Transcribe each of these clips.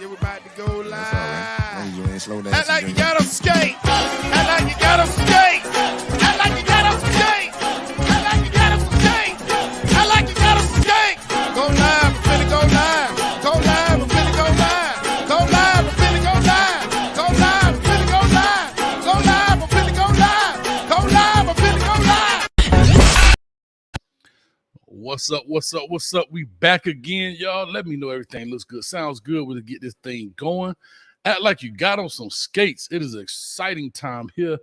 Yeah, we're about to go live. That's all right. You ain't slow down. Act like you got them skate. Act like you got them skate. Act like you got them skate. Act like you got them skate. Act like you got them skate. Go live, I'm finna go live. Go live, I'm finna go live. Go live, I'm finna go live. Go live, I'm finna go live. Go live, I'm finna go live. Go live, I'm finna go live. What's up? What's up? What's up? We back again, y'all. Let me know everything looks good. Sounds good. We'll get this thing going. Act like you got on some skates. It is an exciting time here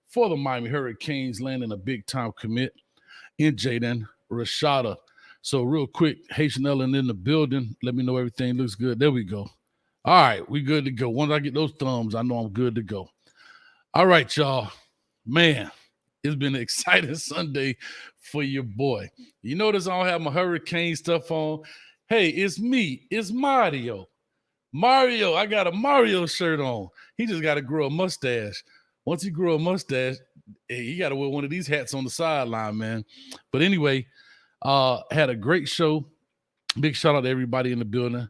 for the Miami Hurricanes landing a big-time commit in Jon Rashada. So real quick, H&L in the building. Let me know everything looks good. There we go. All right, we good to go. Once I get those thumbs, I know I'm good to go. All right, y'all. Man, it's been an exciting Sunday for your boy. You notice I don't have my Hurricane stuff on. Hey, it's me. It's Mario. Mario, I got a Mario shirt on. He just got to grow a mustache. Once he grow a mustache, he got to wear one of these hats on the sideline, man. But anyway, had a great show. Big shout out to everybody in the building.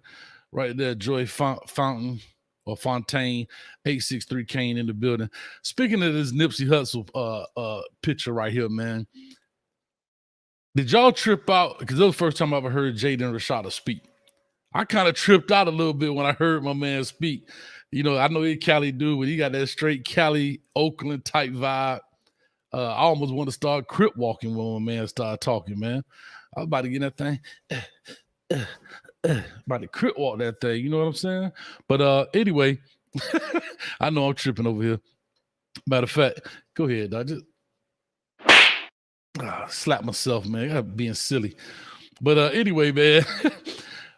Right there, Joy Fountain or Fontaine, 863 Kane in the building. Speaking of this Nipsey Hussle picture right here, man. Did y'all trip out? Because this was the first time I ever heard Jon Rashada speak. I kind of tripped out a little bit when I heard my man speak. You know, I know he's a Cali dude, but he got that straight Cali, Oakland type vibe. I almost want to start crip walking when my man started talking, man. I was about to get that thing. About to crip walk that thing, you know what I'm saying? But anyway, I know I'm tripping over here. Matter of fact, go ahead, dog. Just slap myself, man. I'm being silly. But anyway, man,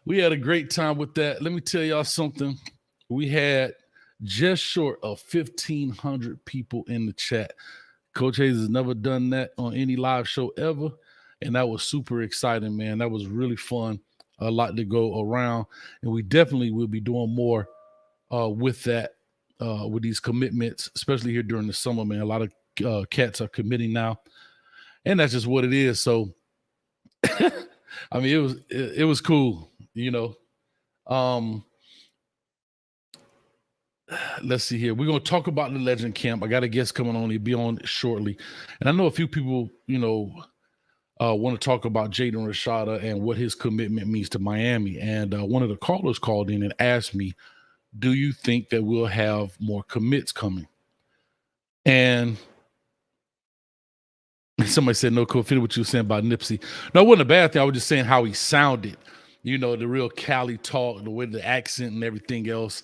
we had a great time with that. Let me tell y'all something. We had just short of 1,500 people in the chat. Coach Hayes has never done that on any live show ever, and that was super exciting, man. That was really fun. A lot to go around, and we definitely will be doing more with that, with these commitments, especially here during the summer, man. A lot of cats are committing now, and that's just what it is. So, I mean, it was cool, you know. Let's see here. We're going to talk about the Legend Camp. I got a guest coming on. He'll be on shortly, and I know a few people, you know, want to talk about Jon Rashada and what his commitment means to Miami. And one of the callers called in and asked me, do you think that we'll have more commits coming? And somebody said, no, fit what you were saying about Nipsey. No, it wasn't a bad thing. I was just saying how he sounded, you know, the real Cali talk, the way the accent and everything else.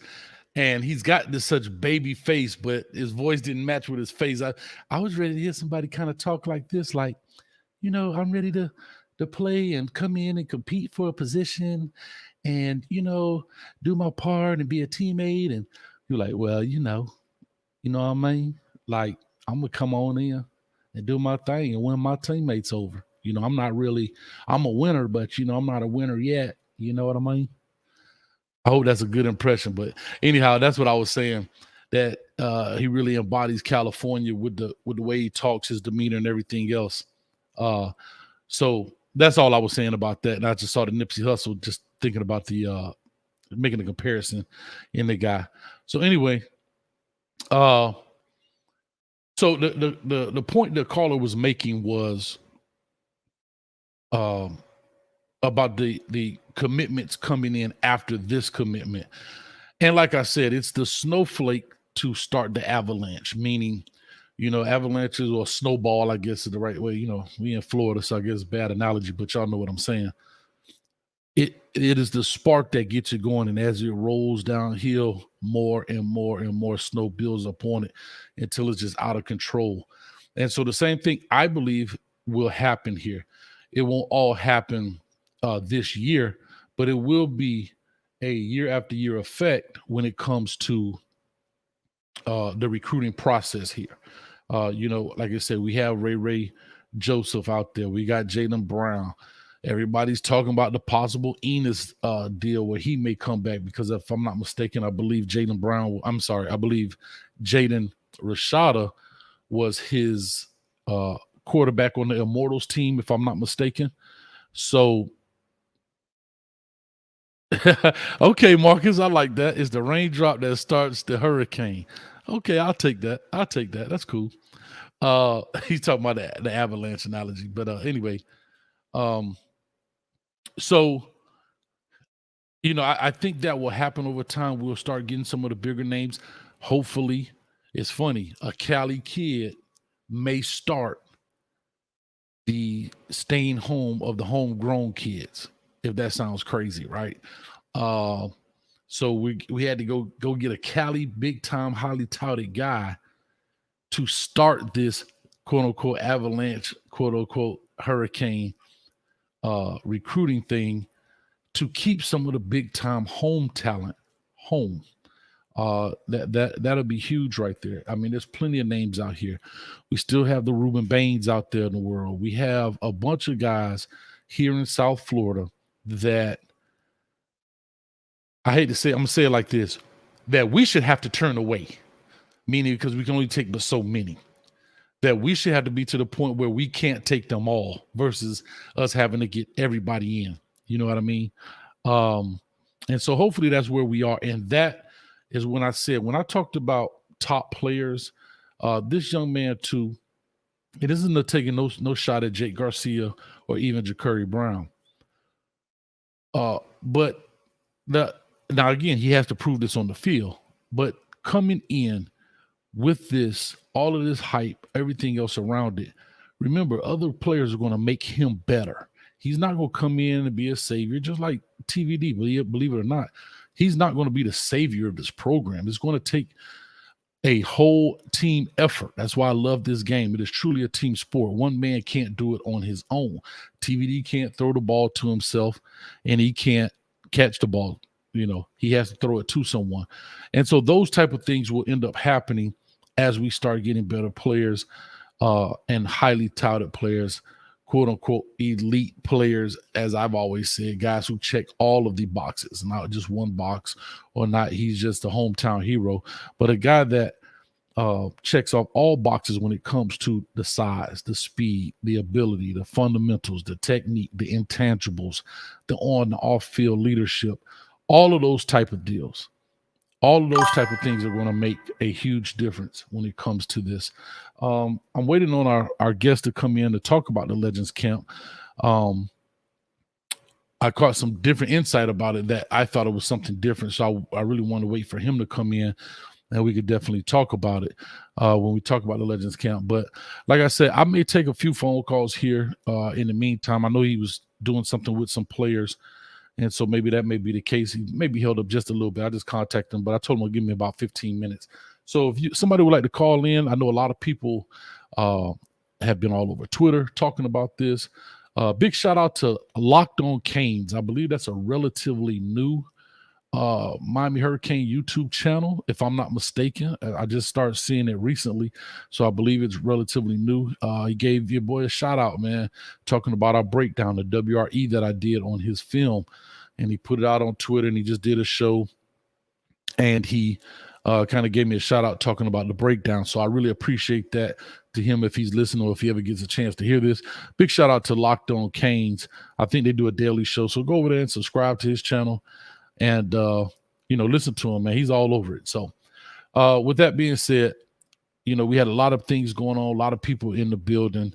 And he's got this such baby face, but his voice didn't match with his face. I was ready to hear somebody kind of talk like this, like, you know, I'm ready to play and come in and compete for a position and, you know, do my part and be a teammate. And you're like, well, you know what I mean? Like, I'm going to come on in and do my thing and win my teammates over. You know, I'm a winner, but, you know, I'm not a winner yet. You know what I mean? I hope that's a good impression. But anyhow, that's what I was saying, that he really embodies California with the way he talks, his demeanor and everything else. So that's all I was saying about that. And I just saw the Nipsey Hussle, just thinking about the making a comparison in the guy. So anyway, so the point the caller was making was about the commitments coming in after this commitment. And like I said, it's the snowflake to start the avalanche, meaning, you know, avalanches or snowball, I guess is the right way. You know, we in Florida, so I guess it's a bad analogy, but y'all know what I'm saying. It is the spark that gets you going, and as it rolls downhill, more and more and more snow builds upon it until it's just out of control. And so the same thing I believe will happen here. It won't all happen this year, but it will be a year after year effect when it comes to the recruiting process here. You know, like I said, we have Ray Joseph out there. We got Jaylen Brown. Everybody's talking about the possible Enos deal where he may come back, because if I'm not mistaken, I believe Jaylen Rashada was his quarterback on the Immortals team, if I'm not mistaken. So Okay, Marcus, I like that. It's the raindrop that starts the hurricane. Okay, I'll take that. I'll take that. That's cool. He's talking about the avalanche analogy, but anyway, um, so I think that will happen over time. We'll start getting some of the bigger names. Hopefully, it's funny. A Cali kid may start the staying home of the homegrown kids, if that sounds crazy, right? Uh, so we had to go get a Cali big time, highly touted guy to start this quote unquote avalanche, quote unquote hurricane recruiting thing to keep some of the big time home talent home. That'll be huge right there. I mean, there's plenty of names out here. We still have the Ruben Baines out there in the world. We have a bunch of guys here in South Florida that I hate to say, I'm gonna say it like this, that we should have to turn away, meaning because we can only take but so many. That we should have to be to the point where we can't take them all versus us having to get everybody in. You know what I mean? And so hopefully that's where we are. And that is when I talked about top players, this young man too, it isn't taking no shot at Jake Garcia or even Ja'Cory Brown. But now again, he has to prove this on the field. But coming in with all of this hype, everything else around it, remember, other players are going to make him better. He's not going to come in and be a savior, just like TVD, believe it or not. He's not going to be the savior of this program. It's going to take a whole team effort. That's why I love this game. It is truly a team sport. One man can't do it on his own. TVD can't throw the ball to himself, and he can't catch the ball. He has to throw it to someone. And so those type of things will end up happening as we start getting better players and highly touted players, quote unquote, elite players, as I've always said, guys who check all of the boxes, not just one box, or not he's just a hometown hero, but a guy that checks off all boxes when it comes to the size, the speed, the ability, the fundamentals, the technique, the intangibles, the on and off field leadership, all of those type of deals. All of those type of things are going to make a huge difference when it comes to this. I'm waiting on our guest to come in to talk about the Legends Camp. I caught some different insight about it that I thought it was something different. So I really want to wait for him to come in, and we could definitely talk about it when we talk about the Legends Camp. But like I said, I may take a few phone calls here in the meantime. I know he was doing something with some players, and so maybe that may be the case. He may be held up just a little bit. I just contacted him, but I told him to give me about 15 minutes. So if somebody would like to call in, I know a lot of people have been all over Twitter talking about this. Big shout out to Locked On Canes. I believe that's a relatively new Miami Hurricane YouTube channel, if I'm not mistaken. I just started seeing it recently, so I believe it's relatively new. He gave your boy a shout out, man, talking about our breakdown, the WRE that I did on his film, and he put it out on Twitter, and he just did a show, and he kind of gave me a shout out talking about the breakdown. So I really appreciate that to him if he's listening or if he ever gets a chance to hear this. Big shout out to Locked On Canes. I think they do a daily show, so go over there and subscribe to his channel. And, listen to him, man. He's all over it. So with that being said, we had a lot of things going on, a lot of people in the building.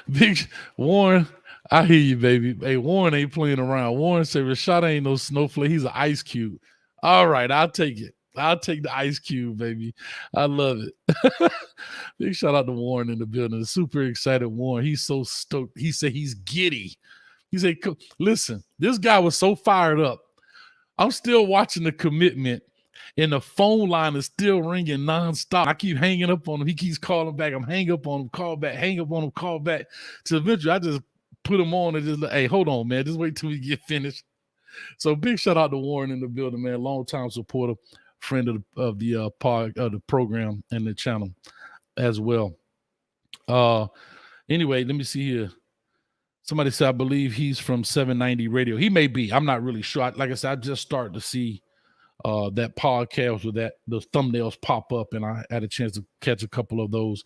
Big Warren, I hear you, baby. Hey, Warren ain't playing around. Warren said Rashada ain't no snowflake. He's an ice cube. All right, I'll take it. I'll take the ice cube, baby. I love it. Big shout out to Warren in the building. Super excited, Warren. He's so stoked. He said he's giddy. He said, listen, this guy was so fired up. I'm still watching the commitment, and the phone line is still ringing nonstop. I keep hanging up on him. He keeps calling back. I'm hang up on him, call back, hang up on him, call back. So eventually I just put him on and just like, hey, hold on, man. Just wait till we get finished. So big shout out to Warren in the building, man. Long-time supporter, friend of the program and the channel as well. Anyway, let me see here. Somebody said, I believe he's from 790 Radio. He may be. I'm not really sure. Like I said, I just started to see that podcast where those thumbnails pop up, and I had a chance to catch a couple of those.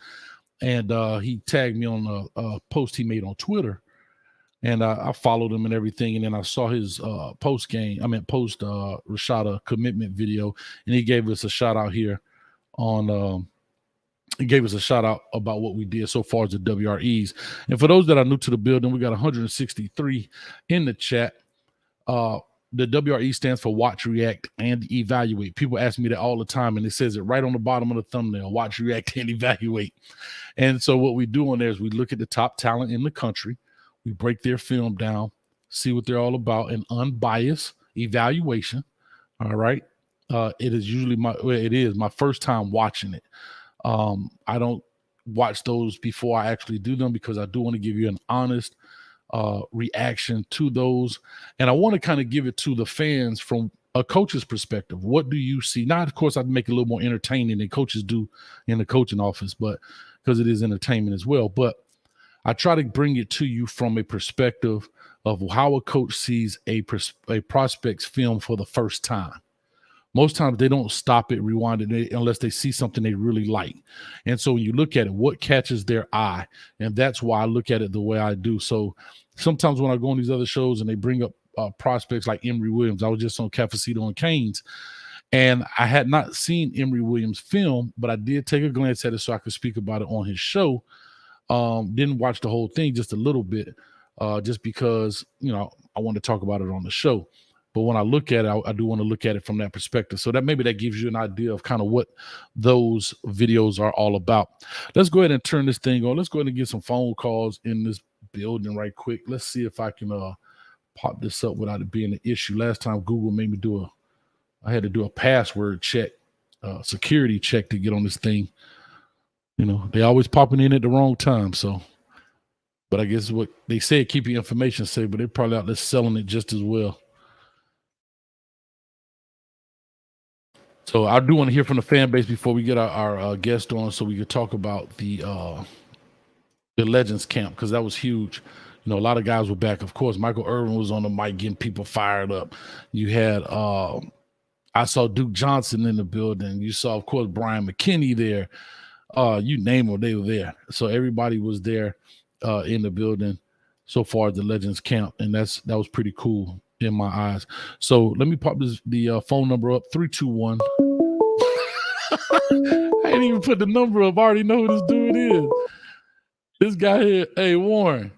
And he tagged me on a post he made on Twitter And I followed him and everything. And then I saw his post Rashada commitment video, and he gave us a shout out here on. He gave us a shout out about what we did so far as the WREs. And for those that are new to the building, we got 163 in the chat. The WRE stands for Watch, React, and Evaluate. People ask me that all the time, and it says it right on the bottom of the thumbnail: Watch, React, and Evaluate. And so what we do on there is we look at the top talent in the country, we break their film down, see what they're all about, an unbiased evaluation. All right. It is my first time watching it. I don't watch those before I actually do them because I do want to give you an honest reaction to those. And I want to kind of give it to the fans from a coach's perspective. What do you see? Now, of course, I'd make it a little more entertaining than coaches do in the coaching office, but because it is entertainment as well. But I try to bring it to you from a perspective of how a coach sees a prospect's film for the first time. Most times they don't stop it, rewind it, unless they see something they really like. And so when you look at it, what catches their eye? And that's why I look at it the way I do. So sometimes when I go on these other shows and they bring up prospects like Emory Williams, I was just on Cafecito and Canes, and I had not seen Emory Williams' film, but I did take a glance at it so I could speak about it on his show. Didn't watch the whole thing, just a little bit, just because, I want to talk about it on the show. But when I look at it, I do want to look at it from that perspective. So that maybe that gives you an idea of kind of what those videos are all about. Let's go ahead and turn this thing on. Let's go ahead and get some phone calls in this building right quick. Let's see if I can pop this up without it being an issue. Last time Google made me I had to do a password check, security check to get on this thing. They always popping in at the wrong time. So, but I guess what they say, keep your information safe, but they're probably out there selling it just as well. So I do want to hear from the fan base before we get our guest on, so we could talk about the Legends camp, because that was huge. A lot of guys were back. Of course, Michael Irvin was on the mic getting people fired up. You had I saw Duke Johnson in the building. You saw, of course, Brian McKinney there. You name them, they were there. So everybody was there in the building so far at the Legends camp, and that was pretty cool in my eyes. So let me pop the phone number up, 321. I ain't even put the number up. I already know who this dude is. This guy here, hey, Warren.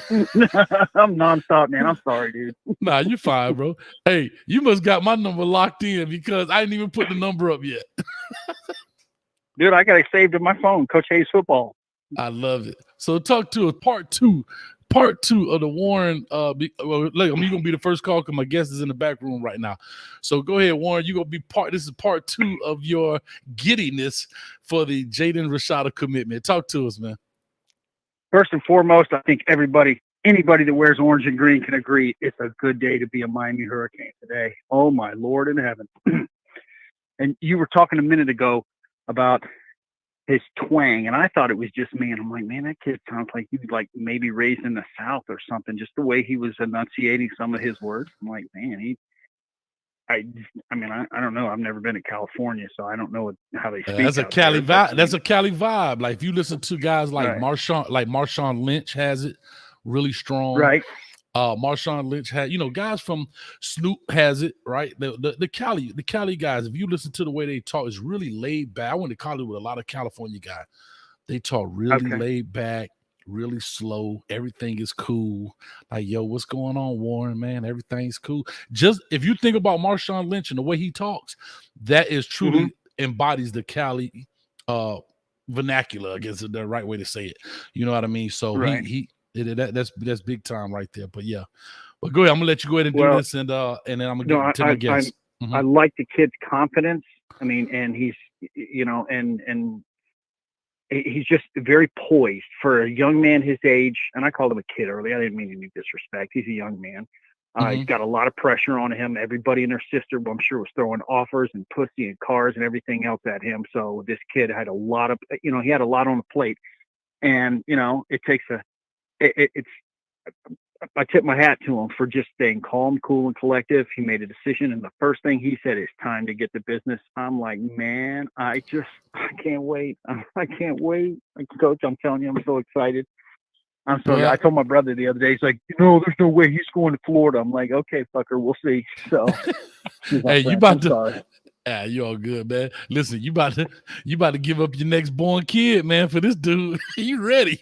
I'm nonstop, man. I'm sorry, dude. Nah, you fine, bro. Hey, you must got my number locked in because I didn't even put the number up yet. Dude, I got it saved in my phone. Coach Hayes football. I love it. So talk to us, part two of the Warren. I'm gonna be the first call because my guest is in the back room right now. So go ahead, Warren. You're gonna be this is part two of your giddiness for the Jaden Rashada commitment. Talk to us, man. First and foremost, I think anybody that wears orange and green can agree it's a good day to be a Miami Hurricane today. Oh my Lord in heaven. And you were talking a minute ago about his twang, and I thought it was just me. And I'm like, man, that kid sounds like he was like maybe raised in the South or something, just the way he was enunciating some of his words. I'm like, man, I don't know. I've never been to California, so I don't know how they speak. That's a Cali vibe. That's a Cali vibe. Like if you listen to guys like Marshawn Lynch has it really strong. Right. Marshawn Lynch had, guys from Snoop has it, right? The Cali guys, if you listen to the way they talk, it's really laid back. I went to college with a lot of California guys. They talk really laid back, really slow. Everything is cool. Like, yo, what's going on, Warren, man? Everything's cool. Just if you think about Marshawn Lynch and the way he talks, that is truly embodies the Cali vernacular, I guess is the right way to say it. You know what I mean? So that's big time right there. But yeah, but go ahead. I'm gonna let you go ahead and do this, and then I'm gonna get to my guest. I like the kid's confidence. I mean, and he's and he's just very poised for a young man his age. And I called him a kid earlier. I didn't mean any disrespect. He's a young man. He's got a lot of pressure on him. Everybody and their sister, I'm sure, was throwing offers and pussy and cars and everything else at him. So this kid had a lot of, he had a lot on the plate. And, it takes I tip my hat to him for just staying calm, cool, and collective. He made a decision, and the first thing he said is time to get to business. I'm like, man, I can't wait. I can't wait. Coach, I'm telling you, I'm so excited. I'm so. I told my brother the other day. He's like, no, there's no way he's going to Florida. I'm like, okay, fucker, we'll see. So, hey, you about to? Sorry. Yeah, you all good, man. Listen, you about to give up your next born kid, man, for this dude. You ready?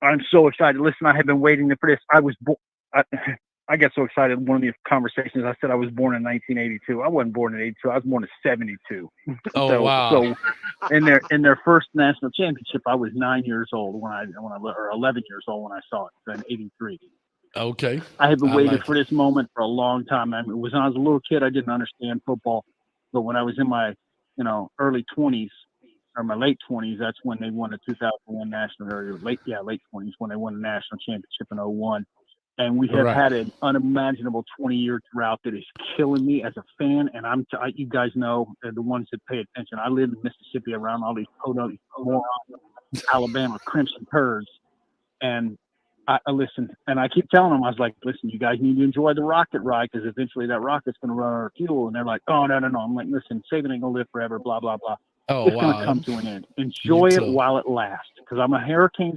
I'm so excited. Listen, I have been waiting for this. I got so excited. One of the conversations, I said I was born in 1982. I wasn't born in 82. I was born in 72. Oh, wow. So in their first national championship, I was 9 years old or 11 years old when I saw it. So in 83. Okay. I have been waiting for this moment for a long time. I mean, when I was a little kid, I didn't understand football, but when I was in my, early 20s or my late 20s, that's when they won the 2001 national, or late 20s when they won the national championship in 01. And we have had an unimaginable 20-year drought that is killing me as a fan. And you guys know, the ones that pay attention. I live in Mississippi around all these Alabama Crimson Curds, and I listened, and I keep telling them, I was like, listen, you guys need to enjoy the rocket ride because eventually that rocket's going to run out of fuel. And they're like, oh, no. I'm like, listen, Saban ain't going to live forever, blah, blah, blah. Oh, it's going to come to an end. Enjoy it while it lasts, because I'm a Hurricane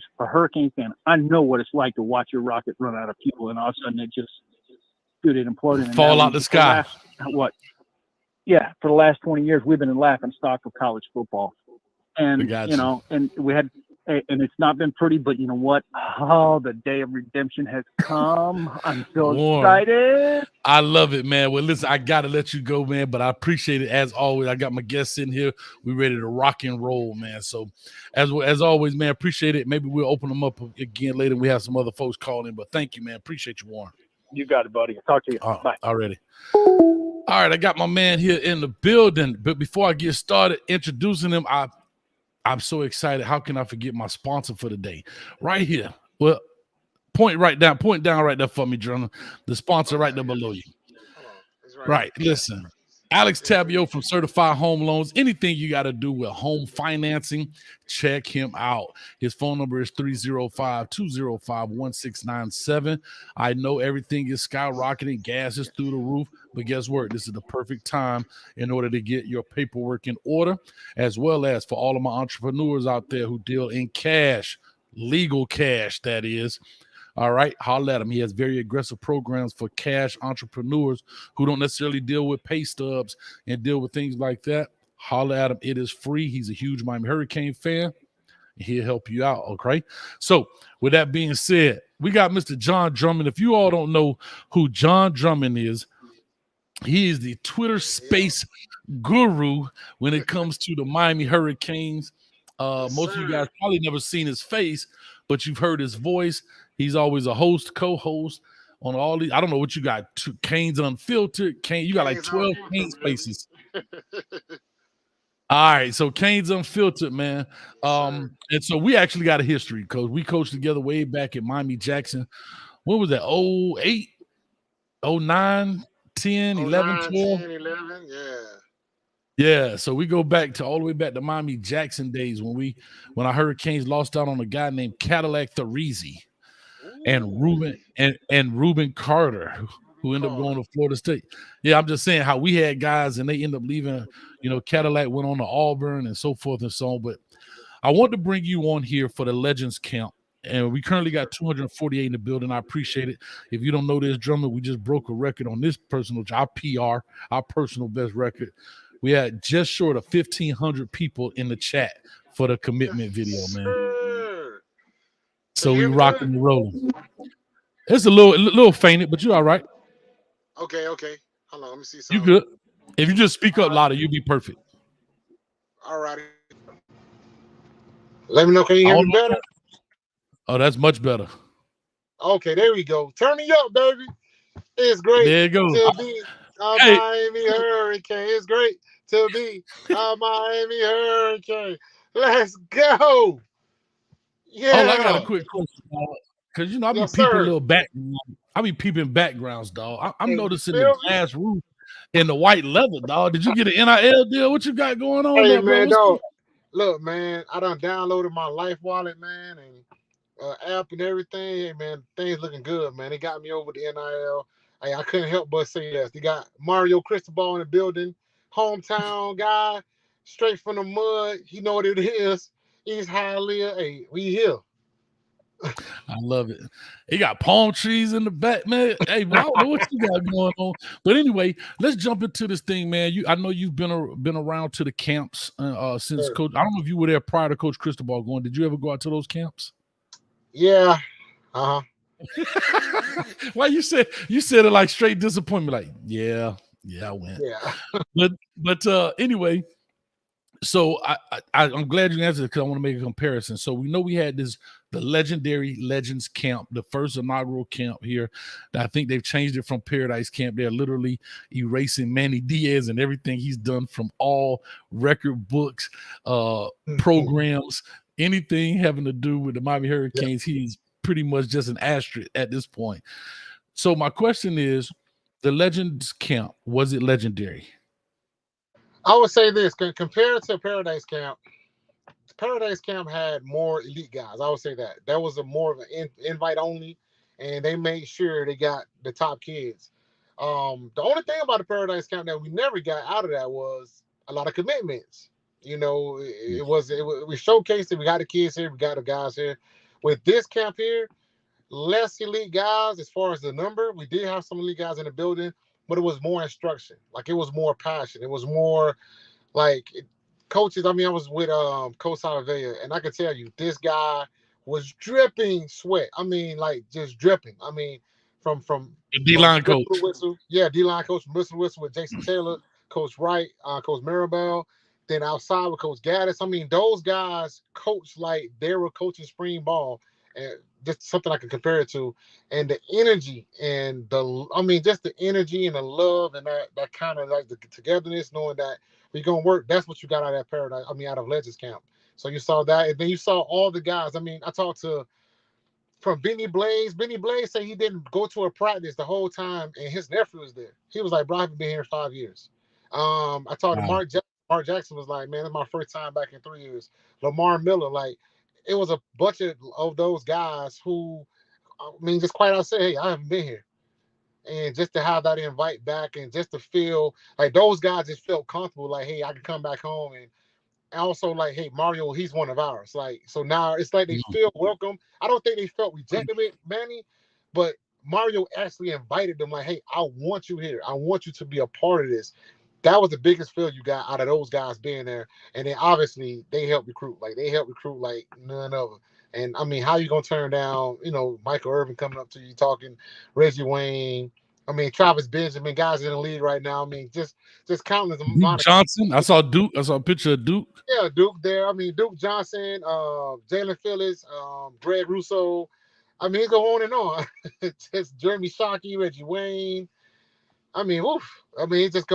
fan. I know what it's like to watch your rocket run out of fuel, and all of a sudden it imploded. Fall out the sky. For the last 20 years, we've been in laughing stock of college football. And, and we had, and it's not been pretty, but you know what? Oh, the day of redemption has come. I'm so excited. I love it, man. Well, listen, I got to let you go, man, but I appreciate it as always. I got my guests in here. We're ready to rock and roll, man. So as always, man, appreciate it. Maybe we'll open them up again later. We have some other folks calling, but thank you, man. Appreciate you, Warren. You got it, buddy. I'll talk to you. Bye. Already. All right, I got my man here in the building, but before I get started introducing him, I'm so excited. How can I forget my sponsor for the day? Right here. Well, point down right there for me, Drummond. The sponsor right there below you. Right. Listen, Alex Tabio from Certified Home Loans. Anything you got to do with home financing, check him out. His phone number is 305-205-1697. I know everything is skyrocketing. Gas is through the roof. But guess what? This is the perfect time in order to get your paperwork in order, as well as for all of my entrepreneurs out there who deal in cash, legal cash, that is. All right, holler at him. He has very aggressive programs for cash entrepreneurs who don't necessarily deal with pay stubs and deal with things like that. Holler at him. It is free. He's a huge Miami Hurricane fan. He'll help you out, okay? So with that being said, we got Mr. Jon Drummond. If you all don't know who Jon Drummond is, he is the Twitter space guru when it comes to the Miami Hurricanes. Most of you guys probably never seen his face, but you've heard his voice. He's always a host, co-host on all these. I don't know what you got. Canes Unfiltered. You got like 12 Cane spaces. All right, so Canes Unfiltered, man. And so we actually got a history because we coached together way back at Miami Jackson. What was that? 08, 09, 10, 11, 12? 10, 11, yeah. Yeah, so we go back all the way back to Miami Jackson days when our Hurricanes lost out on a guy named Cadillac Therizi and Reuben Carter, who ended up going to Florida State. Yeah, I'm just saying how we had guys and they end up leaving. Cadillac went on to Auburn and so forth and so on. But I want to bring you on here for the Legends Camp. And we currently got 248 in the building. I appreciate it. If you don't know this, Drummond, we just broke a record on this our PR, our personal best record. We had just short of 1,500 people in the chat for the commitment video, man. So we rocking and rolling. It's a little fainted, but you're all right. Okay. Hold on, let me see something. You good. If you just speak up louder, you'll be perfect. All righty. Let me know, can you hear me better? Oh, that's much better. Okay, there we go. Turn me up, baby. It's great there you go. to be a Miami Hurricane. It's great to be a Miami Hurricane. Let's go. Yeah. Oh, I got a quick question, because I be peeping a little background. I be peeping backgrounds, dog. I'm noticing the glass roof and the white leather, dog. Did you get an NIL deal? What you got going on there, man, bro? dog. Look, man, I done downloaded my Life Wallet, man, and app and everything. Hey, man, things looking good, man. They got me over the NIL. I couldn't help but say yes. They got Mario Cristobal in the building, hometown guy, straight from the mud. You know what it is. East Hialeah. Hey, we here. I love it. He got palm trees in the back, man. Hey, I don't know what you got going on. But anyway, let's jump into this thing, man. I know you've been around to the camps since Sure. Coach. I don't know if you were there prior to Coach Cristobal going. Did you ever go out to those camps? Yeah. Uh-huh. Why you said it like straight disappointment? Like, yeah, I went. Yeah. But anyway. So I'm glad you answered it because I want to make a comparison. So we know we had the legendary Legends Camp, the first inaugural camp here. I think they've changed it from Paradise Camp. They're literally erasing Manny Diaz and everything he's done from all record books, programs, anything having to do with the Miami Hurricanes. Yeah. He's pretty much just an asterisk at this point. So my question is, the Legends Camp, was it legendary? I would say this, compared to Paradise Camp had more elite guys. I would say that was more of an invite only, and they made sure they got the top kids. The only thing about the Paradise Camp that we never got out of that was a lot of commitments. You know, we showcased it. We got the kids here, we got the guys here. With this camp here, less elite guys as far as the number. We did have some elite guys in the building, but it was more instruction. Like, it was more passion. It was more like coaches. I mean, I was with Coach Salavea, and I can tell you, this guy was dripping sweat. I mean, like, just dripping. I mean, from D-line coach. Yeah, D-line coach from Whistle with Jason Taylor, Coach Wright, Coach Maribel. Then outside with Coach Gaddis. I mean, those guys coach like they were coaching spring ball, and just something I can compare it to. And the energy and just the energy and the love and that kind of like the togetherness, knowing that we're gonna work. That's what you got out of that Paradise. I mean, out of Legends Camp. So you saw that, and then you saw all the guys. I mean, I talked from Benny Blaze. Benny Blaze said he didn't go to a practice the whole time, and his nephew was there. He was like, "Bro, I've been here 5 years." I talked to Mark Jackson. Mark Jackson was like, "Man, it's my first time back in 3 years." Lamar Miller, like, it was a bunch of those guys who, I mean, just quite out say, "Hey, I haven't been here," and just to have that invite back, and just to feel like those guys just felt comfortable, like, "Hey, I can come back home," and also like, "Hey, Mario, he's one of ours." Like, so now it's like they feel welcome. I don't think they felt rejected with Manny, but Mario actually invited them, like, "Hey, I want you here. I want you to be a part of this." That was the biggest feel you got out of those guys being there. And then obviously they helped recruit. Like, they helped recruit like none other. And I mean, how you gonna turn down, Michael Irvin coming up to you, talking Reggie Wayne? I mean, Travis Benjamin, guys in the league right now. I mean, just countless. Duke Johnson. I saw Duke. I saw a picture of Duke. Yeah, Duke there. I mean, Duke Johnson, Jalen Phillips, Greg Russo. I mean, it go on and on. Just Jeremy Shockey, Reggie Wayne. I mean, oof. I mean, it just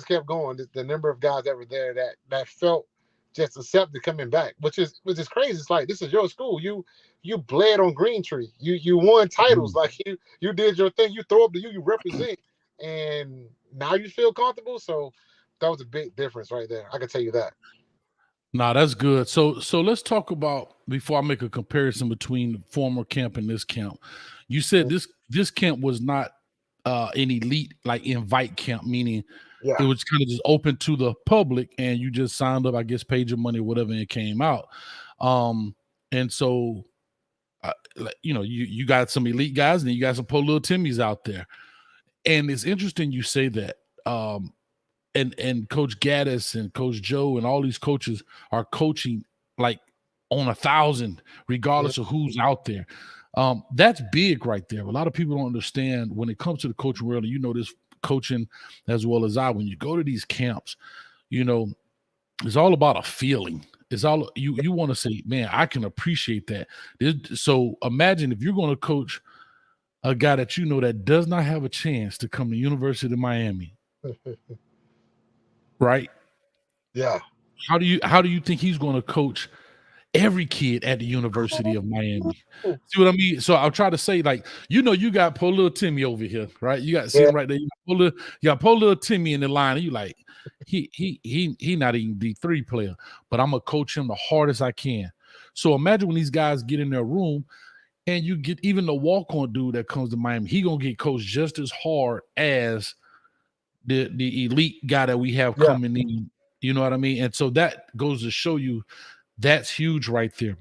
kept going. The number of guys that were there that felt just accepted coming back, which is crazy. It's like, this is your school. You bled on Green Tree. You won titles. Like, you did your thing. You throw up to you represent, and now you feel comfortable. So that was a big difference right there. I can tell you that. Nah, that's good. So let's talk about, before I make a comparison between the former camp and this camp. You said this camp was not an elite, like, invite camp, meaning it was kind of just open to the public, and you just signed up, I guess, paid your money, whatever, and it came out. And so, you got some elite guys, and then you got some poor little Timmies out there. And it's interesting you say that. And Coach Gaddis and Coach Joe and all these coaches are coaching like on 1,000, regardless of who's out there. That's big right there. A lot of people don't understand when it comes to the coaching world, and you know this coaching as well as I, when you go to these camps, it's all about a feeling. It's all you want to say, man, I can appreciate that. So imagine if you're going to coach a guy that that does not have a chance to come to University of Miami. Right? Yeah. How do you think he's going to coach every kid at the University of Miami? See what I mean? So I'll try to say, like, you got poor little Timmy over here, right? You got him right there. You got poor little Timmy in the line, and you like, he not even D3 player, but I'm gonna coach him the hardest I can. So imagine when these guys get in their room, and you get even the walk-on dude that comes to Miami, he gonna get coached just as hard as the elite guy that we have coming in. You know what I mean? And so that goes to show you that's huge right there.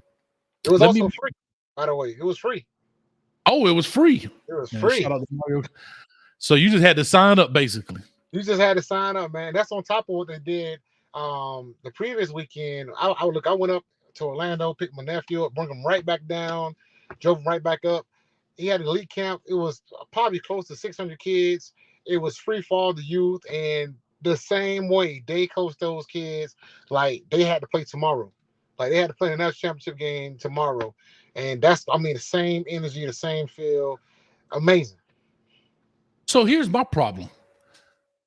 It was also free. By the way, it was free. Oh, it was free. It was Man, free. shout out to Mario. So you just had to sign up, basically. You just had to sign up, man. That's on top of what they did the previous weekend. I went up to Orlando, picked my nephew up, brought him right back down, drove him right back up. He had an elite camp. It was probably close to 600 kids. It was free for all the youth, and the same way they coached those kids, like they had to play tomorrow. Like they had to play the national championship game tomorrow. And that's, I mean, the same energy, the same feel. Amazing. So here's my problem.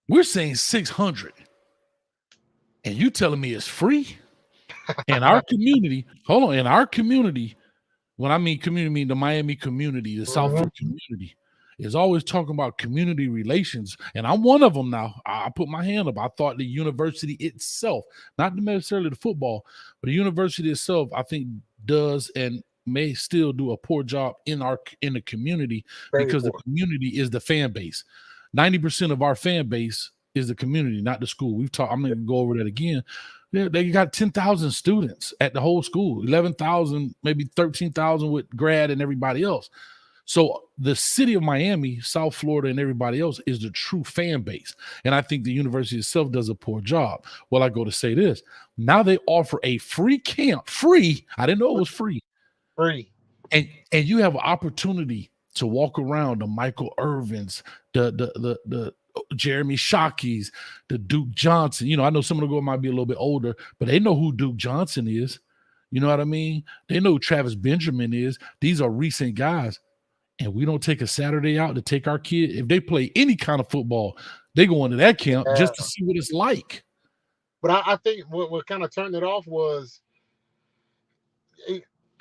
We're saying 600, and you telling me it's free? In our community, hold on, in our community, when I mean community, I mean the Miami community, the South Florida community, is always talking about community relations, and I'm one of them now. I put my hand up. I thought the university itself, not necessarily the football, but the university itself, I think does and may still do a poor job in the community because the community is the fan base. 90% of our fan base is the community, not the school. We've talked. I'm going to go over that again. They got 10,000 students at the whole school, 11,000, maybe 13,000 with grad and everybody else. So the city of Miami, South Florida, and everybody else is the true fan base. And I think the university itself does a poor job. Well, I go to say this. Now they offer a free camp. Free. I didn't know it was free. Free. And you have an opportunity to walk around the Michael Irvins, the Jeremy Shockeys, the Duke Johnson. You know, I know some of the girls might be a little bit older, but they know who Duke Johnson is. You know what I mean? They know who Travis Benjamin is. These are recent guys. And we don't take a Saturday out to take our kid. If they play any kind of football, they go into that camp just to see what it's like. But I think what kind of turned it off was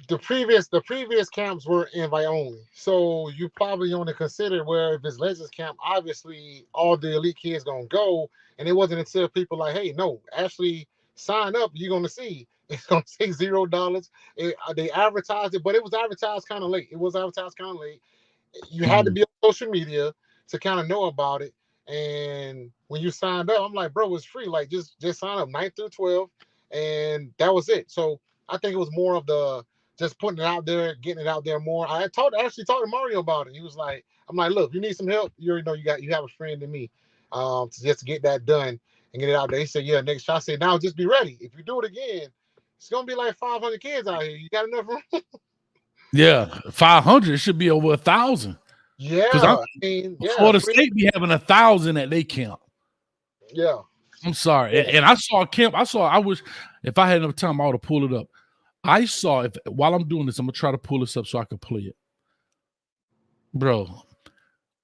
the previous camps were invite only. So you probably only consider where if it's Legends camp, obviously all the elite kids gonna go. And it wasn't until people like, hey, no, actually sign up, you're gonna see. It's gonna take $0. They advertised it, but it was advertised kind of late. You had to be on social media to kind of know about it. And when you signed up, I'm like, bro, it's free. Like just sign up 9 through 12, and that was it. So I think it was more of the just putting it out there, getting it out there more. I actually talked to Mario about it. He was like, I'm like, look, you need some help. You already know you have a friend in me to just get that done and get it out there. He said, yeah, next shot. I said, now just be ready. If you do it again, it's gonna be like 500 kids out here. You got enough room? Yeah, 500 should be over 1,000. Yeah, Florida State be having 1,000 at their camp. Yeah, I'm sorry, and I saw a camp. I wish if I had enough time, I would have pulled it up. I saw while I'm doing this, I'm gonna try to pull this up so I can play it, bro.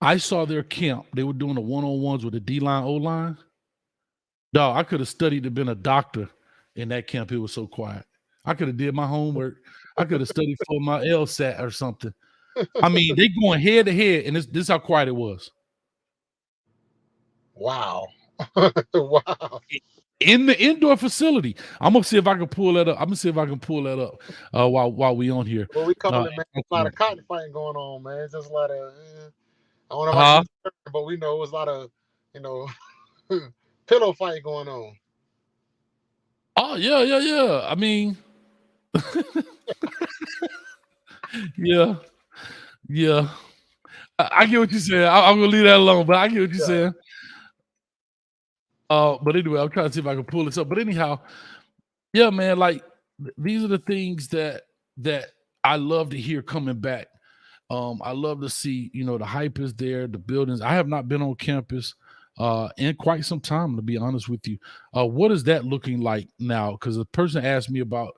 I saw their camp. They were doing the one-on-ones with the D-line, O-line. Dog, I could have studied to been a doctor in that camp. It was so quiet. I could have did my homework. I could have studied for my LSAT or something. I mean, they going head to head, and this is how quiet it was. Wow. Wow. In the indoor facility. I'm gonna see if I can pull that up. While we on here. Well, we covering it, man. There's a lot of cotton fighting going on, man. It's just a lot of I don't know about but we know it's a lot of pillow fight going on. Oh yeah. I mean, yeah. I get what you're saying. I'm gonna leave that alone, but I get what you're saying. But anyway, I'm trying to see if I can pull this up. But anyhow, yeah, man, like these are the things that I love to hear coming back. I love to see, the hype is there, the buildings. I have not been on campus in quite some time, to be honest with you. What is that looking like now? Because the person asked me about,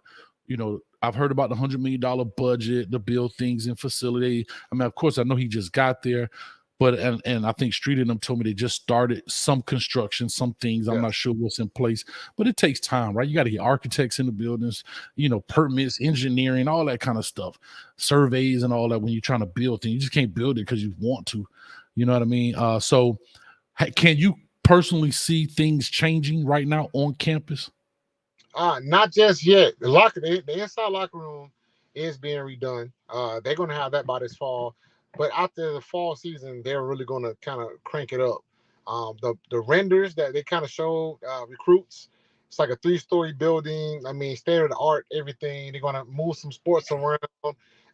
I've heard about the $100 million budget to build things in facility. I mean, of course, I know he just got there. But and I think Street and them told me they just started some construction, some things. I'm not sure what's in place, but it takes time, right? You got to get architects in the buildings, permits, engineering, all that kind of stuff, surveys and all that when you're trying to build things. You just can't build it because you want to. You know what I mean? So can you personally see things changing right now on campus? Not just yet. The inside locker room is being redone. They're going to have that by this fall. But after the fall season, they're really going to kind of crank it up. The renders that they kind of showed recruits, it's like a 3-story building. I mean, state of the art, everything. They're going to move some sports around.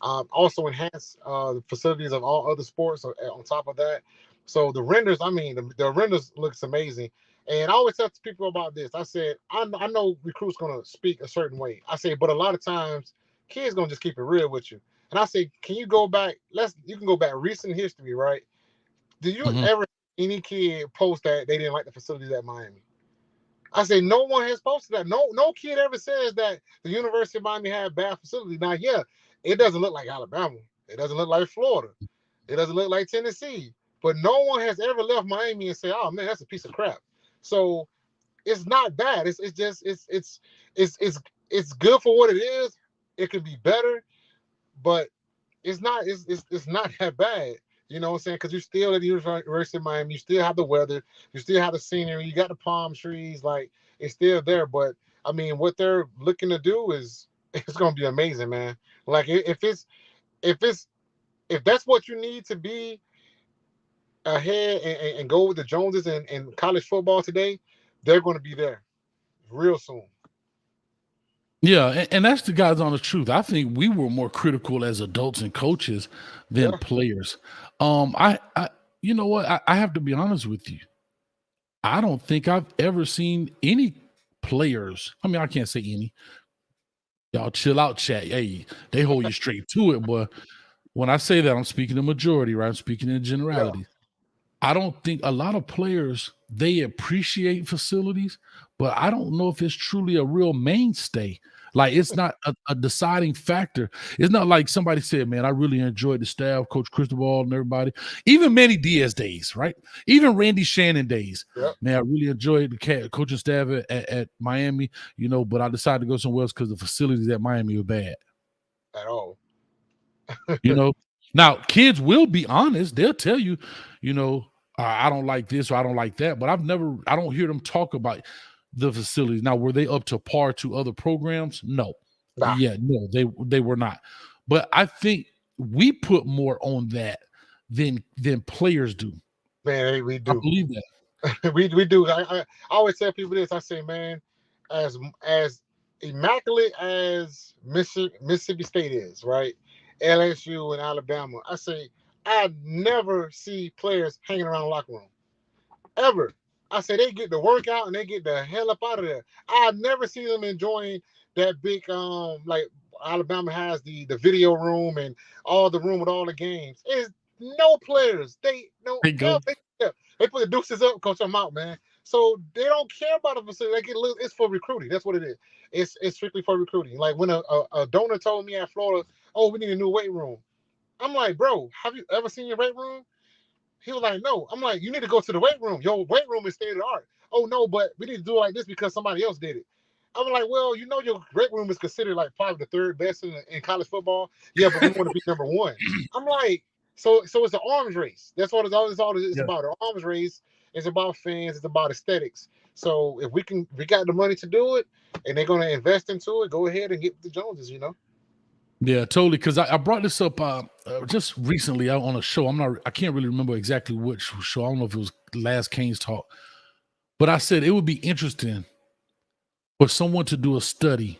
Also enhance the facilities of all other sports on top of that. So the renders, I mean, the renders looks amazing. And I always tell people about this. I said, I know recruits gonna speak a certain way. I say, but a lot of times kids gonna just keep it real with you. And I say, can you go back? You can go back recent history, right? Did you ever any kid post that they didn't like the facilities at Miami? I say no one has posted that. No kid ever says that the University of Miami had bad facilities. Now, yeah, it doesn't look like Alabama. It doesn't look like Florida. It doesn't look like Tennessee. But no one has ever left Miami and say, "Oh man, that's a piece of crap." So it's not bad. It's good for what it is. It could be better, but it's not that bad. You know what I'm saying? Because you're still at the University of Miami. You still have the weather. You still have the scenery. You got the palm trees. Like, it's still there. But, I mean, what they're looking to do it's going to be amazing, man. Like, if that's what you need to be ahead and go with the Joneses in college football today, they're going to be there real soon. Yeah, and that's the guys on the truth. I think we were more critical as adults and coaches than players. I you know what? I have to be honest with you. I don't think I've ever seen any players. I mean, I can't say any. Y'all chill out, chat. Hey, they hold you straight to it. But when I say that, I'm speaking in majority, right? I'm speaking in generality. I don't think a lot of players, they appreciate facilities, but I don't know if it's truly a real mainstay. Like, it's not a deciding factor. It's not like somebody said, man, I really enjoyed the staff, Coach Cristobal and everybody. Even Manny Diaz days, right? Even Randy Shannon days. Yep. Man, I really enjoyed the coaching staff at Miami, you know, but I decided to go somewhere else because the facilities at Miami were bad. At all. You know? Now, kids will be honest. They'll tell you, you know, I don't like this or I don't like that, but I don't hear them talk about the facilities. Now, were they up to par to other programs? No. Nah. Yeah, no, they were not. But I think we put more on that than players do. Man, we do. I believe that. we do. I always tell people this. I say, man, as immaculate as Mississippi State is, right? LSU and Alabama. I say, I never see players hanging around the locker room. Ever. I say they get the workout and they get the hell up out of there. I never see them enjoying that big like Alabama has the video room and all the room with all the games. It's no players. They put the deuces up, coach them out, man. So they don't care about the facility. It's for recruiting. That's what it is. It's strictly for recruiting. Like when a donor told me at Florida, oh, we need a new weight room. I'm like, bro, have you ever seen your weight room? He was like, no. I'm like, you need to go to the weight room. Your weight room is state of the art. Oh, no, but we need to do it like this because somebody else did it. I'm like, well, you know, your weight room is considered like probably the third best in college football. Yeah, but we want to be number one. I'm like, so it's an arms race. That's what it's about. An arms race is about fans. It's about aesthetics. So if we got the money to do it and they're going to invest into it, go ahead and get the Joneses, you know? Yeah, totally. Because I brought this up just recently on a show. I can't really remember exactly which show. I don't know if it was Last Canes Talk, but I said it would be interesting for someone to do a study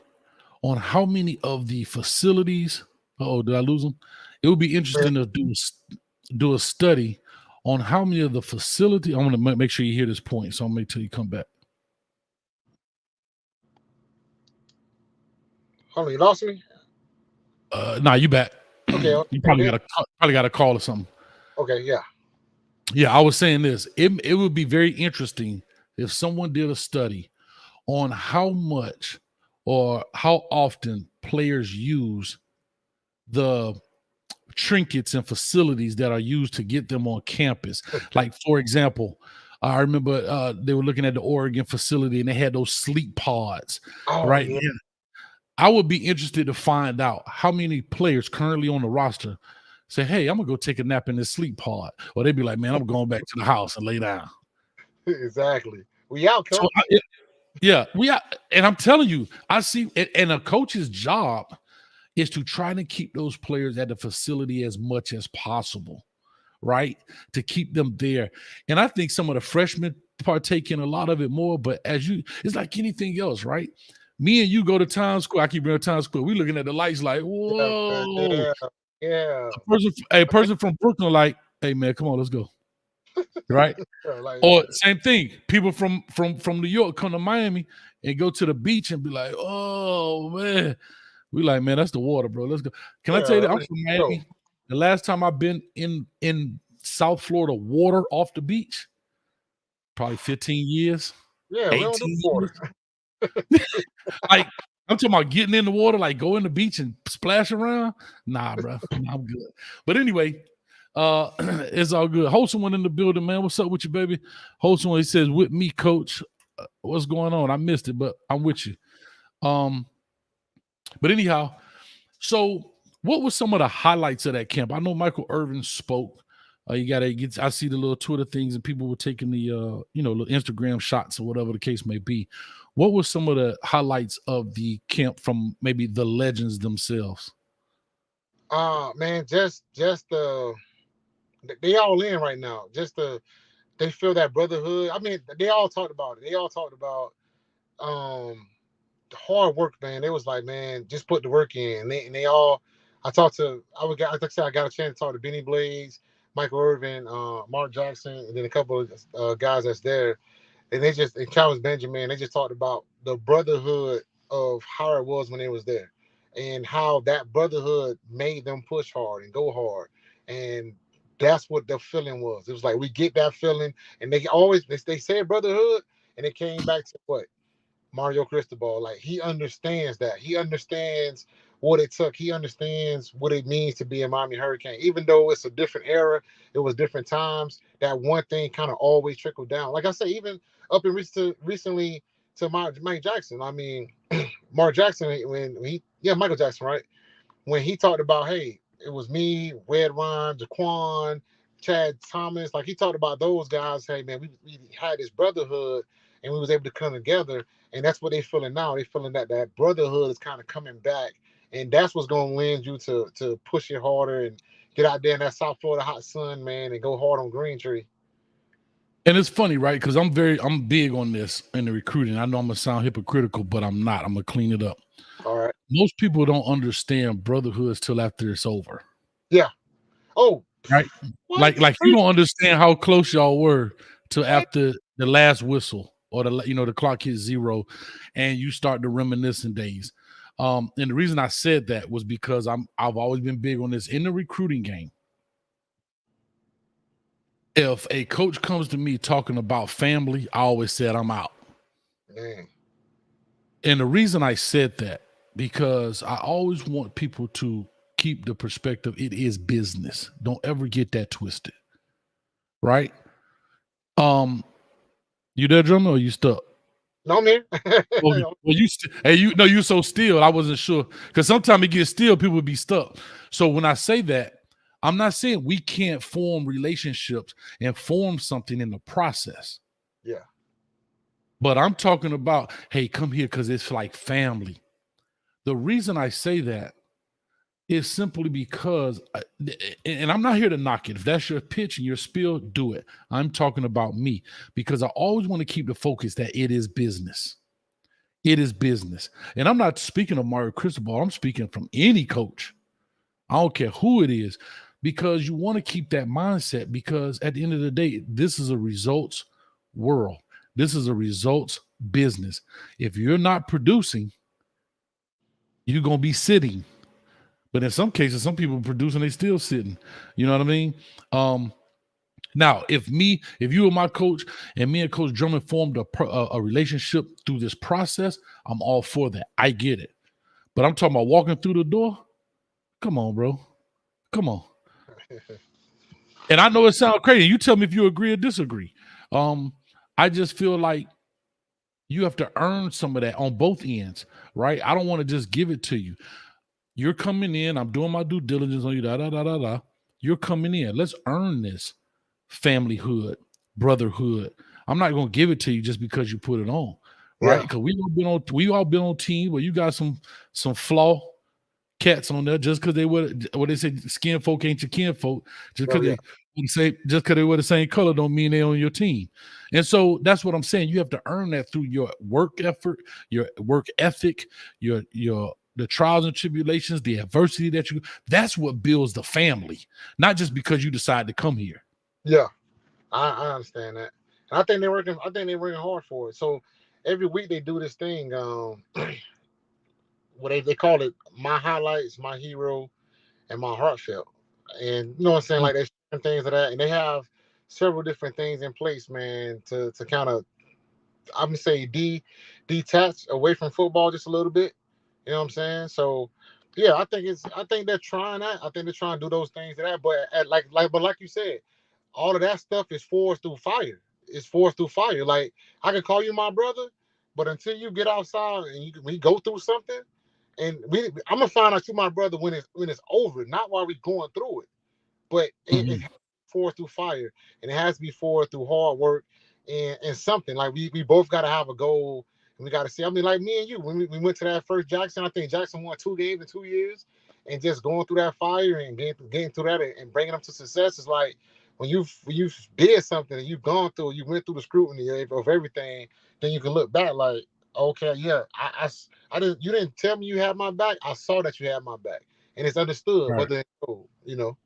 on how many of the facilities. Oh, did I lose them? It would be interesting to do a study on how many of the facility. I'm going to make sure you hear this point, so I'll make till you come back. Hold on, you lost me. Nah, you back. Okay. You probably got a call or something. Okay, yeah. Yeah, I was saying this. It would be very interesting if someone did a study on how much or how often players use the trinkets and facilities that are used to get them on campus. Like, for example, I remember they were looking at the Oregon facility and they had those sleep pods, right? Yeah. I would be interested to find out how many players currently on the roster say, hey, I'm going to go take a nap in this sleep pod. Or they'd be like, man, I'm going back to the house and lay down. Exactly. We out, coach. We out. And I'm telling you, I see, and a coach's job is to try to keep those players at the facility as much as possible, right? To keep them there. And I think some of the freshmen partake in a lot of it more, but it's like anything else, right? Me and you go to Times Square. I keep bringing Times Square. We looking at the lights like, whoa. Yeah. A person from Brooklyn like, hey man, come on, let's go. Right? Like, or same thing. People from New York come to Miami and go to the beach and be like, oh man. We like, man, that's the water, bro. Let's go. Can I tell you that I'm from Miami? The last time I've been in South Florida water off the beach, probably 15 years. Yeah, we don't do water. Like, I'm talking about getting in the water, like go in the beach and splash around. Nah, bro, I'm good. But anyway, it's all good. Wholesome one in the building, man. What's up with you, baby? Wholesome one, he says, with me, coach. What's going on? I missed it, but I'm with you. But anyhow, so what were some of the highlights of that camp? I know Michael Irvin spoke. You gotta get. I see the little Twitter things, and people were taking the little Instagram shots or whatever the case may be. What were some of the highlights of the camp from maybe the legends themselves? Man, just the they all in right now. They feel that brotherhood. I mean, they all talked about it. They all talked about the hard work, man. They was like, man, just put the work in. And they all. I got a chance to talk to Benny Blades, Michael Irvin, Mark Jackson, and then a couple of guys that's there. And Travis Benjamin, they just talked about the brotherhood of how it was when they was there and how that brotherhood made them push hard and go hard. And that's what the feeling was. It was like, we get that feeling. And they said brotherhood, and it came back to what? Mario Cristobal. Like, he understands that. He understands what it took. He understands what it means to be a Miami Hurricane. Even though it's a different era, it was different times, that one thing kind of always trickled down. Like I say, even up in recently to Mike Jackson. I mean, Mark Jackson, Michael Jackson, right? When he talked about, hey, it was me, Red Ron, Jaquan, Chad Thomas, like he talked about those guys. Hey, man, we had this brotherhood and we was able to come together. And that's what they feeling now. They feeling that brotherhood is kind of coming back. And that's what's going to lend you to push it harder and get out there in that South Florida hot sun, man, and go hard on Green Tree. And it's funny, right? Because I'm big on this in the recruiting. I know I'm going to sound hypocritical, but I'm not. I'm going to clean it up. All right. Most people don't understand brotherhoods till after it's over. Yeah. Oh. Right? What? Like you don't understand how close y'all were till after the last whistle or the clock hits zero and you start the reminiscing days. And the reason I said that was because I've always been big on this in the recruiting game. If a coach comes to me talking about family, I always said I'm out. Man. And the reason I said that, because I always want people to keep the perspective, it is business. Don't ever get that twisted. Right? You there, Drummond, or you stuck? No, man. You so still. I wasn't sure. Because sometimes it gets still, people be stuck. So when I say that, I'm not saying we can't form relationships and form something in the process. Yeah. But I'm talking about, hey, come here because it's like family. The reason I say that is simply because, and I'm not here to knock it. If that's your pitch and your spiel, do it. I'm talking about me because I always want to keep the focus that it is business. It is business. And I'm not speaking of Mario Cristobal. I'm speaking from any coach. I don't care who it is, because you want to keep that mindset, because at the end of the day, this is a results world. This is a results business. If you're not producing, you're going to be sitting. But in some cases, some people produce and they still sitting. You know what I mean? Now, if you were my coach and me and Coach Drummond formed a relationship through this process, I'm all for that. I get it. But I'm talking about walking through the door. Come on, bro. Come on. And I know it sounds crazy. You tell me if you agree or disagree. I just feel like you have to earn some of that on both ends, right? I don't want to just give it to you. You're coming in. I'm doing my due diligence on you. You're coming in. Let's earn this familyhood, brotherhood. I'm not going to give it to you just because you put it on, right? Because we all been on teams where you got some flaw cats on there just because they what they say, skin folk ain't your kin folk. Just because just because they wear the same color don't mean they're on your team. And so that's what I'm saying. You have to earn that through your work effort, your work ethic, the trials and tribulations, the adversity that's what builds the family, not just because you decide to come here. Yeah, I understand that. And I think they're working hard for it. So every week they do this thing, what they call it, my highlights, my hero, and my heartfelt. And you know what I'm saying? Like they sharing things of that. And they have several different things in place, man, to kind of, I'm gonna say detach away from football just a little bit. You know what I'm saying? So yeah, I think they're trying that. I think they're trying to do those things to that. But like you said, all of that stuff is forced through fire. It's forced through fire. Like I can call you my brother, but until you get outside and we go through something, and I'm gonna find out you my brother when it's over, not while we going through it. But it has to be forced through fire, and it has to be forced through hard work and something. Like we both got to have a goal, and we got to see. I mean, like me and you, when we went to that first Jackson, I think Jackson won 2 games in 2 years, and just going through that fire and getting through that and bringing them to success is like when you did something and you've gone through, you went through the scrutiny of everything, then you can look back like, okay, yeah, I didn't. You didn't tell me you had my back. I saw that you had my back, and it's understood. Right. Whether you know.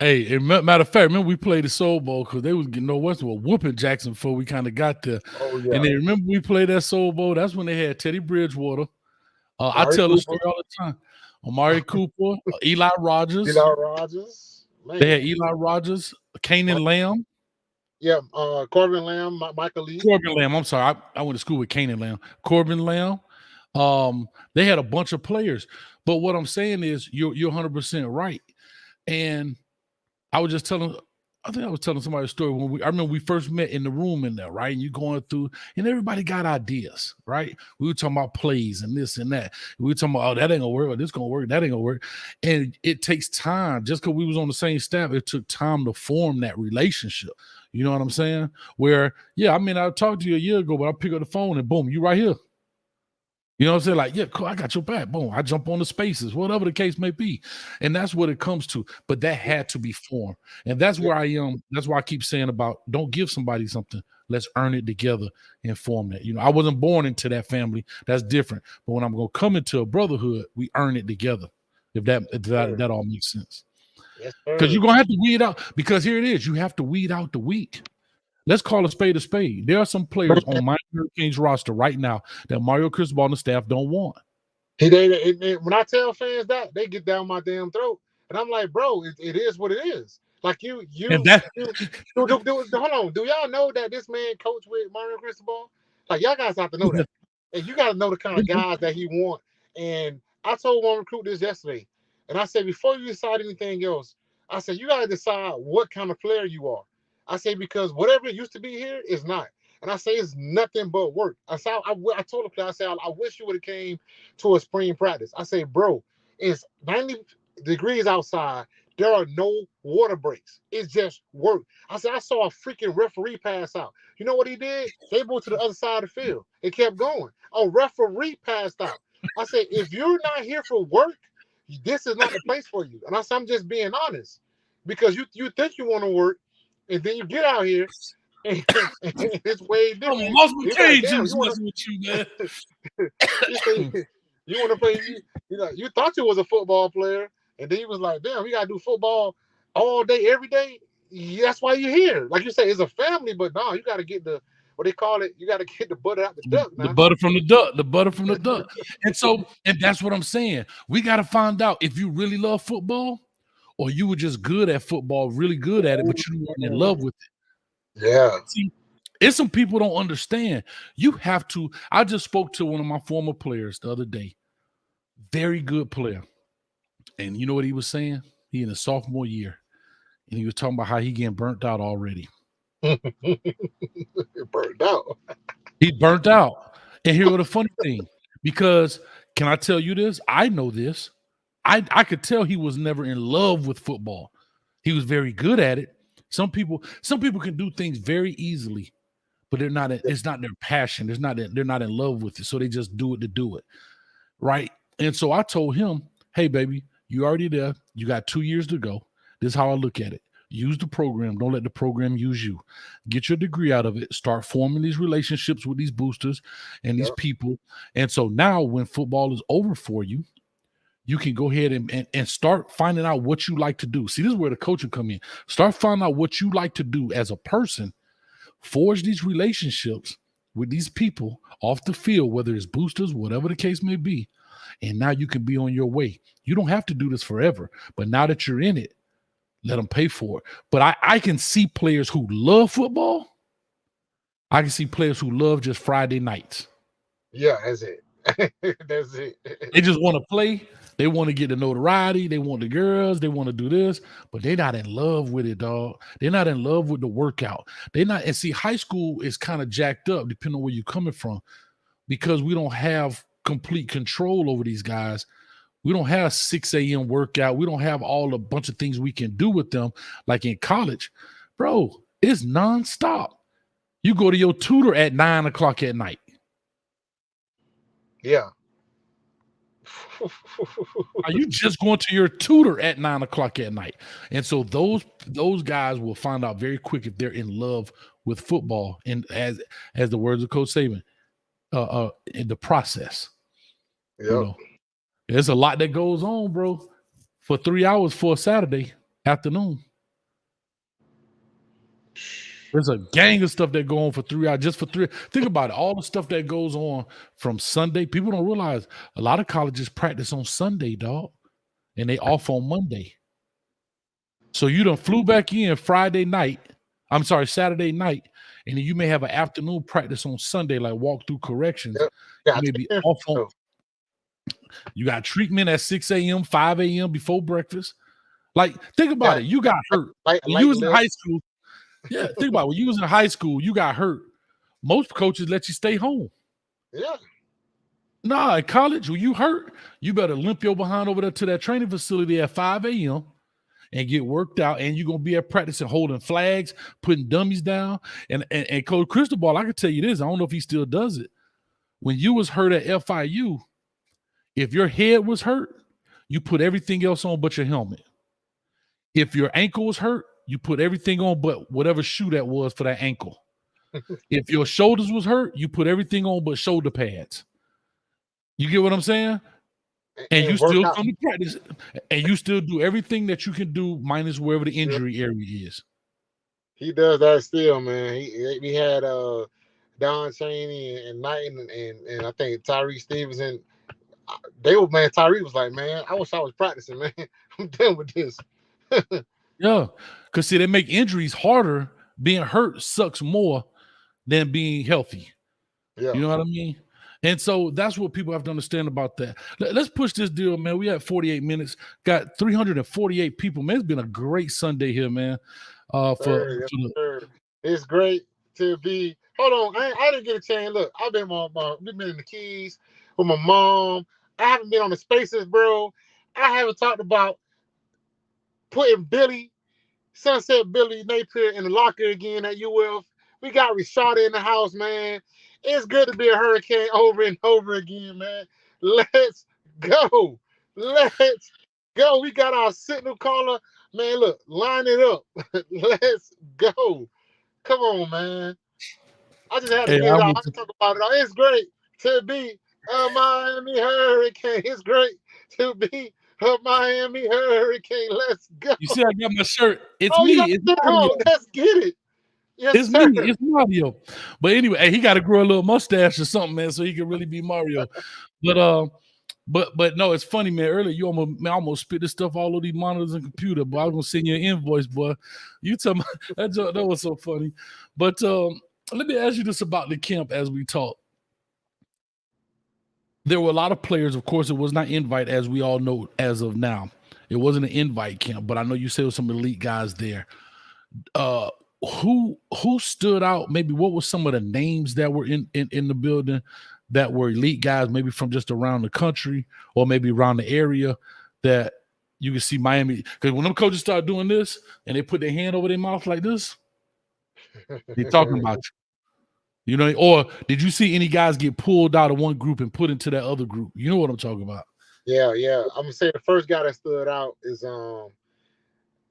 Hey, matter of fact, remember we played the Soul Bowl because they was getting whooping Jackson before we kind of got there. Oh yeah. And then remember we played that Soul Bowl. That's when they had Teddy Bridgewater. I tell the story all the time. Amari Cooper, Eli Rogers. Man. They had Eli Rogers, Kanan Lamb. Yeah, Corbin Lamb, Michael Lee. Corbin Lamb. I'm sorry, I went to school with Kanan Lamb. Corbin Lamb. They had a bunch of players. But what I'm saying is you're 100% right. And I was just telling somebody a story I remember we first met in the room in there, right? And you going through, and everybody got ideas, right? We were talking about plays and this and that. We were talking about, oh, that ain't gonna work, or this gonna work, that ain't gonna work. And it takes time. Just because we was on the same staff, it took time to form that relationship. You know what I'm saying? Where, yeah, I mean, I talked to you a year ago, but I pick up the phone and boom, you right here. You know what I'm saying? Like, yeah, cool, I got your back. Boom, I jump on the spaces, whatever the case may be. And that's what it comes to. But that had to be formed. And that's where I am. That's why I keep saying about don't give somebody something. Let's earn it together and form that. You know, I wasn't born into that family. That's different. But when I'm going to come into a brotherhood, we earn it together. If that all makes sense. Because you're going to have to weed out. Because here it is. You have to weed out the weak. Let's call a spade a spade. There are some players on my Hurricanes roster right now that Mario Cristobal and the staff don't want. When I tell fans that, they get down my damn throat. And I'm like, bro, it is what it is. Like hold on. Do y'all know that this man coached with Mario Cristobal? Like, y'all guys have to know that. And you got to know the kind of guys that he want. And I told one recruit this yesterday. And I said, before you decide anything else, I said, you got to decide what kind of player you are. I say, because whatever it used to be here is not. And I say it's nothing but work. I told the player, I said, I wish you would have came to a spring practice. I say, bro, it's 90 degrees outside. There are no water breaks. It's just work. I said, I saw a freaking referee pass out. You know what he did? They moved to the other side of the field. It kept going. A referee passed out. I said, if you're not here for work, this is not the place for you. And I said, I'm just being honest. Because you think you want to work, and then you get out here, and it's way different. Multiple occasions messing with you, man. You want to play? You thought you was a football player, and then you was like, "Damn, we gotta do football all day, every day." Yeah, that's why you're here. Like you say, it's a family, but no, you got to get what they call it. You got to get the butter out the duck. Now. The butter from the duck. The butter from the duck. And that's what I'm saying. We got to find out if you really love football. Or you were just good at football, really good at it, but you weren't in love with it. Yeah. See, it's some people don't understand. You have to. I just spoke to one of my former players the other day. Very good player. And you know what he was saying? He in his sophomore year. And he was talking about how he getting burnt out already. Burnt out. He burnt out. And here was the funny thing. Because, can I tell you this? I know this. I could tell he was never in love with football. He was very good at it. Some people can do things very easily, but they're not. It's not their passion. They're not in love with it, so they just do it to do it, right? And so I told him, "Hey, baby, you already there. You got 2 years to go. This is how I look at it. Use the program. Don't let the program use you. Get your degree out of it. Start forming these relationships with these boosters and these people. And so now when football is over for you, you can go ahead and start finding out what you like to do. See, this is where the coaching come in. Start finding out what you like to do as a person. Forge these relationships with these people off the field, whether it's boosters, whatever the case may be. And now you can be on your way. You don't have to do this forever. But now that you're in it, let them pay for it. But I can see players who love football. I can see players who love just Friday nights. Yeah, that's it. That's it. They just want to play. They want to get the notoriety. They want the girls. They want to do this. But they're not in love with it, dog. They're not in love with the workout. They're not. And see, high school is kind of jacked up depending on where you're coming from because we don't have complete control over these guys. We don't have 6 a.m. workout. We don't have all a bunch of things we can do with them like in college. Bro, it's nonstop. You go to your tutor at 9 o'clock at night. Yeah. Are you just going to your tutor at 9 o'clock at night? And so those guys will find out very quick if they're in love with football. And as the words of Coach Saban, in the process. Yep. You know, there's a lot that goes on, bro, for 3 hours for a Saturday afternoon. There's a gang of stuff that go on for 3 hours, just for 3. Think about it. All the stuff that goes on from Sunday. People don't realize a lot of colleges practice on Sunday, dog, and they off on Monday. So you done flew back in Saturday night, and then you may have an afternoon practice on Sunday, like walk through corrections. Yep. You may be off on. You got treatment at 6 a.m., 5 a.m. before breakfast. Like, think about it. You got hurt. When you was in high school. Yeah, think about it. When you was in high school, you got hurt. Most coaches let you stay home. Yeah. Nah, in college, when you hurt, you better limp your behind over there to that training facility at 5 a.m. and get worked out. And you're going to be at practice and holding flags, putting dummies down. And Coach Cristobal, I can tell you this. I don't know if he still does it. When you was hurt at FIU, if your head was hurt, you put everything else on but your helmet. If your ankle was hurt, you put everything on but whatever shoe that was for that ankle. If your shoulders was hurt, you put everything on but shoulder pads. You get what I'm saying? And you still come to practice, and you still do everything that you can do minus wherever the injury area is. He does that still, man. We had Don Chaney and Knighton and I think Tyree Stevenson. Tyree was like, man, I wish I was practicing, man. I'm done with this. Yeah, because see, they make injuries harder. Being hurt sucks more than being healthy. Yeah. You know what I mean? And so that's what people have to understand about that. Let's push this deal, man. We had 48 minutes, got 348 people. Man, it's been a great Sunday here, man. It's great to be. Hold on, I didn't get a chance. Look, I've been in the Keys with my mom. I haven't been on the Spaces, bro. I haven't talked about putting Sunset Billy Napier in the locker again at UF. We got Rashada in the house, man. It's good to be a Hurricane over and over again, man. Let's go. Let's go. We got our signal caller. Man, look, line it up. Let's go. Come on, man. I just had to get it out. I can talk about it all. It's great to be a Miami Hurricane. It's great to be a Miami Hurricane. Let's go. You see, I got my shirt. It's me. Let's get it. Yes, it's sir. me. It's Mario. But anyway, hey, he got to grow a little mustache or something, man, so he can really be Mario. But no, it's funny, man. Earlier, you almost spit this stuff all over these monitors and computer, but I was gonna send you an invoice, boy. You tell me that was so funny. But let me ask you this about the camp as we talk. There were a lot of players. Of course, it was not invite, as we all know as of now. It wasn't an invite camp, but I know you said there were some elite guys there. Who stood out? Maybe what were some of the names that were in the building that were elite guys, maybe from just around the country or maybe around the area that you can see Miami? Because when them coaches start doing this and they put their hand over their mouth like this, they're talking about you. You know, or did you see any guys get pulled out of one group and put into that other group? You know what I'm talking about? Yeah. I'm gonna say the first guy that stood out is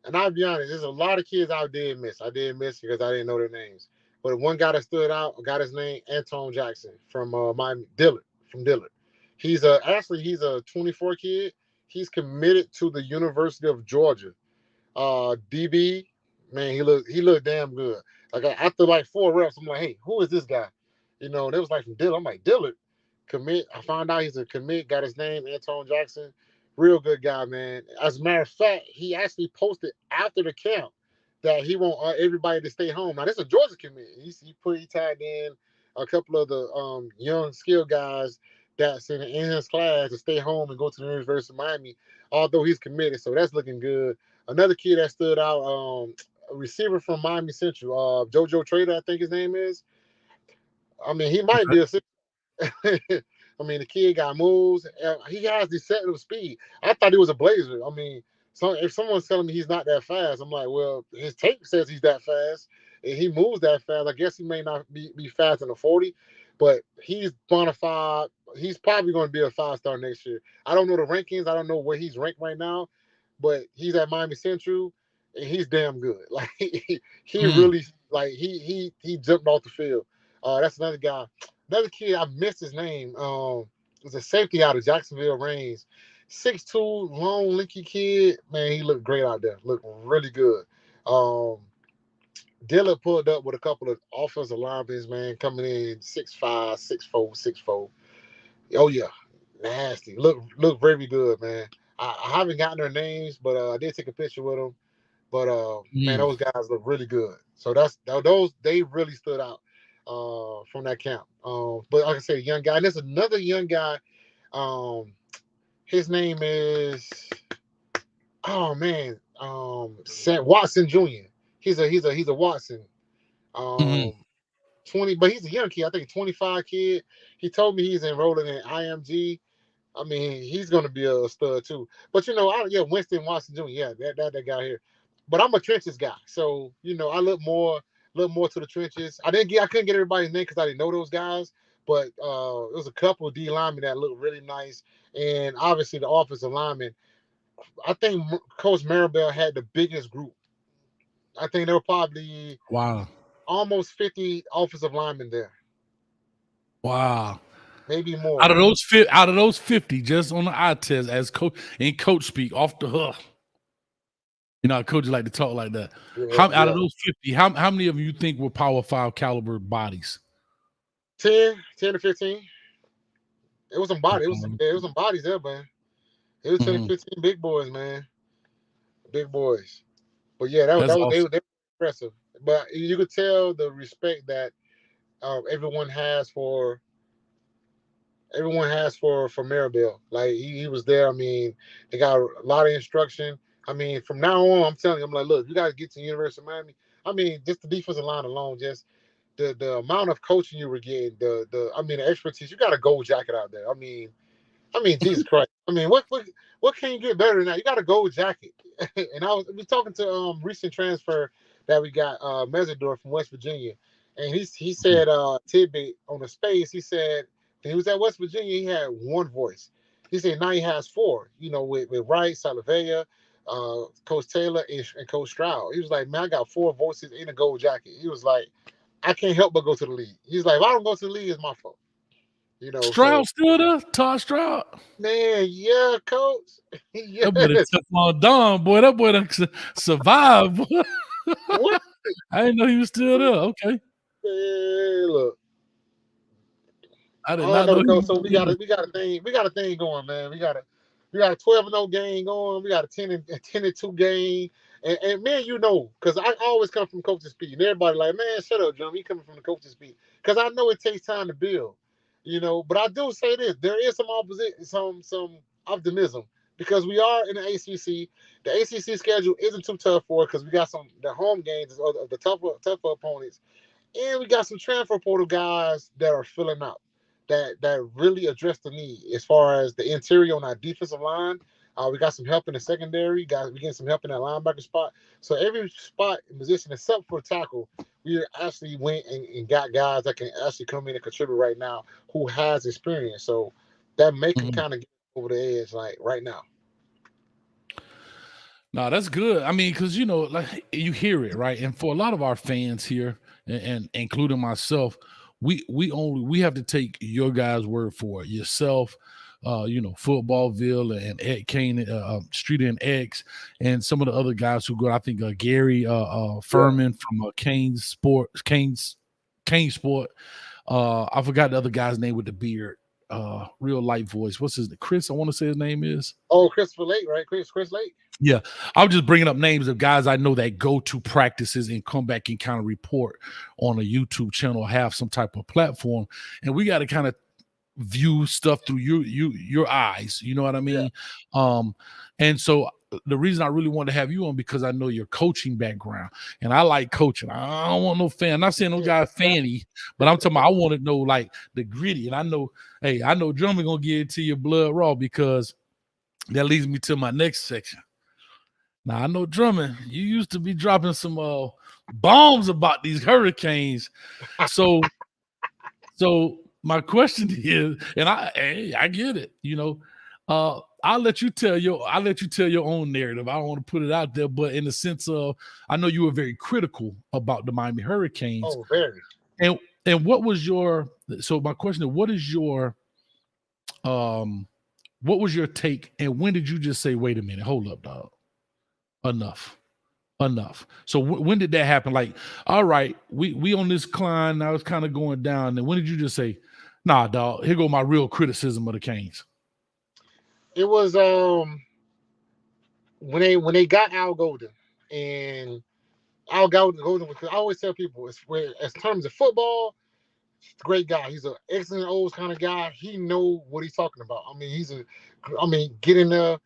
and I'll be honest, there's a lot of kids I did miss. I did miss because I didn't know their names. But one guy that stood out, got his name, Anton Jackson from Miami, Dillard, from Dillard. He's he's a 24 kid. He's committed to the University of Georgia. DB, man, he looked damn good. Like after like 4 reps, I'm like, hey, who is this guy? You know, they was like from Dillard. I'm like, Dillard, commit. I found out he's a commit. Got his name, Anton Jackson. Real good guy, man. As a matter of fact, he actually posted after the camp that he want everybody to stay home. Now this is a Georgia commit. He tagged in a couple of the young skilled guys that's in his class to stay home and go to the University of Miami, although he's committed. So that's looking good. Another kid that stood out, a receiver from Miami Central, JoJo Trader, I think his name is. I mean, he might be a I mean, the kid got moves. He has deceptive speed. I thought he was a blazer. I mean, if someone's telling me he's not that fast, I'm like, well, his tape says he's that fast, and he moves that fast. I guess he may not be fast in a 40, but he's bona fide. He's probably going to be a 5-star next year. I don't know the rankings. I don't know where he's ranked right now, but he's at Miami Central, and he's damn good. Like he really like he jumped off the field. That's another guy. Another kid, I missed his name. Was a safety out of Jacksonville Reigns. 6'2", long, lanky kid. Man, he looked great out there. Looked really good. Dillard pulled up with a couple of offensive linemen, man, coming in 6'5", 6'4", 6'4". Oh yeah, nasty. Look very good, man. I haven't gotten their names, but I did take a picture with them. But man, those guys look really good. So those they really stood out from that camp. But like I said, young guy. And there's another young guy. His name is Sam Watson Jr. He's a Watson. 20, but he's a young kid. I think 25 kid. He told me he's enrolling in IMG. I mean, he's going to be a stud too. But Winston Watson Jr. Yeah, that guy here. But I'm a trenches guy, so I look more to the trenches. I couldn't get everybody's name because I didn't know those guys. But it was a couple of D linemen that looked really nice, and obviously the offensive linemen. I think Coach Maribel had the biggest group. I think there were probably almost 50 offensive linemen there. Wow. Maybe more. Out of those 50, just on the eye test, as coach speak, off the hook. You know, coaches like to talk like that. Yeah, out of those 50, how many of you think were Power 5 caliber bodies? 10 to 15. It was some bodies. It was some bodies there, man. It was 10 to 15 big boys, man. Big boys. But yeah, they were impressive. But you could tell the respect that everyone has for Maribel. Like he was there. I mean, they got a lot of instruction. I mean, from now on, I'm telling you, I'm like, look, you got to get to the University of Miami. I mean, just the defensive line alone, just the amount of coaching you were getting, the expertise. You got a gold jacket out there. I mean, Jesus Christ. I mean, what can you get better than that? You got a gold jacket. And we talking to recent transfer that we got, Mesidor from West Virginia, and he said tidbit on the space. He said when he was at West Virginia, he had one voice. He said now he has 4. With Wright, Salavea, Coach Taylor, and Coach Stroud. He was like, man, I got 4 voices in a gold jacket. He was like, I can't help but go to the league. He's like, if I don't go to the league, it's my fault. Stroud still there? Todd Stroud? Man, yeah, coach. Yes. That boy tough on Don, boy. That boy done survived. What? I didn't know he was still there. Okay. Hey, look. I did not know. So we got a thing going, man. We got a 12-0 game going. We got a 10-2 game. And man, because I always come from coaching speed. And everybody like, man, shut up, John. You coming from the coaching speed. Because I know it takes time to build. But I do say this: there is some opposition, some optimism, because we are in the ACC. The ACC schedule isn't too tough for it because we got the home games of the tougher opponents, and we got some transfer portal guys that are filling out that really address the need as far as the interior on our defensive line. We got some help in the secondary. We getting some help in that linebacker spot. So every spot in position except for tackle, we actually went and got guys that can actually come in and contribute right now who has experience. So that make it kind of get over the edge like right now. No, that's good. I mean, because like you hear it, right? And for a lot of our fans here, and including myself, we have to take your guys' word for it. Yourself, Footballville and Ed Kane, Street and X, and some of the other guys who go. I think Gary Furman from Kane Sport. I forgot the other guy's name with the beard. Real light voice. What's his name? Chris? I want to say his name is. Oh, Christopher Lake, right? Chris Lake. Yeah, I'm just bringing up names of guys I know that go to practices and come back and kind of report on a YouTube channel, have some type of platform, and we got to kind of view stuff through your eyes. You know what I mean? Yeah. And so the reason I really want to have you on because I know your coaching background, and I like coaching. I don't want no fan. I'm not saying no guy fanny, but I'm talking about I want to know like the gritty. And I know Drummond gonna get it to your blood raw because that leads me to my next section. Now, I know Drummond, you used to be dropping some bombs about these hurricanes. So my question is, and I get it, I'll let you tell your own narrative. I don't want to put it out there, but in the sense of, I know you were very critical about the Miami Hurricanes. Oh, very. And what was so my question is, what was your take, and when did you just say, wait a minute, hold up, dog? Enough. So when did that happen? Like, all right, we on this climb now, it's kind of going down. And when did you just say, nah, dog, here go my real criticism of the Canes? It was when they got Al Golden, and Al Golden, because I always tell people, as terms of football, great guy. He's an excellent O's kind of guy. He know what he's talking about. I mean, getting there.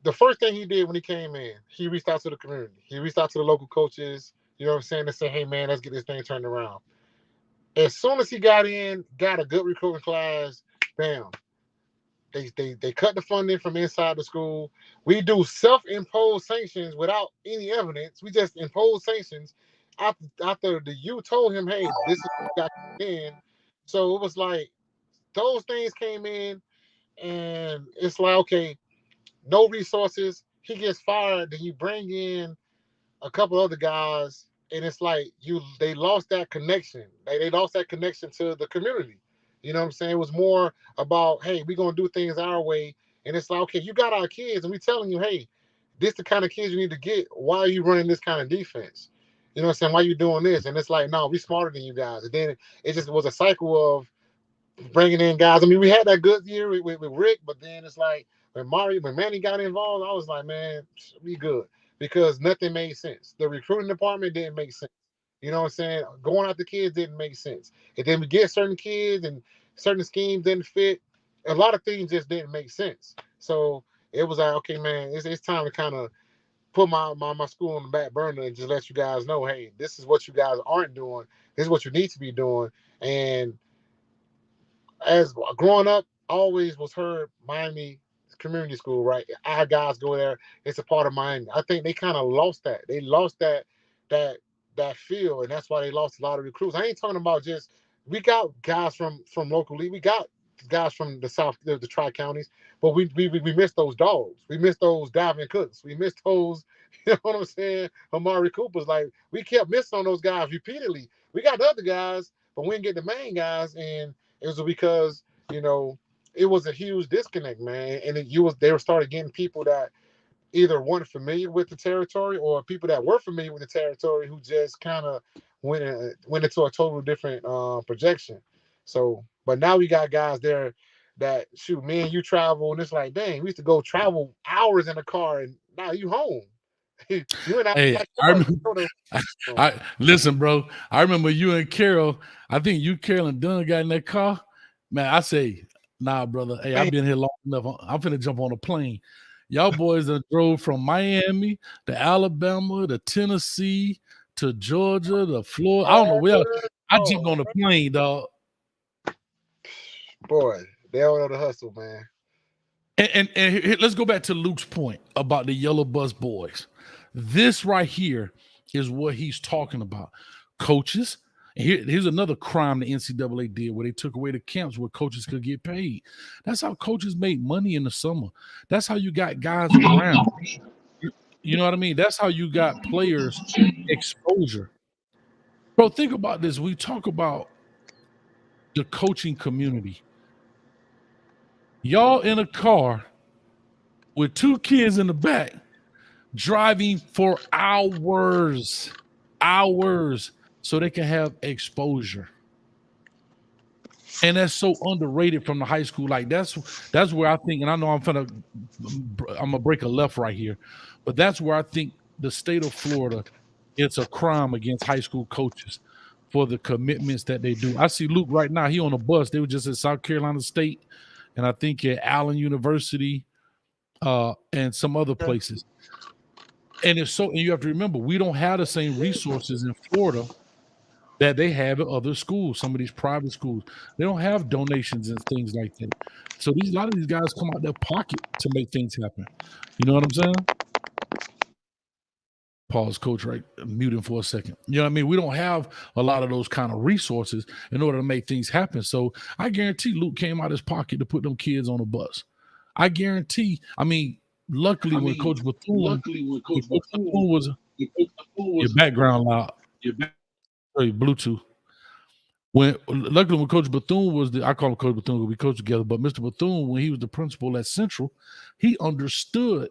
The first thing he did when he came in, he reached out to the community. He reached out to the local coaches, you know what I'm saying, to say, hey, man, let's get this thing turned around. As soon as he got a good recruiting class, bam, they cut the funding from inside the school. We do self-imposed sanctions without any evidence. We just impose sanctions after the U told him, hey, this is what got in. So it was like those things came in, and it's like, okay, no resources. He gets fired. Then you bring in a couple other guys, and it's like they lost that connection. They lost that connection to the community. You know what I'm saying? It was more about, hey, we're gonna do things our way. And it's like, okay, you got our kids, and we telling you, hey, this the kind of kids you need to get. Why are you running this kind of defense? You know what I'm saying? Why are you doing this? And it's like, no, we smarter than you guys. And then it just was a cycle of bringing in guys. I mean, we had that good year with Rick, but then it's like, when Manny got involved, I was like, man, we good, because nothing made sense. The recruiting department didn't make sense. You know what I'm saying? Going after kids didn't make sense. And then we get certain kids and certain schemes didn't fit. A lot of things just didn't make sense. So it was like, okay, man, it's time to kind of put my school on the back burner and just let you guys know, hey, this is what you guys aren't doing. This is what you need to be doing. And as growing up, always was heard Miami community school, right? Our guys go there. It's a part of Miami. I think they kind of lost that. They lost that feel, and that's why they lost a lot of recruits. I ain't talking about just, we got guys from local league. We got guys from the South, the Tri-Counties, but we missed those dogs. We missed those Davin Cooks. We missed those, you know what I'm saying, Amari Coopers. Like, we kept missing on those guys repeatedly. We got the other guys, but we didn't get the main guys, and it was because, it was a huge disconnect, man. And they were started getting people that either weren't familiar with the territory, or people that were familiar with the territory who just kind of went into a total different projection. So, but now we got guys there that, shoot, me and you travel, and it's like, dang, we used to go travel hours in a car, and now you home. You and listen, bro. I remember you and Carol. I think you, Carol, and Dunn got in that car. Man, I say, nah, brother. Hey, I've been here long enough. I'm finna jump on a plane. Y'all boys that drove from Miami to Alabama to Tennessee to Georgia to Florida. I don't know where. I jumped on a plane, dog. Boy, they all know the hustle, man. And let's go back to Luke's point about the Yellow Bus Boys. This right here is what he's talking about. Coaches, Here's another crime the NCAA did where they took away the camps where coaches could get paid. That's how coaches made money in the summer. That's how you got guys around. You know what I mean? That's how you got players exposure. Bro, think about this. We talk about the coaching community. Y'all in a car with 2 kids in the back driving for hours so they can have exposure. And that's so underrated from the high school. Like that's where I think, and I know I'm gonna break a left right here, but that's where I think the state of Florida, it's a crime against high school coaches for the commitments that they do. I see Luke right now, he on a bus. They were just at South Carolina State, and I think at Allen University, and some other places. And it's so, and you have to remember, we don't have the same resources in Florida that they have at other schools, some of these private schools. They don't have donations and things like that. So a lot of these guys come out their pocket to make things happen. You know what I'm saying? Pause, coach, right? Mute him for a second. You know what I mean? We don't have a lot of those kind of resources in order to make things happen. So I guarantee Luke came out his pocket to put them kids on a bus. I guarantee, luckily when Coach Bethune was your background loud. Your Bluetooth. Luckily when Coach Bethune was I call him Coach Bethune because we coached together, but Mr. Bethune, when he was the principal at Central, he understood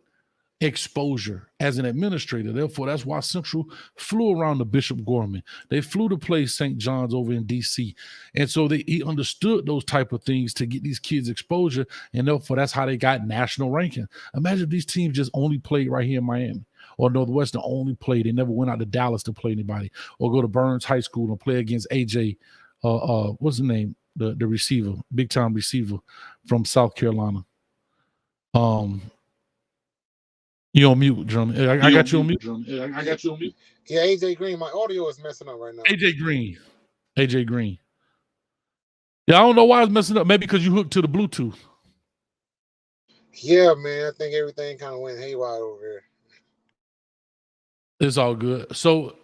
exposure as an administrator. Therefore, that's why Central flew around to Bishop Gorman. They flew to play St. John's over in DC. And so he understood those type of things to get these kids exposure. And therefore, that's how they got national ranking. Imagine if these teams just only played right here in Miami, or Northwestern only played. They never went out to Dallas to play anybody, or go to Burns High School and play against AJ. What's the name? The receiver, big time receiver from South Carolina. You on mute, Drummond. I got you on mute. Yeah, AJ Green. My audio is messing up right now. AJ Green. Yeah, I don't know why it's messing up. Maybe because you hooked to the Bluetooth. Yeah, man. I think everything kind of went haywire over here. It's all good. So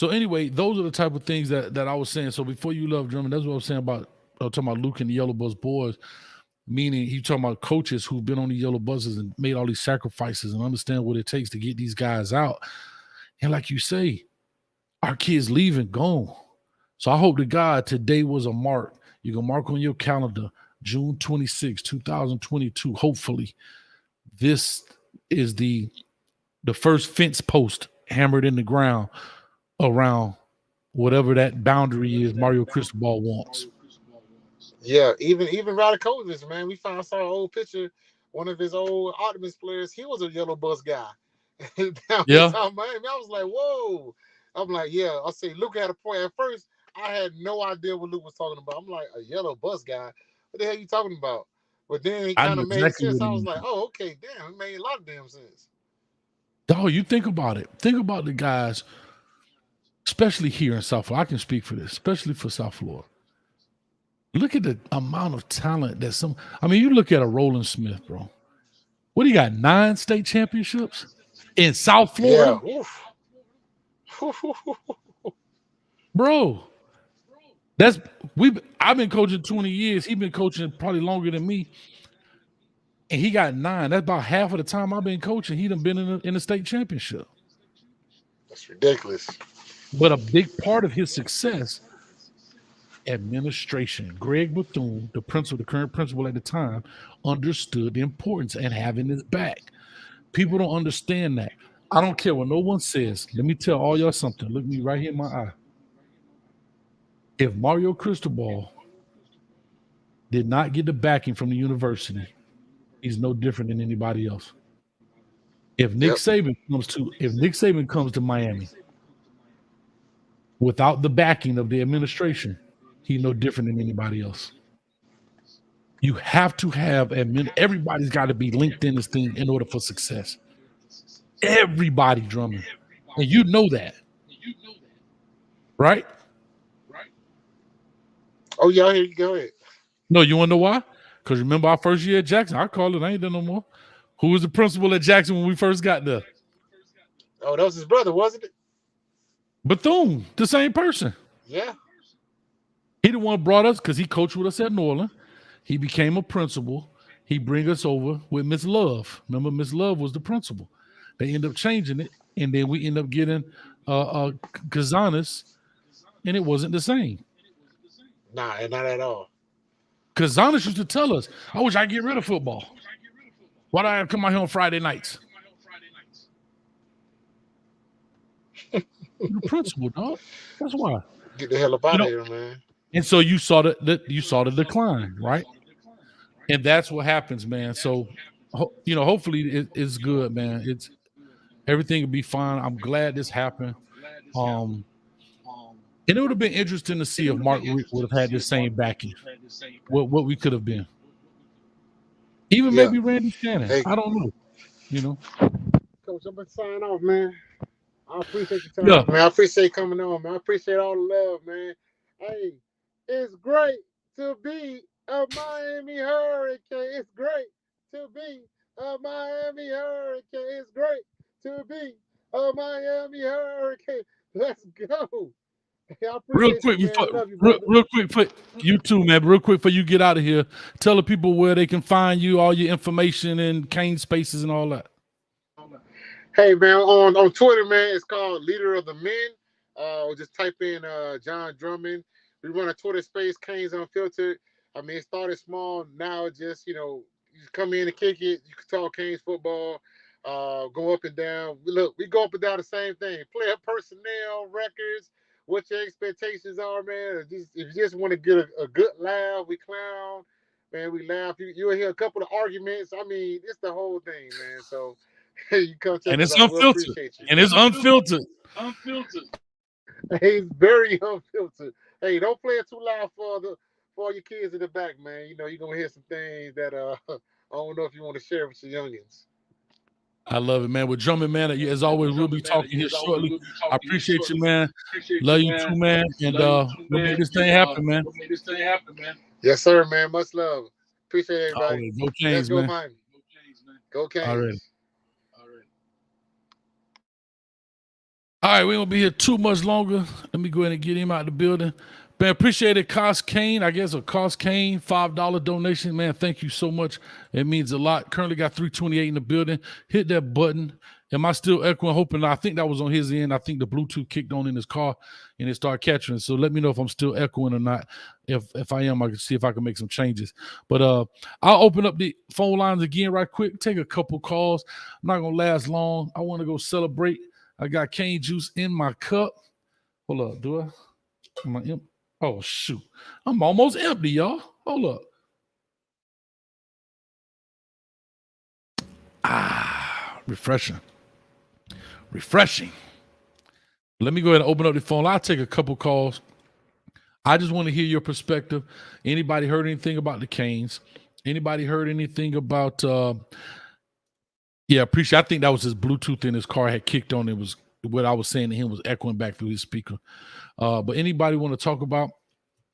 anyway, those are the type of things that I was saying. So before you love Drummond, that's what I was saying about talking about Luke and the Yellow Bus boys. Meaning he talking about coaches who've been on the yellow buses and made all these sacrifices and understand what it takes to get these guys out. And like you say, our kids leaving, gone. So I hope to God today was a mark. You can mark on your calendar, June 26, 2022. Hopefully, this is the first fence post hammered in the ground around whatever that boundary is Mario Cristobal wants. Yeah, even Radikovich, man. We saw an old picture, one of his old Optimus players. He was a yellow bus guy. Yeah. Miami. I was like, whoa. I'm like, yeah. I say Luke had a point. At first, I had no idea what Luke was talking about. I'm like, a yellow bus guy? What the hell are you talking about? But then he kind of made sense. I was like, oh, okay, damn. It made a lot of damn sense. Oh, you think about it. Think about the guys, especially here in South Florida. I can speak for this, especially for South Florida. Look at the amount of talent that you look at a Roland Smith, bro. What do you got? 9 state championships in South Florida? Yeah. Bro, I've been coaching 20 years. He's been coaching probably longer than me. And he got 9. That's about half of the time I've been coaching. He done been in the state championship. That's ridiculous. But a big part of his success, administration. Greg Bethune, the current principal at the time, understood the importance and having his back. People don't understand that. I don't care what no one says. Let me tell all y'all something. Look me right here in my eye. If Mario Cristobal did not get the backing from the university, he's no different than anybody else. If Nick Saban comes to Miami without the backing of the administration, he's no different than anybody else. You have to have everybody's got to be linked in this thing in order for success. Everybody, Drummond. And you know that. Right? Oh, yeah, here you go ahead. No, you want to know why? Because remember our first year at Jackson, I call it, I ain't there no more. Who was the principal at Jackson when we first got there? Oh, that was his brother, wasn't it? Bethune, the same person. Yeah. He the one brought us because he coached with us at Norland. He became a principal. He bring us over with Miss Love. Remember, Miss Love was the principal. They end up changing it, and then we end up getting Kazanis, and it wasn't the same. Nah, not at all. Kazanis used to tell us, I wish I could get rid of football. Why do I have to come out here on Friday nights? You're the principal, dog. That's why. Get the hell up out of here, man. And so you saw the decline, right? And that's what happens, man. So, hopefully it's good, man. It's everything will be fine. I'm glad this happened. And it would have been interesting to see if Mark would have had the same backing, what we could have been. Even maybe Randy Shannon. Hey. I don't know. Coach, I'm going to sign off, man. I appreciate your time, man. I appreciate coming on, man. I appreciate all the love, man. Hey, it's great to be a Miami Hurricane. It's great to be a Miami Hurricane. It's great to be a Miami Hurricane. Let's go. Real quick, real quick for you too, man. Real quick for you get out of here. Tell the people where they can find you, all your information and Cane Spaces and all that. Hey man, on Twitter, man, it's called Leader of the Men. Just type in Jon Drummond. We run a Twitter space, Canes Unfiltered. I mean, it started small. Now it's just, you come in and kick it. You can talk Canes football, go up and down. Look, we go up and down the same thing. Player personnel, records, what your expectations are, man. If you just want to get a good laugh, we clown. Man, we laugh. You'll hear a couple of arguments. I mean, it's the whole thing, man. So, you come to and it's unfiltered. And it's unfiltered. Hey, it's very unfiltered. Hey, don't play it too loud for your kids in the back, man. You're gonna hear some things that I don't know if you want to share with your youngins. I love it, man. With Drummond, man, as always, we'll be talking here shortly. I appreciate you, man. Love you too, man. And we'll make this thing happen, man. Yes, sir, man. Much love. Appreciate everybody. Go Canes, man. Miami. Go Canes. All right, we won't be here too much longer. Let me go ahead and get him out of the building. Man, appreciate it, Cost Kane. I guess a Cost Kane $5 donation. Man, thank you so much. It means a lot. Currently got 328 in the building. Hit that button. Am I still echoing? Hoping. I think that was on his end. I think the Bluetooth kicked on in his car and it started capturing. So let me know if I'm still echoing or not. If I am, I can see if I can make some changes. But I'll open up the phone lines again right quick. Take a couple calls. I'm not gonna last long. I want to go celebrate. I got cane juice in my cup. Hold up, do I? Am I empty? Oh, shoot. I'm almost empty, y'all. Hold up. Refreshing. Let me go ahead and open up the phone. I'll take a couple calls. I just want to hear your perspective. Anybody heard anything about the Canes? Anybody heard anything about appreciate. I think that was his Bluetooth in his car had kicked on. It was what I was saying to him was echoing back through his speaker. But anybody want to talk about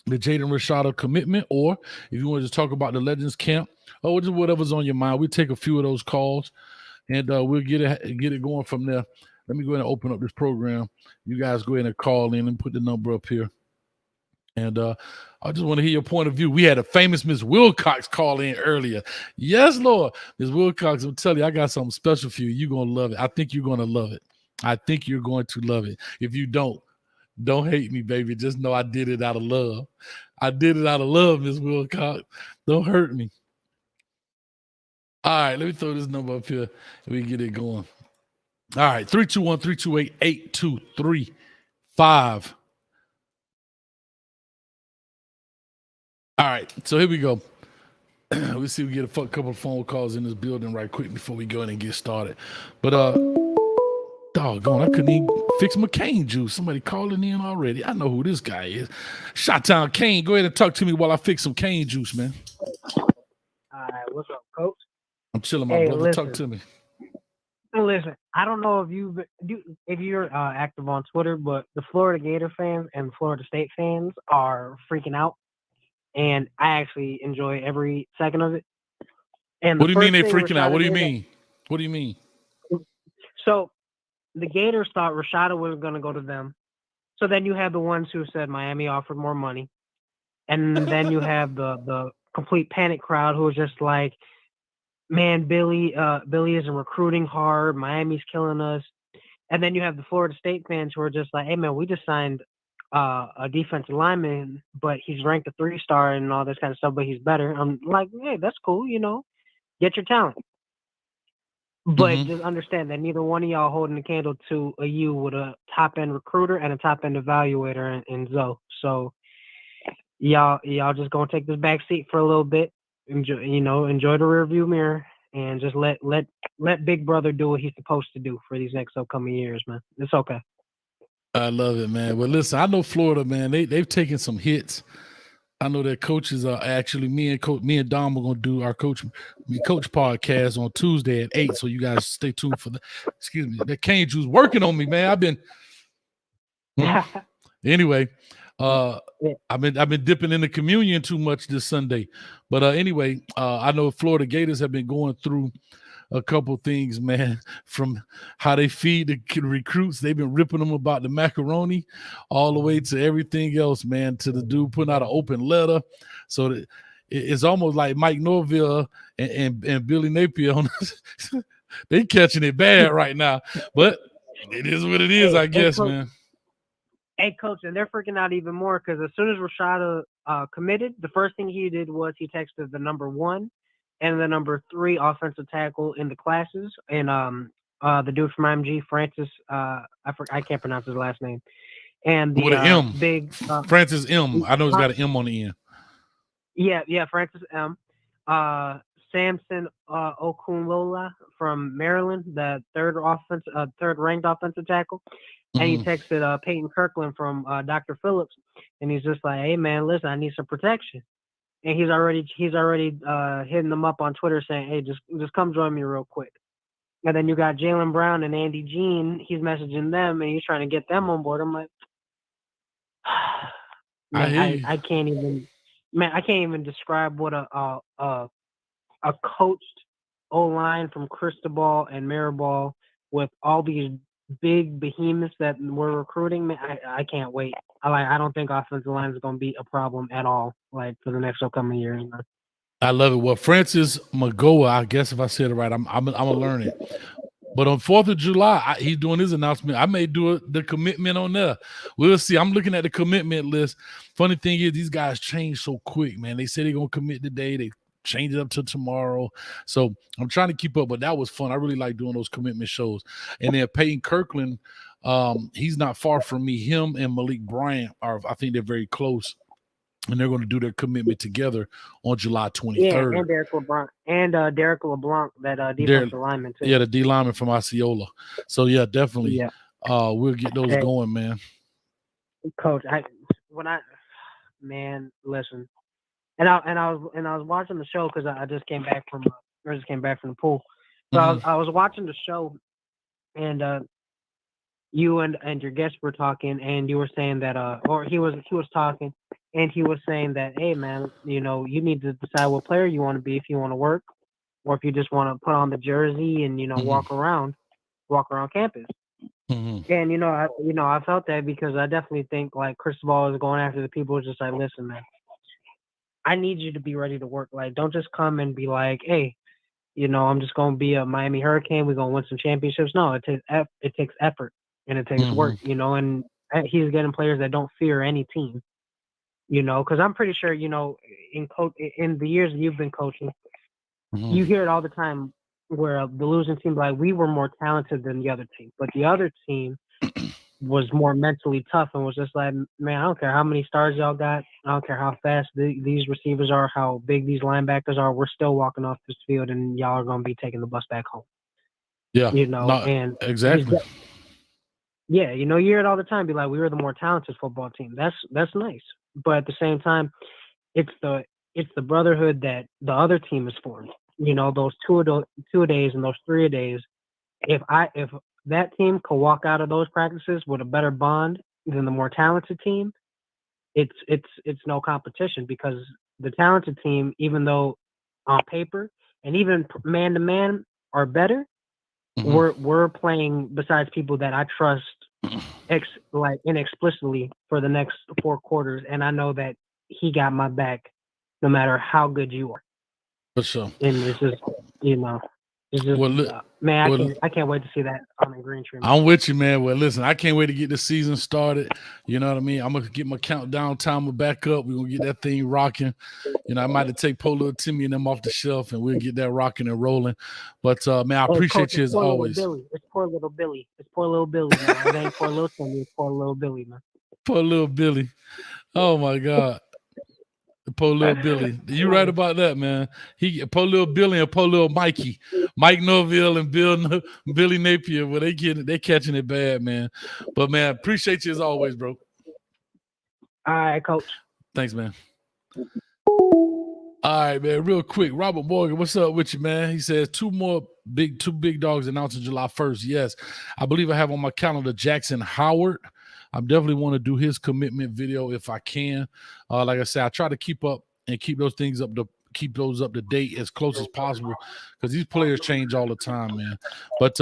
the Jaden Rashada commitment, or if you want to just talk about the Legends camp, or just whatever's on your mind, we'll take a few of those calls and we'll get it going from there. Let me go ahead and open up this program. You guys go ahead and call in and put the number up here. And I just want to hear your point of view. We had a famous Miss Wilcox call in earlier. Yes, Lord. Miss Wilcox, I'm telling you, I got something special for you. You're going to love it. I think you're going to love it. I think you're going to love it. If you don't hate me, baby. Just know I did it out of love. I did it out of love, Miss Wilcox. Don't hurt me. All right, let me throw this number up here and we get it going. All right, 321-328-8235. All right, so here we go. Let's see if we get a couple of phone calls in this building right quick before we go in and get started. But doggone, I couldn't even fix my cane juice. Somebody calling in already. I know who this guy is. Shot-town Kane, go ahead and talk to me while I fix some cane juice, man. All right, what's up, Coach? I'm chilling, my brother. Listen, talk to me. Listen, I don't know if you're active on Twitter, but the Florida Gator fans and Florida State fans are freaking out, and I actually enjoy every second of it. And what do you mean they freaking out? What do you mean? What do you mean? So the Gators thought Rashada was going to go to them, So then you have the ones who said Miami offered more money, and then you have the complete panic crowd who was just like, man, Billy isn't recruiting hard. Miami's killing us. And then you have the Florida State fans who are just like, hey, man, we just signed a defensive lineman, but he's ranked a 3-star and all this kind of stuff, but he's better. I'm like, hey, that's cool, get your talent. But just understand that neither one of y'all holding a candle to a U with a top-end recruiter and a top-end evaluator in Zoe. So y'all just going to take this back seat for a little bit. Enjoy the rearview mirror and just let Big Brother do what he's supposed to do for these next upcoming years, man. It's okay. I love it, man. Well, listen, I know Florida, man. They've taken some hits. I know that coaches are actually me and Dom are gonna do our coach podcast on Tuesday at 8. So you guys stay tuned for that. Excuse me, that cane juice working on me, man. I've been anyway. I've been dipping in the communion too much this Sunday, but anyway, I know Florida Gators have been going through a couple things, man, from how they feed the recruits. They've been ripping them about the macaroni all the way to everything else, man, to the dude putting out an open letter. So that it's almost like Mike Norville and Billy Napier on they catching it bad right now, but it is what it is, I guess, man. Hey, Coach, and they're freaking out even more because as soon as Rashada committed, the first thing he did was he texted the number 1 and the number 3 offensive tackle in the classes, and the dude from IMG, Francis, I can't pronounce his last name, and the with an M, big Francis M. I know he's got an M on the end. Yeah, Francis M. Samson Okunlola from Maryland, the third ranked offensive tackle. And he texted Peyton Kirkland from Dr. Phillips, and he's just like, "Hey man, listen, I need some protection." And he's already hitting them up on Twitter saying, "Hey, just come join me real quick." And then you got Jalen Brown and Andy Jean. He's messaging them, and he's trying to get them on board. I'm like, man, I can't even describe what a coached O-line from Cristobal and Mirabal with all these big behemoths that we're recruiting. Man, I can't wait. I don't think offensive line is going to be a problem at all, like for the next upcoming years. Man. I love it. Well, Francis Magoa, I guess if I said it right, I'm gonna learn it. But on 4th of July, he's doing his announcement. I may do the commitment on there. We'll see. I'm looking at the commitment list. Funny thing is, these guys change so quick, man. They say they're gonna commit today. They change it up to tomorrow. So I'm trying to keep up, but that was fun. I really like doing those commitment shows. And then Peyton Kirkland, he's not far from me. Him and Malik Bryant I think they're very close. And they're going to do their commitment together on July 23rd. Yeah, and Derek LeBlanc, that defensive lineman too. Yeah, the D lineman from Osceola. So yeah, definitely. Yeah. We'll get those going, man. Coach, listen. And I was watching the show because I just came back from the pool. So I was watching the show, and you and your guests were talking, and you were saying that or he was talking, and he was saying that, hey man, you need to decide what player you want to be, if you want to work, or if you just want to put on the jersey and walk around campus. And I felt that because I definitely think like Cristobal is going after the people who's just like, listen man, I need you to be ready to work. Like, don't just come and be like, hey, I'm just going to be a Miami Hurricane. We're going to win some championships. No, it takes effort and it takes work, and he's getting players that don't fear any team, because I'm pretty sure, in the years you've been coaching, you hear it all the time where the losing team, like, we were more talented than the other team, but the other team was more mentally tough and was just like, man, I don't care how many stars y'all got. I don't care how fast these receivers are, how big these linebackers are. We're still walking off this field, and y'all are going to be taking the bus back home. Yeah. And exactly. Yeah. You hear it all the time. Be like, we were the more talented football team. That's nice. But at the same time, it's the brotherhood that the other team is formed. Those two-a-days and those three-a-days. If that team could walk out of those practices with a better bond than the more talented team, it's no competition, because the talented team, even though on paper and even man to man are better, we're playing besides people that I trust inexplicably for the next 4 quarters, and I know that he got my back, no matter how good you are. For sure. And it's just, it's just, Well, man, I can't wait to see that on the green tree. Man. I'm with you, man. Well, listen, I can't wait to get the season started. You know what I mean? I'm gonna get my countdown timer back up. We're gonna get that thing rocking. I might have to take Polo Timmy and them off the shelf, and we'll get that rocking and rolling. But man, I appreciate Coach, you as always. It's poor little Billy. It's poor little Billy, man. It ain't poor little Timmy. It's poor little Billy, man. Poor little Billy. Oh my God. Poor little Billy. You right about that, man. Poor little Billy and poor little Mikey. Mike Norville and Billy Napier, well, they catching it bad, man. But man, appreciate you as always, bro. All right, Coach. Thanks, man. All right, man. Real quick, Robert Morgan, what's up with you, man? He says two big dogs announcing July 1st. Yes, I believe I have on my calendar Jackson Howard. I definitely want to do his commitment video if I can. Like I said, I try to keep up and keep those things up to date as close as possible because these players change all the time, man. But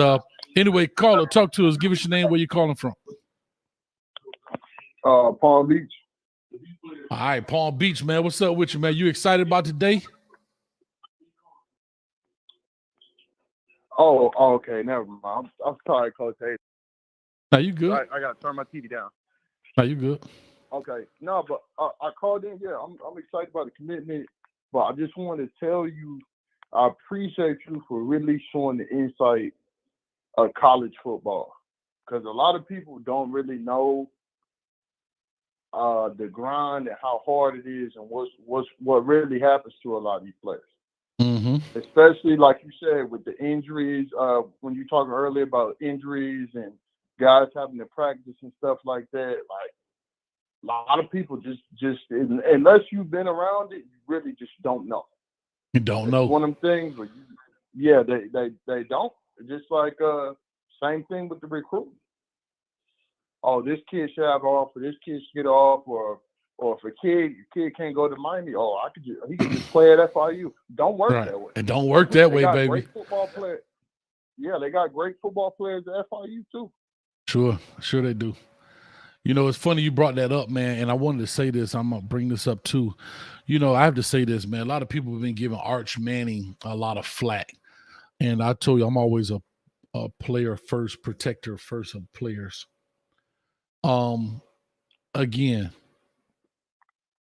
anyway, caller, talk to us. Give us your name, where you calling from. Palm Beach. All right, Palm Beach, man. What's up with you, man? You excited about today? Oh, okay. Never mind. I'm sorry, Coach. Hey, No, you good. I got to turn my TV down. No, you good. Okay. No, but I called in. Yeah, I'm excited about the commitment. But I just wanted to tell you, I appreciate you for really showing the insight of college football. Because a lot of people don't really know the grind and how hard it is and what really happens to a lot of these players. Mm-hmm. Especially like you said with the injuries, when you talking earlier about injuries and guys having to practice and stuff like that. Like a lot of people just unless you've been around it, you really just don't know. You don't know. It's one of them things where they don't. Just like same thing with the recruiting. Oh, this kid should have off, or this kid should get off, or if a kid can't go to Miami, he can just play at FIU. Don't work that way. It don't work that way, baby. Great football players. Yeah, they got great football players at FIU too. Sure they do. It's funny you brought that up, man, and I wanted to say this. I'm going to bring this up too. I have to say this, man. A lot of people have been giving Arch Manning a lot of flack, and I told you I'm always a player first, protector first of players. Again,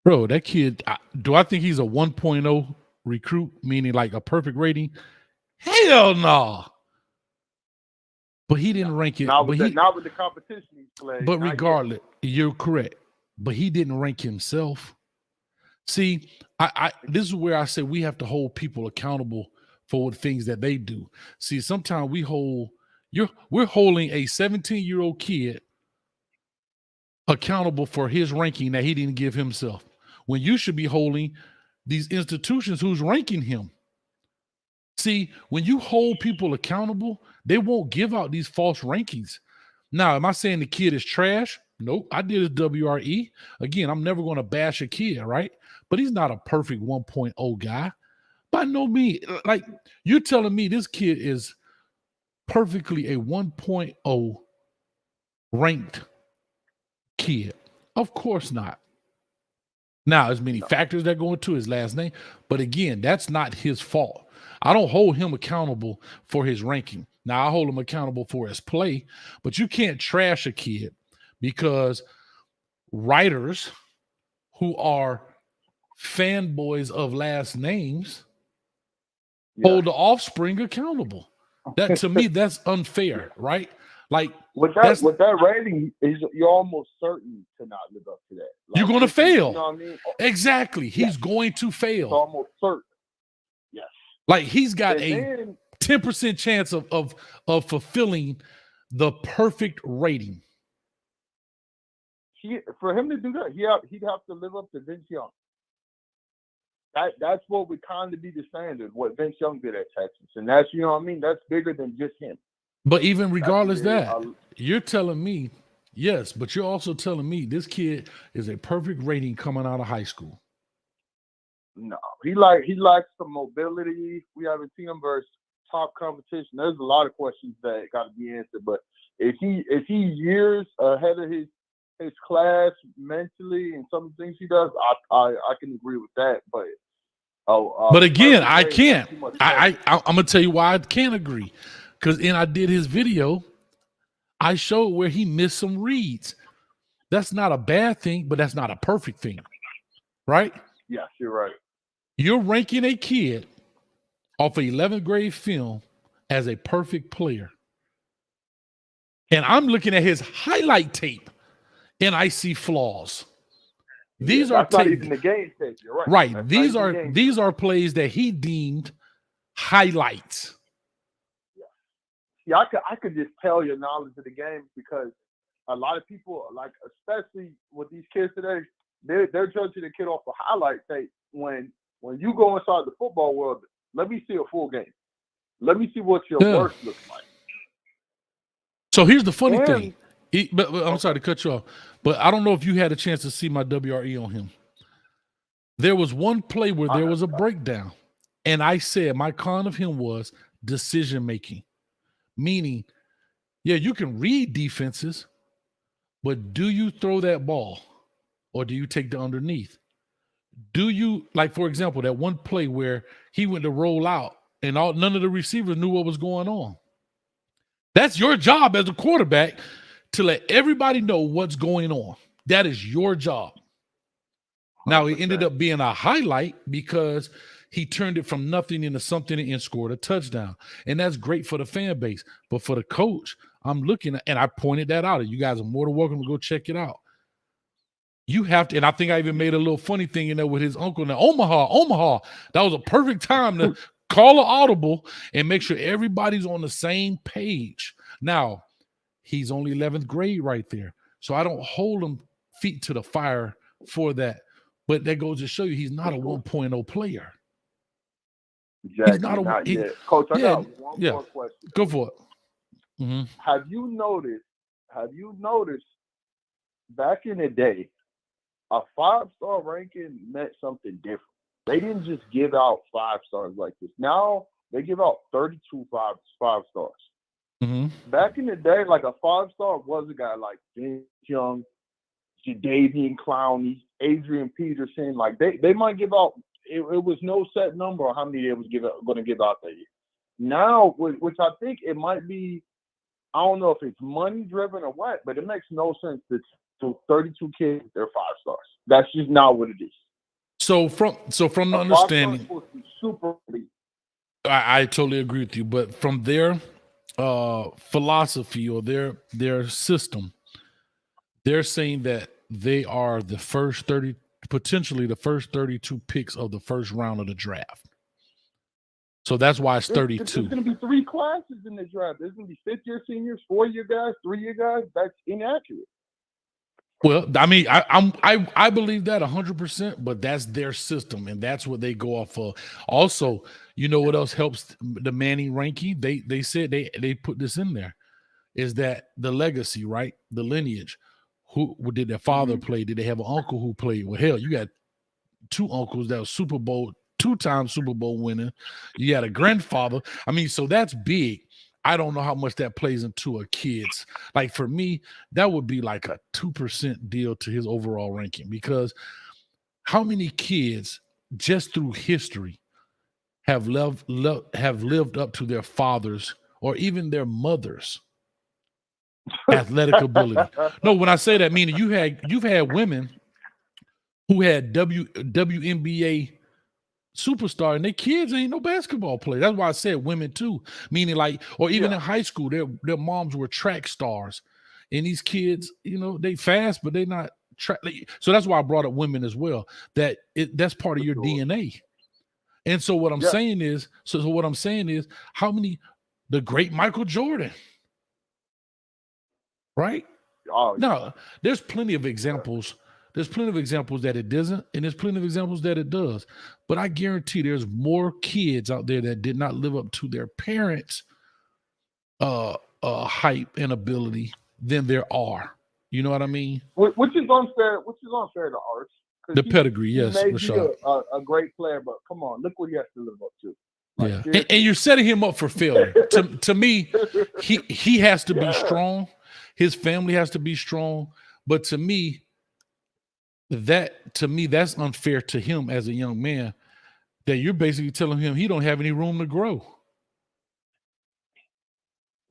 bro, that kid, do I think he's a 1.0 recruit, meaning like a perfect rating? Hell no. But he didn't rank it. Not with the competition he's playing. But regardless, you're correct. But he didn't rank himself. See, this is where I say we have to hold people accountable for the things that they do. See, sometimes we're holding a 17-year-old kid accountable for his ranking that he didn't give himself, when you should be holding these institutions who's ranking him. See, when you hold people accountable, they won't give out these false rankings. Now, am I saying the kid is trash? Nope. I did his WRE. Again, I'm never going to bash a kid, right? But he's not a perfect 1.0 guy. By no means. Like, you're telling me this kid is perfectly a 1.0 ranked kid? Of course not. Now, there's many factors that go into his last name, but again, that's not his fault. I don't hold him accountable for his ranking. Now, I hold him accountable for his play, but you can't trash a kid because writers who are fanboys of last names hold the offspring accountable. That, to me, that's unfair, right? Like, with that rating, you're almost certain to not live up to that. Like, you're going to fail. You know what I mean? Exactly. He's going to fail. It's almost certain. Yes. Like, he's got a 10% chance of fulfilling the perfect rating. For him to do that, he'd have to live up to Vince Young. That's what would kind of be the standard, what Vince Young did at Texas. And that's, you know what I mean? That's bigger than just him. But even regardless of that, you're telling me, yes, but you're also telling me this kid is a perfect rating coming out of high school. No, he lacks some mobility. We haven't seen him versus top competition. There's a lot of questions that got to be answered, but If he years ahead of his class mentally and some things he does, I can agree with that. But but again, I can't. I'm gonna tell you why I can't agree. Because I did his video, I showed where he missed some reads. That's not a bad thing, but that's not a perfect thing, right? Yes, you're right. You're ranking a kid off an 11th grade film as a perfect player. And I'm looking at his highlight tape and I see flaws. These are not even the game tape. You're right. Right. These are plays that he deemed highlights. Yeah, I could just tell your knowledge of the game because a lot of people, like especially with these kids today, they're judging the kid off a highlight tape. When you go inside the football world, let me see a full game. Let me see what your work looks like. So here's the funny thing. But I'm sorry to cut you off, but I don't know if you had a chance to see my WRE on him. There was one play where there was a breakdown, and I said my con of him was decision making, meaning, yeah, you can read defenses, but do you throw that ball or do you take the underneath? Do you, like, for example, that one play where he went to roll out and none of the receivers knew what was going on? That's your job as a quarterback to let everybody know what's going on. That is your job. Now, it ended up being a highlight because he turned it from nothing into something and scored a touchdown. And that's great for the fan base. But for the coach, I'm looking at, and I pointed that out. And you guys are more than welcome to go check it out. You have to, and I think I even made a little funny thing in there with his uncle. Now, Omaha. That was a perfect time to call an audible and make sure everybody's on the same page. Now, he's only 11th grade right there. So I don't hold him feet to the fire for that. But that goes to show you he's not a 1.0 player. Exactly. He's not yet. Coach, I got one more question. Go for it. Mm-hmm. Have you noticed back in the day, a 5-star ranking meant something different. They didn't just give out 5 stars like this. Now they give out 32 five stars. Mm-hmm. Back in the day, like a 5-star was a guy like James Young, Jadeveon Clowney, Adrian Peterson. Like they might give out. It was no set number on how many they was going to give out that year. Now, which I think it might be, I don't know if it's money driven or what, but it makes no sense to 32 kids, they're 5 stars. That's just not what it is. So from the understanding, super elite. I totally agree with you. But from their philosophy or their system, they're saying that they are the first 30, potentially the first 32 picks of the first round of the draft. So that's why it's 32. There's going to be 3 classes in the draft. There's going to be 5th-year seniors, 4-year guys, 3-year guys. That's inaccurate. Well, I mean, I believe that 100%, but that's their system, and that's what they go off of. Also, you know what else helps the Manning ranking? They said they put this in there, is that the legacy, right? The lineage. Who did their father play? Did they have an uncle who played? Well, hell, you got 2 uncles that were 2-time Super Bowl winning. You got a grandfather. I mean, so that's big. I don't know how much that plays into a kid's. Like for me, that would be like a 2% deal to his overall ranking, because how many kids just through history have lived up to their fathers or even their mothers' athletic ability? No, when I say that, meaning you've had women who had WNBA superstar and their kids ain't no basketball player. That's why I said women too, meaning like, or even in high school, their moms were track stars, and these kids, you know, they fast, but they not track. So that's why I brought up women as well. That's part of your DNA. And so what I'm saying is, how many, the great Michael Jordan, right? No, there's plenty of examples. There's plenty of examples that it doesn't, and there's plenty of examples that it does. But I guarantee there's more kids out there that did not live up to their parents' hype and ability than there are. You know what I mean? Which is unfair. Which is unfair to Arch. The pedigree, yes, he may Rashada. be a great player, but come on, look what he has to live up to. Like, Yeah, seriously. and you're setting him up for failure. To me, he has to be strong. His family has to be strong. But to me, that's unfair to him as a young man. That you're basically telling him he don't have any room to grow.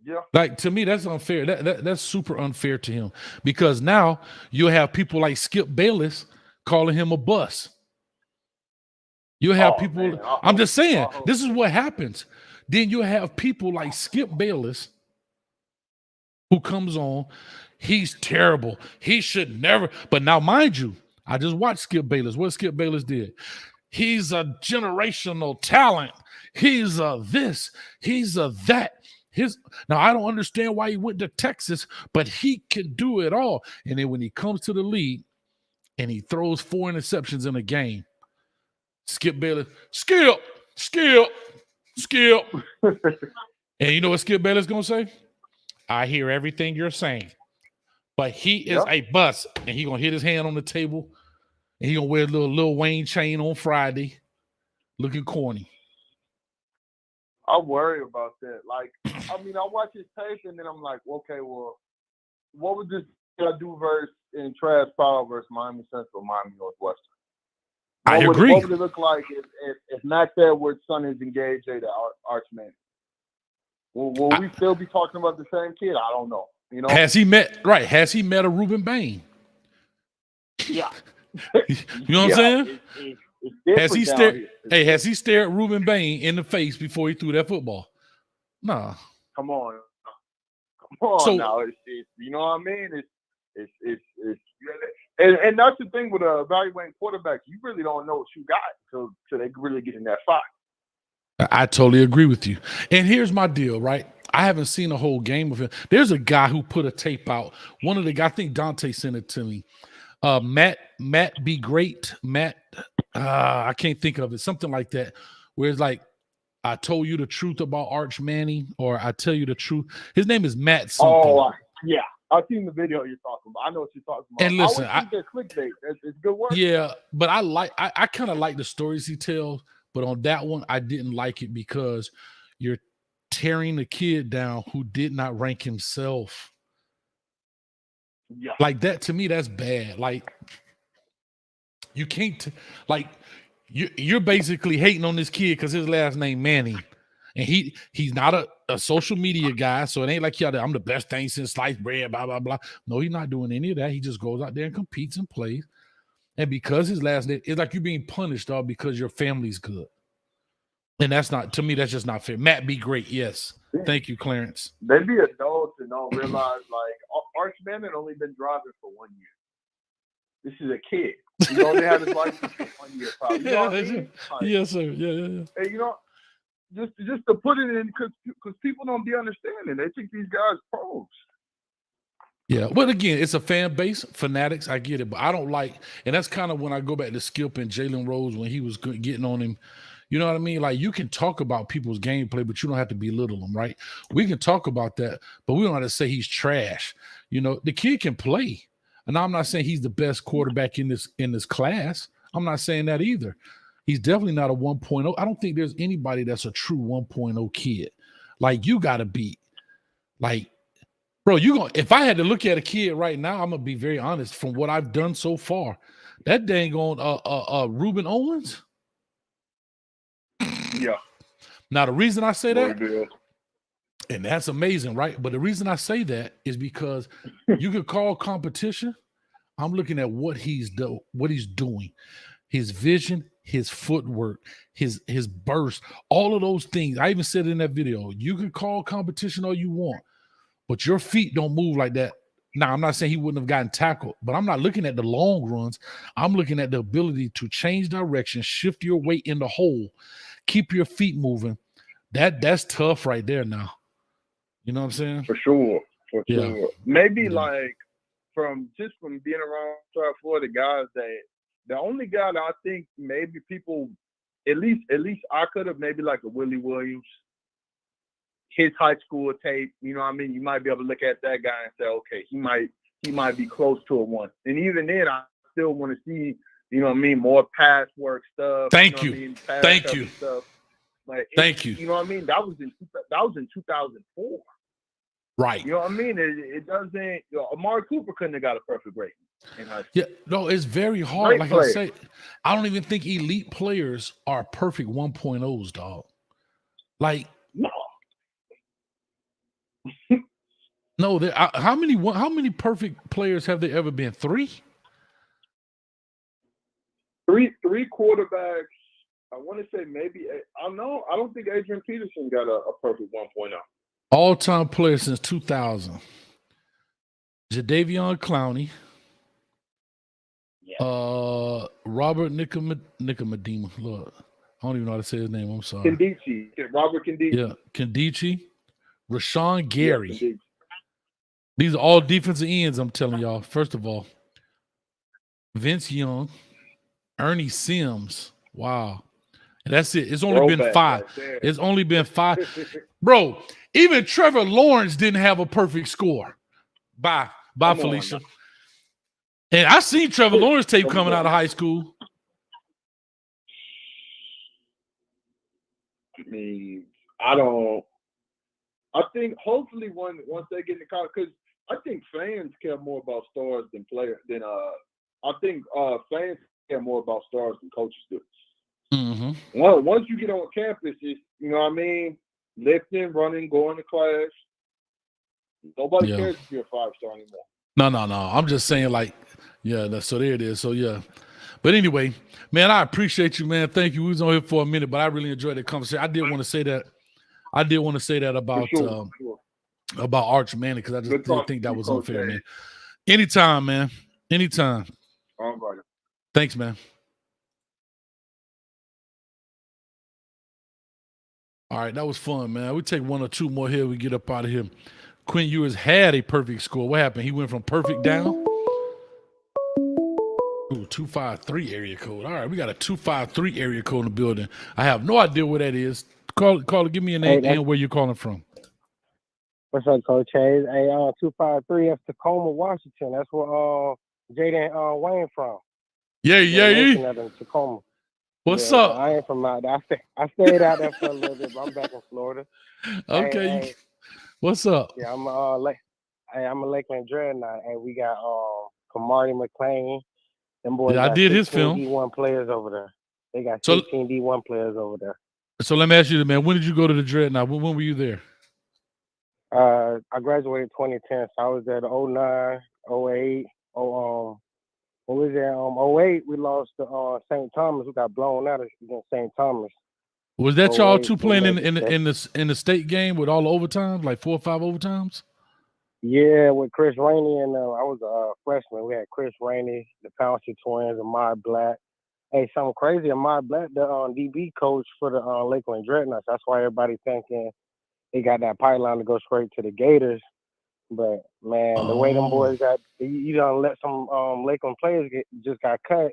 Yeah. Like, to me, that's unfair. That's super unfair to him, because now you'll have people like Skip Bayless calling him a bust. You'll have people. Man, I'm just saying, this is what happens. Then you'll have people like Skip Bayless who comes on. He's terrible. He should never. But now, mind you, I just watched Skip Bayless. What Skip Bayless did? He's a generational talent. He's a this. He's a that. Now, I don't understand why he went to Texas, but he can do it all. And then when he comes to the league and he throws 4 interceptions in a game, Skip Bayless, Skip. And you know what Skip Bayless gonna say? I hear everything you're saying, but he is a bust, and he gonna hit his hand on the table, and he gonna wear a little Lil Wayne chain on Friday, looking corny. I worry about that. Like, I mean, I watch his tape, and then I'm like, okay, well, what would this guy do in trash power versus Miami Central, Miami Northwestern? I agree. What would it look like if Max Edwards' son is engaged to Arch Manning? Will we still be talking about the same kid? I don't know. You know, Has he met a Reuben Bain? Yeah. You know what I'm saying? It's Has he stared Reuben Bain in the face before he threw that football? Nah. Come on So- now. It's you know what I mean? It's and that's the thing with evaluating quarterbacks. You really don't know what you got until they really get in that fight. I totally agree with you. And here's my deal, right? I haven't seen a whole game of him. There's a guy who put a tape out. One of the guys, I think Dante sent it to me. Matt Be Great. Matt, I can't think of it. Something like that. Where it's like, I told you the truth about Arch Manning, or I tell you the truth. His name is Matt something. Oh, yeah. I've seen the video you're talking about. I know what you're talking about. And listen, I think clickbait. It's good work. Yeah, but I kind of like the stories he tells, but on that one, I didn't like it because you're tearing the kid down who did not rank himself. Yeah. Like that, to me, that's bad. Like, you can't, like, you're basically hating on this kid because his last name Manning. And he's not a social media guy, so it ain't like I'm the best thing since sliced bread, blah, blah, blah. No, he's not doing any of that. He just goes out there and competes and plays. And because his last name, it's like you're being punished all because your family's good. And that's not, to me, that's just not fair. Matt Be Great, yes. Thank you, Clarence. They be adults and don't realize, like, Arch Manning only been driving for 1 year. This is a kid. He only had his license for 1 year, probably. You know what I mean? Yes, sir. Yeah. And, you know, just to put it in, because people don't be understanding. They think these guys pros. Yeah, but again, it's a fan base, fanatics. I get it, but I don't like, and that's kind of when I go back to Skip and Jalen Rose when he was getting on him. You know what I mean? Like, you can talk about people's gameplay, but you don't have to belittle them, right? We can talk about that, but we don't have to say he's trash. You know, the kid can play, and I'm not saying he's the best quarterback in this class. I'm not saying that either. He's definitely not a 1.0. I don't think there's anybody that's a true 1.0 kid. Like, you got to be, like, bro, if I had to look at a kid right now, I'm gonna be very honest. From what I've done so far, that dang on Reuben Owens. Yeah. Now the reason I say that, and that's amazing, right? But the reason I say that is because you could call competition. I'm looking at what he's doing, his vision, his footwork, his burst, all of those things. I even said in that video, you can call competition all you want, but your feet don't move like that. Now, I'm not saying he wouldn't have gotten tackled, but I'm not looking at the long runs. I'm looking at the ability to change direction, shift your weight in the hole, keep your feet moving. That's tough right there now. You know what I'm saying? For sure. Yeah. Maybe like from being around South Florida guys, that the only guy that I think maybe people, at least I could have, maybe like a Willie Williams, his high school tape, you know what I mean? You might be able to look at that guy and say, okay, he might be close to a 1. And even then, I still want to see, you know what I mean, more pass work stuff. Thank you. you. Know what I mean? Thank you. Stuff. Like, Thank you. You know what I mean? That was in 2004. Right. You know what I mean? It doesn't. Amari Cooper couldn't have got a perfect rating in high school. Yeah, no, it's very hard. Great Like player. I say, I don't even think elite players are perfect 1.0s, dog. Like, No. no, how many perfect players have there ever been? Three quarterbacks. I want to say maybe. I don't think Adrian Peterson got a perfect 1.0. all-time players since 2000. Jadeveon Clowney. Yeah. Robert Nicomedema. Lord, I don't even know how to say his name. I'm sorry. Kandichi. Robert Kandichi. Yeah, Kandichi. Rashawn Gary. Yeah, These are all defensive ends, I'm telling y'all. First of all, Vince Young, Ernie Sims. Wow. And that's it. It's only been 5. Right, it's only been 5. Bro, even Trevor Lawrence didn't have a perfect score. Bye, Felicia. And I seen Trevor Lawrence tape coming out of high school. I mean, I think hopefully once they get into college, because I think fans care more about stars than players. I think fans care more about stars than coaches do. Mm-hmm. Once you get on campus, it's, you know what I mean, lifting, running, going to class. Nobody cares if you're a 5-star anymore. No. I'm just saying, like, yeah. So there it is. So yeah. But anyway, man, I appreciate you, man. Thank you. We was on here for a minute, but I really enjoyed the conversation. I did want to say that about about Arch Manning, because I just didn't think that was unfair, man. Anytime, man. Anytime. All right. Thanks, man. All right, that was fun, man. We take 1 or 2 more here. We get up out of here. Quinn Ewers had a perfect score. What happened? He went from perfect down. Ooh, 253 area code. All right, we got a 253 area code in the building. I have no idea what that is. Call. Give me a name and where you're calling from. What's up, Coach Hayes? Hey, 253, that's Tacoma, Washington. That's where Jaden Wayne from. Yeah. Tacoma. What's up? I ain't from out there. I stayed out there for a little bit, but I'm back in Florida. Okay. Hey, what's up? Yeah, I'm a Lakeland Dreadnought, and we got Kamari McClain. Them boys I did his film. D1 players over there. They got 16 D1 players over there. So let me ask you, man, when did you go to the Dreadnought? When were you there? I graduated 2010, so I was there the 09, 08. When we was there 08, we lost to St. Thomas. We got blown out against St. Thomas. Was that y'all two playing in the state game with all the overtimes, like 4 or 5 overtimes? Yeah, with Chris Rainey and I was a freshman. We had Chris Rainey, the Pouncy twins, Ahmad Black. Hey, something crazy. Ahmad Black, the DB coach for the Lakeland Dreadnoughts. That's why everybody thinking they got that pipeline to go straight to the Gators. But man, the way them boys got, you don't let some Lakeland players just got cut.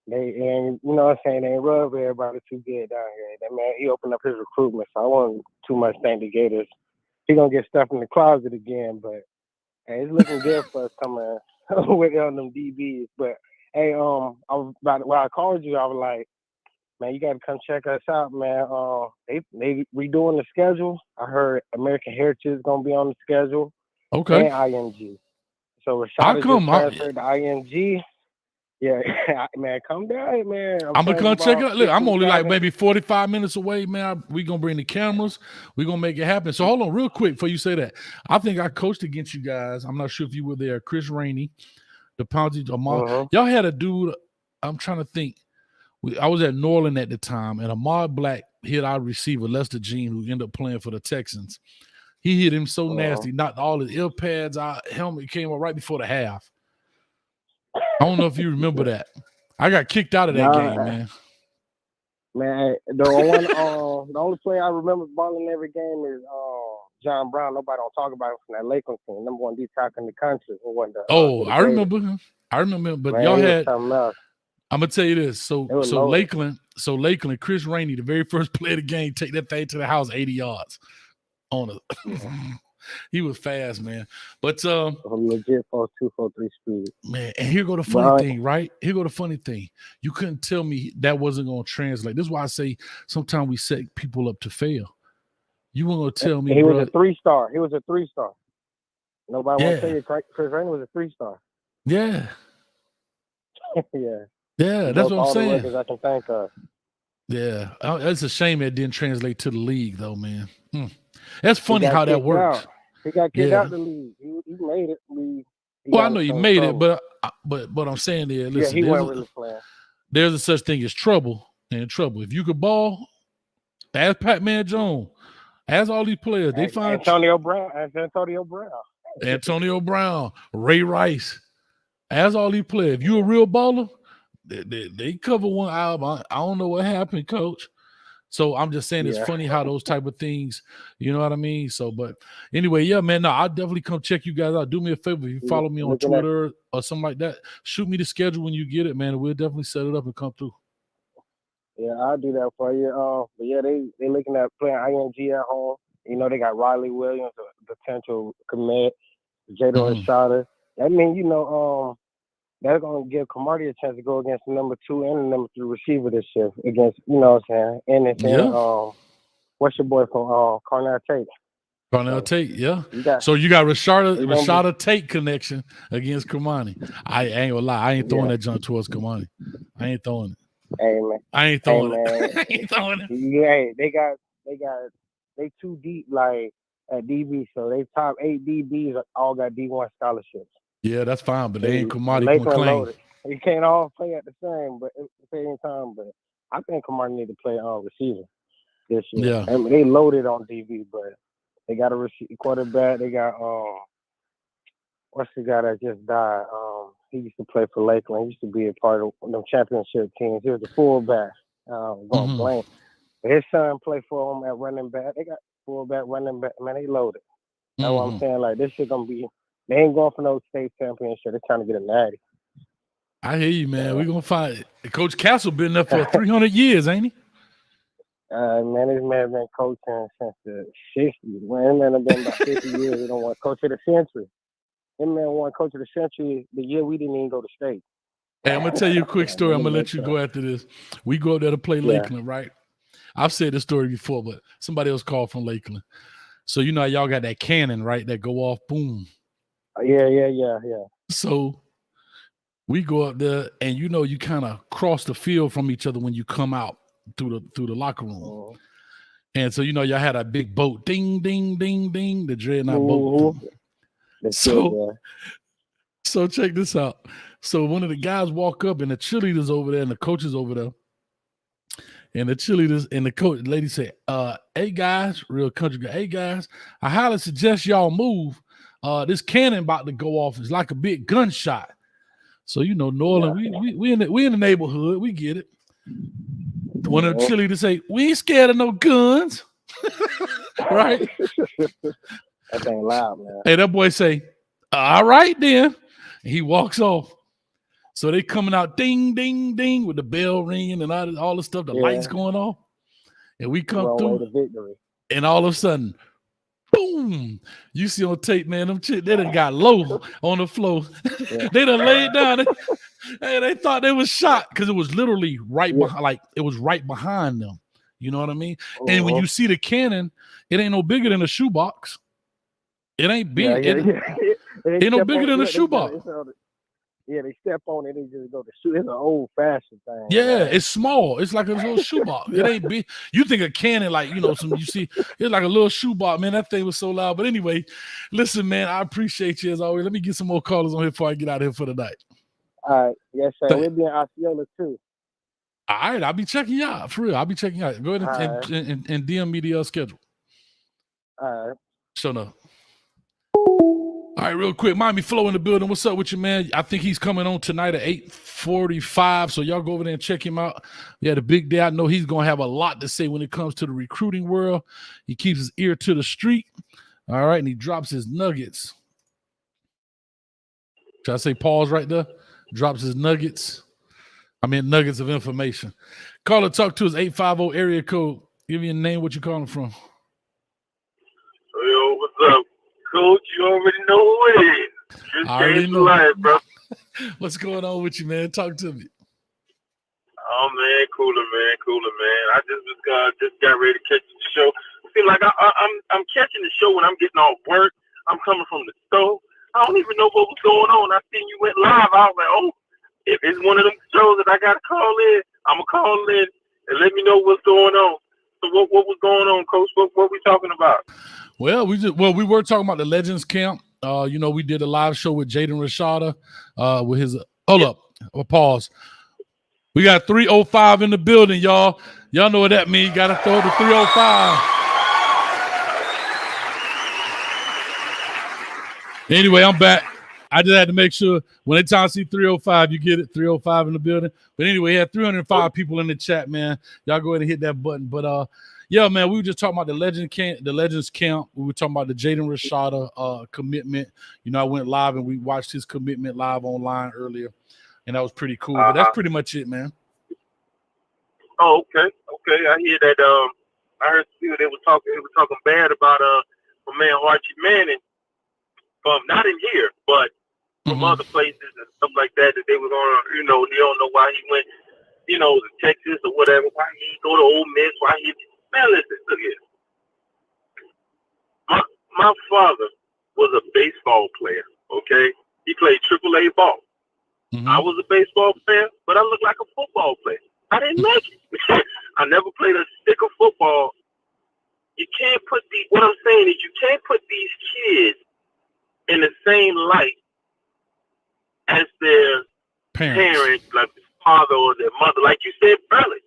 And you know what I'm saying, they ain't rub everybody too good down here. That man, he opened up his recruitment, so I won't too much thank the Gators. He gonna get stuff in the closet again, but hey, it's looking good for us coming with them DBs. But hey, when I called you, I was like, man, you gotta come check us out, man. They redoing the schedule. I heard American Heritage is gonna be on the schedule. Okay. And IMG. So Rashada just transferred to IMG. Yeah, man, come down, man. I'm gonna come check it out. Look, I'm only like maybe 45 minutes away, man. We gonna bring the cameras. We gonna make it happen. So hold on, real quick, before you say that. I think I coached against you guys. I'm not sure if you were there. Chris Rainey, the Pouncy, Ahmad. Y'all had a dude. I'm trying to think. I was at Norland at the time, and Ahmad Black hit our receiver, Lester Jean, who ended up playing for the Texans. He hit him so nasty, knocked all his ear pads out. Helmet came up right before the half. I don't know if you remember that. I got kicked out of that game, man. Man, the only player I remember balling every game is John Brown. Nobody don't talk about him from that Lakeland team. Number 1 D tackle in the country. I remember him. But man, y'all had. I'm gonna tell you this. So Lakeland, Chris Rainey, the very first play of the game, take that thing to the house 80 yards on a He was fast, man. But legit 243 speed. Man, and here go the funny thing, right? Here go the funny thing. You couldn't tell me that wasn't gonna translate. This is why I say sometimes we set people up to fail. You weren't gonna tell me he bro, was a 3-star. He was a 3-star. Nobody wants to tell you Chris Rainey was a 3-star. Yeah. Yeah. Yeah, that's what I'm saying. All the records I can think of. Yeah, it's a shame that didn't translate to the league, though, man. That's funny how that works. He got kicked out the league. He made it. Well, I know you made it, but I'm saying there, listen, he wasn't really playing. There's a such thing as trouble and trouble. If you could ball, ask Pat-Man Jones, ask all these players. They find Antonio Brown, Ray Rice. Ask all these players. If you a real baller, they cover one album. I don't know what happened, coach. So I'm just saying it's funny how those type of things, you know what I mean? So, but anyway, yeah, man, no, I'll definitely come check you guys out. Do me a favor. If you follow me on Twitter or something like that, shoot me the schedule when you get it, man. And we'll definitely set it up and come through. Yeah, I'll do that for you. But yeah, they looking at playing ING at home. You know, they got Riley Williams, a potential commit, Jada Rashada. I mean, you know, they're going to give Camardi a chance to go against the number 2 and the number 3 receiver this year against, you know what I'm saying? And what's your boy from Cornell Tate? Cornell Tate, yeah. So you got Rashada Tate connection against Kamani. I ain't gonna lie, I ain't throwing that jump towards Kamani. I ain't throwing it. Hey man, I ain't throwing it. I ain't throwing it. Yeah, they too deep like at DB, so they top 8 DBs all got D1 scholarships. Yeah, that's fine, but they ain't commodity claim. You can't all play at the same time, but I think Kamari need to play on receiver this year. Yeah. I mean, they loaded on DB, but they got a quarterback. They got what's the guy that just died? He used to play for Lakeland. He used to be a part of them championship teams. He was a fullback. Going blank. His son played for him at running back. They got fullback, running back. Man, they loaded. That's what I'm saying. Like this shit gonna be. They ain't going for no state championship. They're trying to get a natty. I hear you, man. We're gonna find it. Coach Castle been there for 300 years, ain't he? Man, this man been coaching since the 60s. Man, this man have been about 50 years. He don't want coach of the century. This man won coach of the century the year we didn't even go to state. Hey, I'm gonna tell you a quick story. I'm gonna let you go after this. We go up there to play Lakeland, right? I've said this story before, but somebody else called from Lakeland. So you know y'all got that cannon, right? That go off, boom. Yeah. So we go up there, and you know you kind of cross the field from each other when you come out through the locker room. And so you know y'all had a big boat, ding, ding, ding, ding, the dreadnought boat. So check this out. So one of the guys walk up, and the cheerleaders over there, and the coaches over there, and the cheerleaders and the coach lady say, "Hey guys, real country guy. Hey guys, I highly suggest y'all move. This cannon about to go off. It's like a big gunshot." So you know, New Orleans, we in the neighborhood. We get it. One of the cheerleaders say, "We ain't scared of no guns," right? That ain't loud, man. Hey, that boy say, "All right then," and he walks off. So they coming out, ding, ding, ding, with the bell ringing and all the stuff, the lights going off, and we come through, and all of a sudden, boom! You see on tape, man, them chicks, they done got low on the floor. They done laid down. They thought they was shot because it was literally right behind, like it was right behind them. You know what I mean? And when you see the cannon, it ain't no bigger than a shoebox. It ain't big. It ain't no bigger than a shoebox. Yeah, they step on it and just go to shoot. It's an old-fashioned thing. Yeah, it's small. It's like a little shoebox. It ain't big. You think a cannon, like, you know, you see, it's like a little shoebox. Man, that thing was so loud. But anyway, listen, man, I appreciate you as always. Let me get some more callers on here before I get out of here for the night. All right. Yes, sir. We'll be in Osceola, too. All right. I'll be checking you out. For real. I'll be checking you out. Go ahead and DM me the schedule. All right. Show enough. All right, real quick, Miami Flow in the building. What's up with you, man? I think he's coming on tonight at 8:45, so y'all go over there and check him out. We had a big day. I know he's going to have a lot to say when it comes to the recruiting world. He keeps his ear to the street, all right, and he drops his nuggets. Should I say pause right there? Drops his nuggets. I mean nuggets of information. Call or talk to us, 850 area code. Give me a name, what you calling from. Yo, what's up? Coach, you already know who it is. Just I already came to know. life, bro. What's going on with you, man? Talk to me. Oh man, cooler, man. I just got ready to catch the show. I feel like I'm catching the show when I'm getting off work. I'm coming from the store. I don't even know what was going on. I seen you went live. I was like, oh, if it's one of them shows that I gotta call in, I'm gonna call in and let me know what's going on. So what was going on, Coach? What we talking about? Well, we were talking about the Legends Camp. We did a live show with Jaden Rashada. With his pause. We got 305 in the building, y'all. Y'all know what that means. Got to throw the 305. Anyway, I'm back. I just had to make sure when they time to see 305, you get it. 305 in the building. But anyway, we had 305 people in the chat, man. Y'all go ahead and hit that button. But yeah, man, we were just talking about the Legends Camp. We were talking about the Jaden Rashada commitment. I went live and we watched his commitment live online earlier. And that was pretty cool. But that's pretty much it, man. Oh, okay. I hear that. I heard they were talking bad about my man Archie Manning. Not in here, but from other places and stuff like that. That they were going, they don't know why he went, to Texas or whatever. Why he go to Ole Miss? Why he? Man, listen, look here. My father was a baseball player. Okay, he played AAA ball. I was a baseball player, but I looked like a football player. I didn't make it. I never played a stick of football. You can't put what I'm saying is you can't put these kids in the same light as their parents, like their father or their mother. Like you said earlier,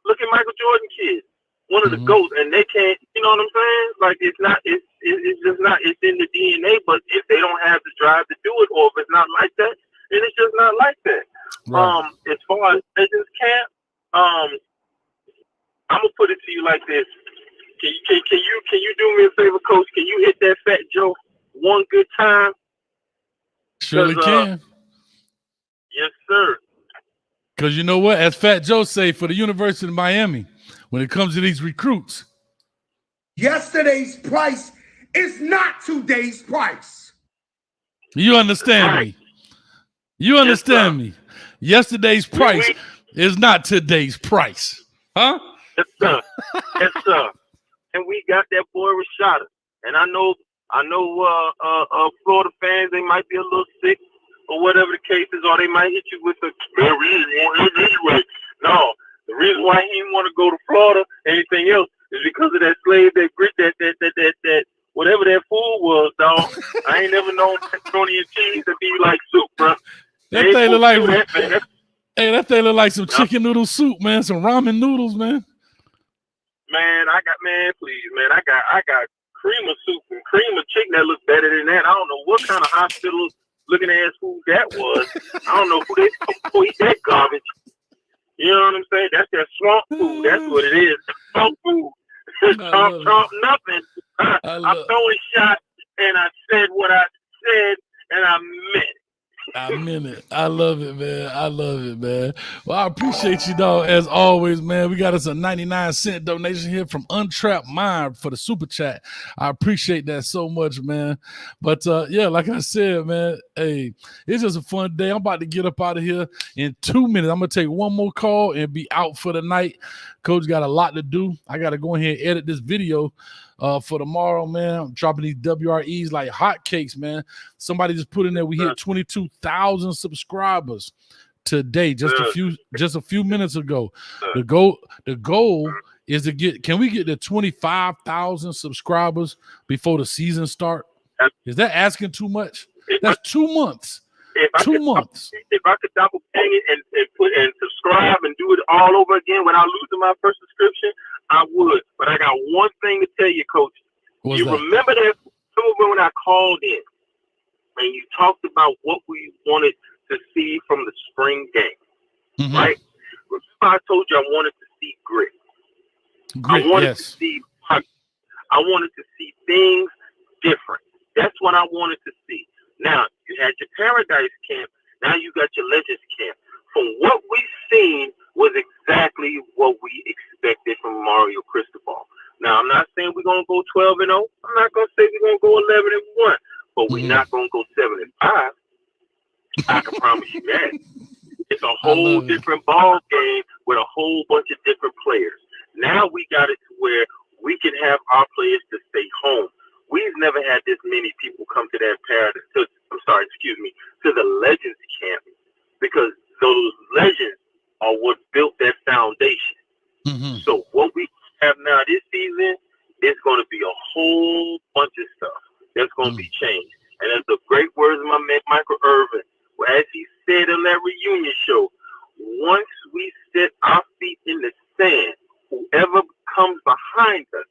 look at Michael Jordan kids, one of the GOATs, and they can't, you know what I'm saying? Like it's just not, it's in the DNA, but if they don't have the drive to do it, or if it's not like that, then it's just not like that. Right. As far as Legends Camp, I'm gonna put it to you like this. Can you do me a favor, Coach? Can you hit that Fat Joe one good time? Surely can. Yes, sir. Because you know what? As Fat Joe say, for the University of Miami, when it comes to these recruits, yesterday's price is not today's price. You understand me? You understand me? Yesterday's price is not today's price. Huh? Yes, sir. Yes, sir. And we got that boy Rashada. And I know Florida fans, they might be a little sick or whatever the case is, or they might hit you with the anyway. No, the reason why he didn't want to go to Florida, anything else, is because of that slave, that grit, that whatever that food was, dog. I ain't never known macaroni and cheese to be like soup, bro. That thing look like that thing look like some chicken noodle soup, man. Some ramen noodles, man. Please, man. I got cream of soup and cream of chicken that looks better than that. I don't know what kind of hospital looking ass food that was. I don't know who they eat that garbage. You know what I'm saying? That's that swamp food. That's what it is. Swamp food. Trump nothing. I'm throwing shots and I said what I said and I meant it. I meant it. I love it, man. I love it, man. Well, I appreciate you, dog, as always, man. We got us a 99-cent donation here from Untrapped Mind for the super chat. I appreciate that so much, man. But, yeah, like I said, man, hey, it's just a fun day. I'm about to get up out of here in 2 minutes. I'm going to take one more call and be out for the night. Coach got a lot to do. I got to go ahead and edit this video for tomorrow, man. I'm dropping these WREs like hotcakes, man. Somebody just put in there, we hit 22,000 subscribers today, just a few minutes ago. The goal is to can we get to 25,000 subscribers before the season start? Is that asking too much? That's 2 months. If I could double ping it and put and subscribe and do it all over again without losing my first subscription, I would. But I got one thing to tell you, Coach. Remember when I called in and you talked about what we wanted to see from the spring game, right? Remember I told you I wanted to see grit. I wanted to see things different. That's what I wanted to see. Now, you had your Paradise Camp. Now you got your Legends Camp. From what we've seen was exactly what we expected from Mario Cristobal. Now, I'm not saying we're going to go 12-0. I'm not going to say we're going to go 11-1. But we're not going to go 7-5. I can promise you that. It's a whole different ball game with a whole bunch of different players. Now we got it to where we can have our players to stay home. We've never had this many people come to that to the Legends camp, because those legends are what built that foundation. Mm-hmm. So what we have now this season is going to be a whole bunch of stuff that's going to be changed. And that's the great words of my man Michael Irvin. As he said on that reunion show, once we set our feet in the sand, whoever comes behind us,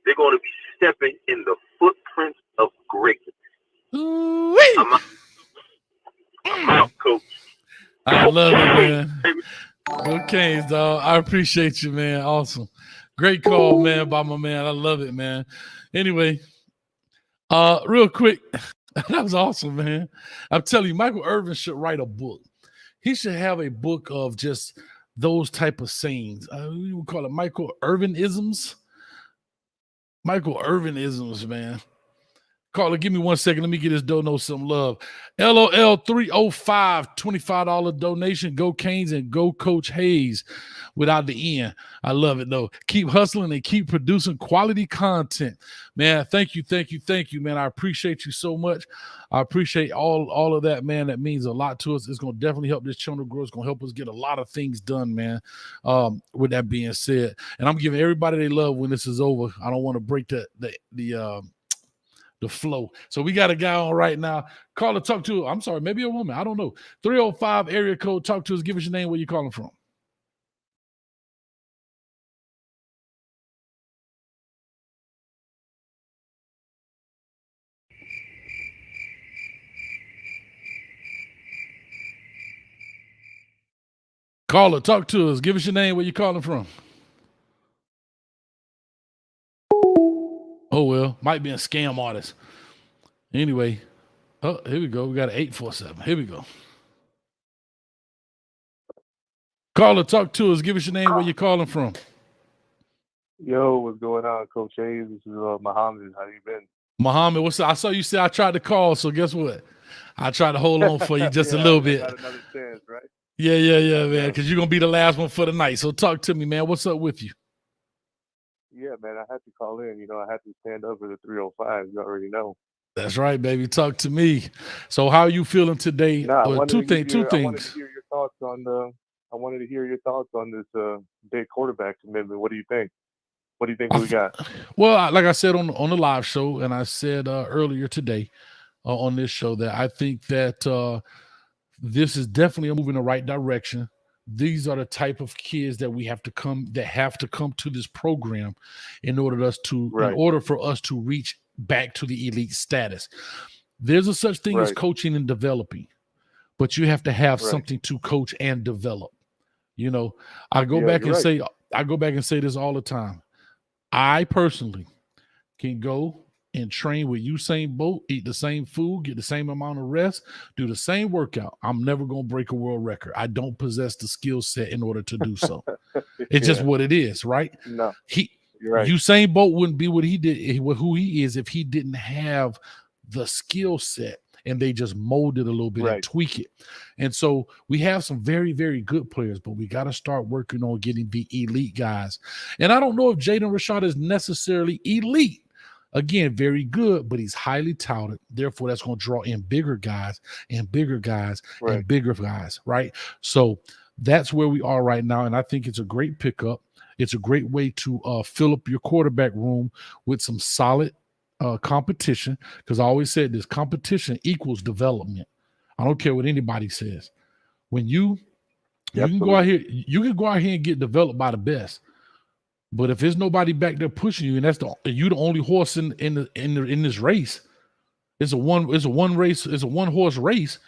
they're going to be stepping in the footprints of greatness. I'm out, Coach. I love it, man. Okay, dog. I appreciate you, man. Awesome. Great call, man, by my man. I love it, man. Anyway, real quick, that was awesome, man. I'm telling you, Michael Irvin should write a book. He should have a book of just those type of sayings. We would call it Michael Irvin-isms. Michael Irvin-isms, man. Caller, give me 1 second. Let me get this dono some love. LOL 305, $25 donation. Go Canes and go Coach Hayes without the N. I love it, though. Keep hustling and keep producing quality content. Man, thank you, man. I appreciate you so much. I appreciate all of that, man. That means a lot to us. It's going to definitely help this channel grow. It's going to help us get a lot of things done, man. With that being said, and I'm giving everybody they love when this is over. I don't want to break the flow. So we got a guy on right now. Call or talk to, I'm sorry, maybe a woman. I don't know. 305 area code. Talk to us. Give us your name, where you calling from. Caller, talk to us. Give us your name, where you calling from. Oh, well, might be a scam artist. Anyway, oh, here we go. We got an 847. Here we go. Caller, talk to us. Give us your name, where you calling from. Yo, what's going on, Coach Hayes? This is Muhammad. How you been? Muhammad, what's up? I saw you say I tried to call, so guess what? I tried to hold on for you just a little bit. Got another chance, right? Yeah, man, because you're going to be the last one for the night. So talk to me, man. What's up with you? Yeah, man, I had to call in. You know, I had to stand up for the 305. You already know. That's right, baby. Talk to me. So how are you feeling today? Two things. I wanted to hear your thoughts on this big quarterback commitment. What do you think? What do you think we got? Well, like I said on the live show, and I said earlier today on this show, that I think that this is definitely a move in the right direction. These are the type of kids that have to come to this program in order for us to reach back to the elite status. There's a such thing as coaching and developing, but you have to have something to coach and develop. You know, I go back and say this all the time. I personally can go and train with Usain Bolt, eat the same food, get the same amount of rest, do the same workout. I'm never going to break a world record. I don't possess the skill set in order to do so. It's just what it is, right? No, you're right. Usain Bolt wouldn't be what he did, who he is, if he didn't have the skill set and they just mold it a little bit and tweak it. And so we have some very, very good players, but we got to start working on getting the elite guys. And I don't know if Jaden Rashada is necessarily elite. Again, very good, but he's highly touted. Therefore, that's going to draw in bigger guys and bigger guys and bigger guys, right? So that's where we are right now, and I think it's a great pickup. It's a great way to fill up your quarterback room with some solid competition, because I always said this: competition equals development. I don't care what anybody says. When you can go out here and get developed by the best. But if there's nobody back there pushing you, and you're the only horse in this race, it's a one horse race.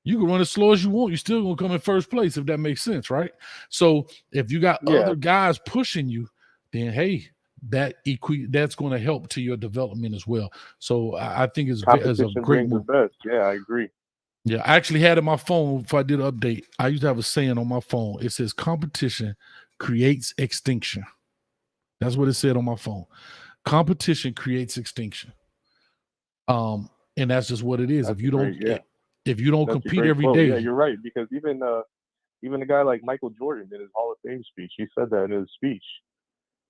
You can run as slow as you want. You're still gonna come in first place, if that makes sense, right? So if you got other guys pushing you, then hey, that's going to help to your development as well. So I think it's a great move. Yeah, I agree. Yeah, I actually had in my phone before I did an update. I used to have a saying on my phone. It says competition creates extinction. That's what it said on my phone. Competition creates extinction. And that's just what it is. That's If you don't, great, yeah. if you don't That's a compete great every quote. day, Yeah, you're right. Because even a guy like Michael Jordan in his Hall of Fame speech, he said that in his speech.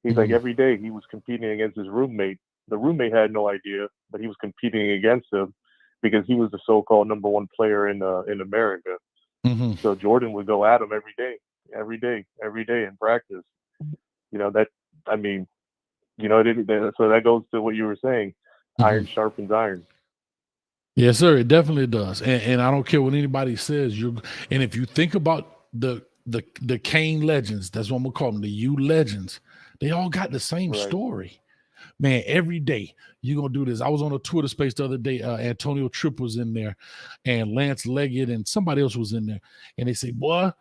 He's like, every day he was competing against his roommate. The roommate had no idea, but he was competing against him because he was the so-called number one player in America. So Jordan would go at him every day in practice. You know, that, I mean, you know, so that goes to what you were saying. Iron sharpens iron. Yes, sir. It definitely does. And I don't care what anybody says. And if you think about the Kane legends, that's what I'm gonna call them, the U legends, they all got the same story. Man, every day you're gonna do this. I was on a Twitter space the other day. Antonio Tripp was in there, and Lance Leggett, and somebody else was in there. And they say, boy,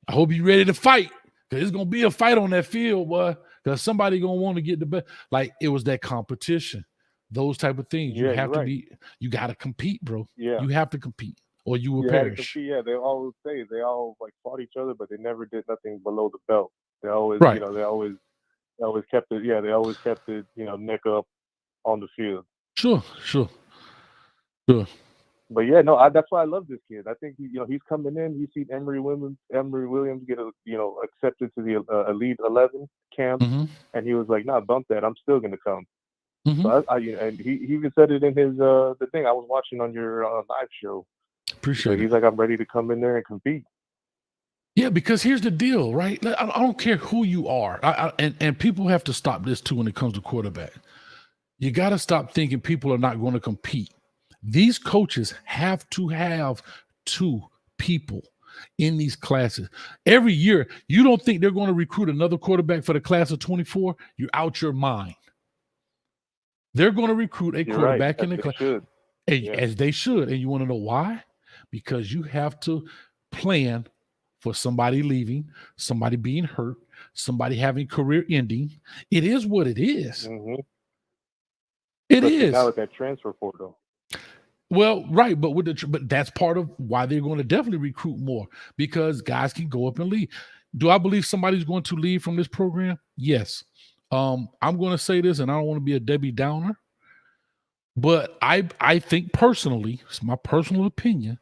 I hope you're ready to fight. Because it's gonna be a fight on that field, boy. Because somebody gonna want to get the best. Like, it was that competition. Those type of things. You have to be, you gotta compete, bro. Yeah. You have to compete, or you will You perish. had to compete, yeah. They always say they all like fought each other, but they never did nothing below the belt. They always, you know, they always kept it, they always kept it, you know, neck up on the field. Sure. But yeah, no, that's why I love this kid. I think he's coming in. He's seen Emory Williams get accepted to the Elite 11 camp, and he was like, "Nah, bump that. I'm still gonna come." So and he even said it in his the thing I was watching on your live show. Appreciate it. He's like, "I'm ready to come in there and compete." Yeah, because here's the deal, right? I don't care who you are, and people have to stop this too when it comes to quarterback. You got to stop thinking people are not going to compete. These coaches have to have 2 people in these classes every year. You don't think they're going to recruit another quarterback for the class of 24? You're out your mind. They're going to recruit a quarterback in the class, as they should. And you want to know why? Because you have to plan for somebody leaving, somebody being hurt, somebody having career ending. It is what it is. It is. Now with that transfer portal. Well, right, but but that's part of why they're going to definitely recruit more, because guys can go up and leave. Do I believe somebody's going to leave from this program? Yes. I'm going to say this, and I don't want to be a Debbie Downer, but I think personally, it's my personal opinion,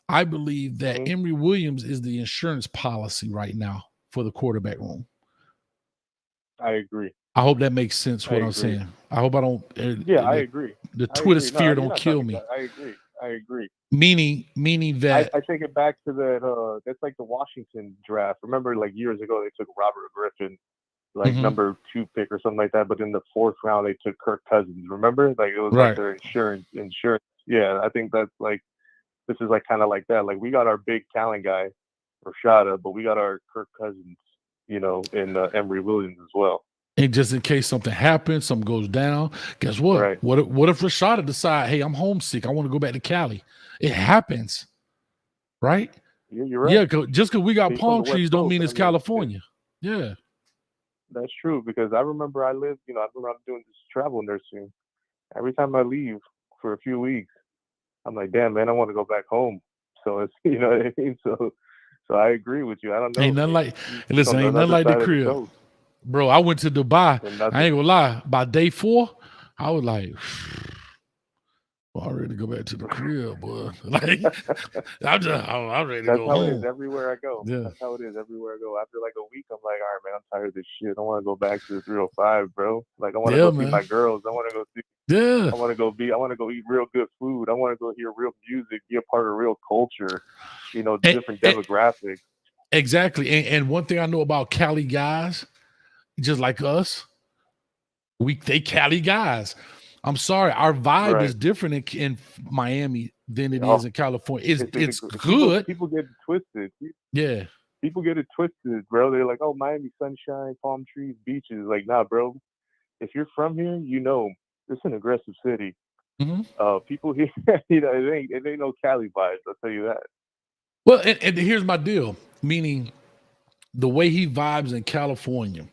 I believe that Emory Williams is the insurance policy right now for the quarterback room. I agree. I hope that makes sense what I'm saying. I hope I don't. I agree. The Twitter sphere don't kill me. I agree. Meaning that I take it back to that. That's like the Washington draft. Remember, like years ago, they took Robert Griffin, like number 2 pick or something like that. But in the 4th round, they took Kirk Cousins. Remember, like it was like their insurance. Yeah, I think that's like this is like kind of like that. Like we got our big talent guy, Rashada, but we got our Kirk Cousins, in Emory Williams as well. And just in case something happens, something goes down, guess what? Right. What if Rashada decide, hey, I'm homesick, I want to go back to Cali? It happens, right? Yeah, you're right. Yeah, just because we got palm trees don't mean it's California. Yeah. That's true, because I remember I lived, I remember I'm doing this travel nursing. Every time I leave for a few weeks, I'm like, damn, man, I want to go back home. So it's, you know what I mean? So I agree with you. I don't know. Ain't nothing like the crib. Bro, I went to Dubai. I ain't gonna lie. By day 4, I was like, I'm ready to go back to the crib, boy. Like, I'm ready to go home. That's how it is everywhere I go. Yeah. That's how it is everywhere I go. After like a week, I'm like, all right, man, I'm tired of this shit. I want to go back to the 305, bro. Like, I want to go see my girls. I want to go see. Yeah. I want to go eat real good food. I want to go hear real music, be a part of real culture. Different demographics. Exactly. And one thing I know about Cali guys, just like us, they Cali guys. I'm sorry, our vibe is different in Miami than it is in California. It's good. People get it twisted. Yeah. People get it twisted, bro. They're like, oh, Miami, sunshine, palm trees, beaches. Like, nah, bro. If you're from here, it's an aggressive city. People here, it ain't no Cali vibes. I'll tell you that. Well, and here's my deal. Meaning, the way he vibes in California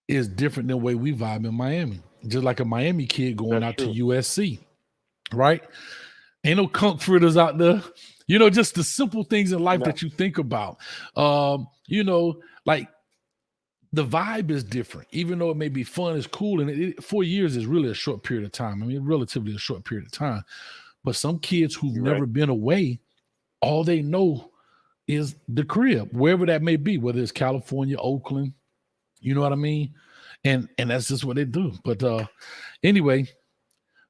is different than the way we vibe in Miami. Just like a Miami kid going out to USC, right? Ain't no conch fritters out there. Just the simple things in life that you think about. Like the vibe is different. Even though it may be fun, it's cool, and 4 years is really a short period of time. I mean, relatively a short period of time. But some kids who've never been away, all they know is the crib, wherever that may be, whether it's California, Oakland, you know what I mean? And that's just what they do. But anyway,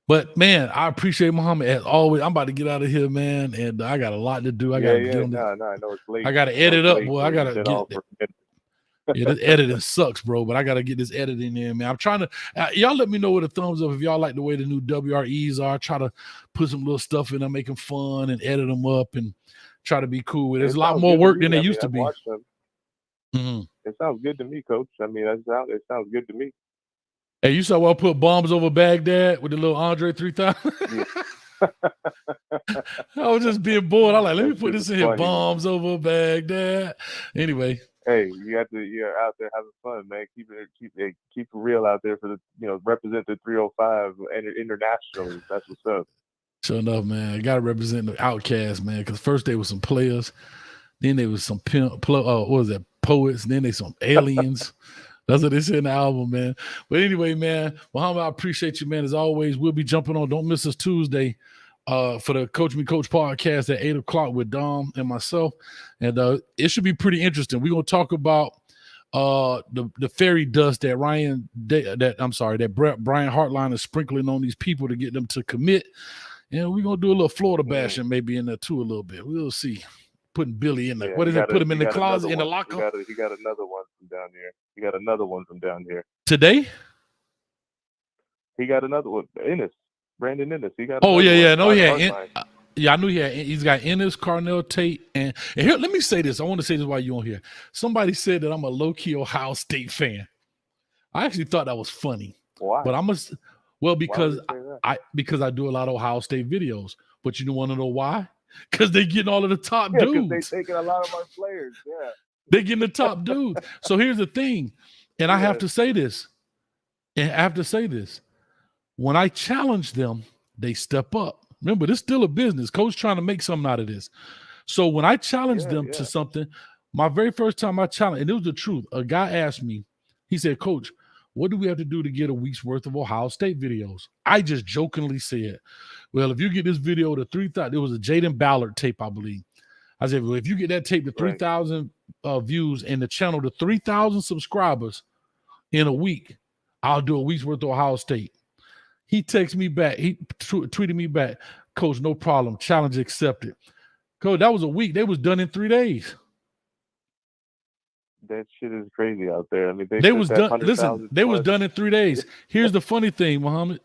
but man, I appreciate Muhammad as always. I'm about to get out of here, man, and I got a lot to do. I got to get on I know it's late. I got to edit up, late, boy. so I got to get off get. for a minute. Yeah, this editing sucks, bro. But I got to get this editing in, man. I'm trying to. Y'all let me know with a thumbs up if y'all like the way the new WREs are. Try to put some little stuff in them, make them fun, and edit them up, and try to be cool with it. There's a lot more work than they used to be. Mm-hmm. It sounds good to me, Coach. I mean, it sounds good to me. Hey, you saw I put bombs over Baghdad with the little Andre 3000? Yeah. I was just being bored. I'm like, let me put this in here. Bombs over Baghdad. Anyway. Hey, you're out there having fun, man. Keep it real out there for the represent the 305 internationally. That's what's up. Sure enough, man. I gotta represent the outcast, man. Because first they was some players, then they was some what was that? Poets, and then they some aliens. That's what they said in the album, man. But anyway, man, Muhammad, I appreciate you, man. As always, we'll be jumping on. Don't miss us Tuesday for the Coach Me Coach podcast at 8:00 with Dom and myself. And it should be pretty interesting. We're gonna talk about the fairy dust that Brian Hartline is sprinkling on these people to get them to commit. And we're gonna do a little Florida bashing maybe in there too a little bit. We'll see. Putting Billy in there. What is it? Put him in the closet, in the locker? He got another one from down here. He got another one from down here. Today? He got another one. Brandon Ennis. He got yeah. No, yeah, I knew he had. He's got Ennis, Carnell Tate, and here, let me say this. I want to say this while you're on here. Somebody said that I'm a low-key Ohio State fan. I actually thought that was funny. Why? But because I do a lot of Ohio State videos. But you want to know why? Because they getting all of the top dudes. They taking a lot of our players. Yeah, they getting the top dudes. So here's the thing, and I have to say this. When I challenge them, they step up. Remember, this is still a business. Coach trying to make something out of this. So when I challenge them to something, my very first time I challenged, and it was the truth. A guy asked me, he said, "Coach, what do we have to do to get a week's worth of Ohio State videos?" I just jokingly said, "Well, if you get this video to 3,000," it was a Jaden Ballard tape, I believe. I said, "Well, if you get that tape to 3,000 views and the channel to 3,000 subscribers in a week, I'll do a week's worth of Ohio State." He texted me back. He tweeted me back, "Coach, no problem. Challenge accepted." Coach, that was a week. They was done in 3 days. That shit is crazy out there. I mean, they was done. Listen, they was done in 3 days. Here's the funny thing, Muhammad.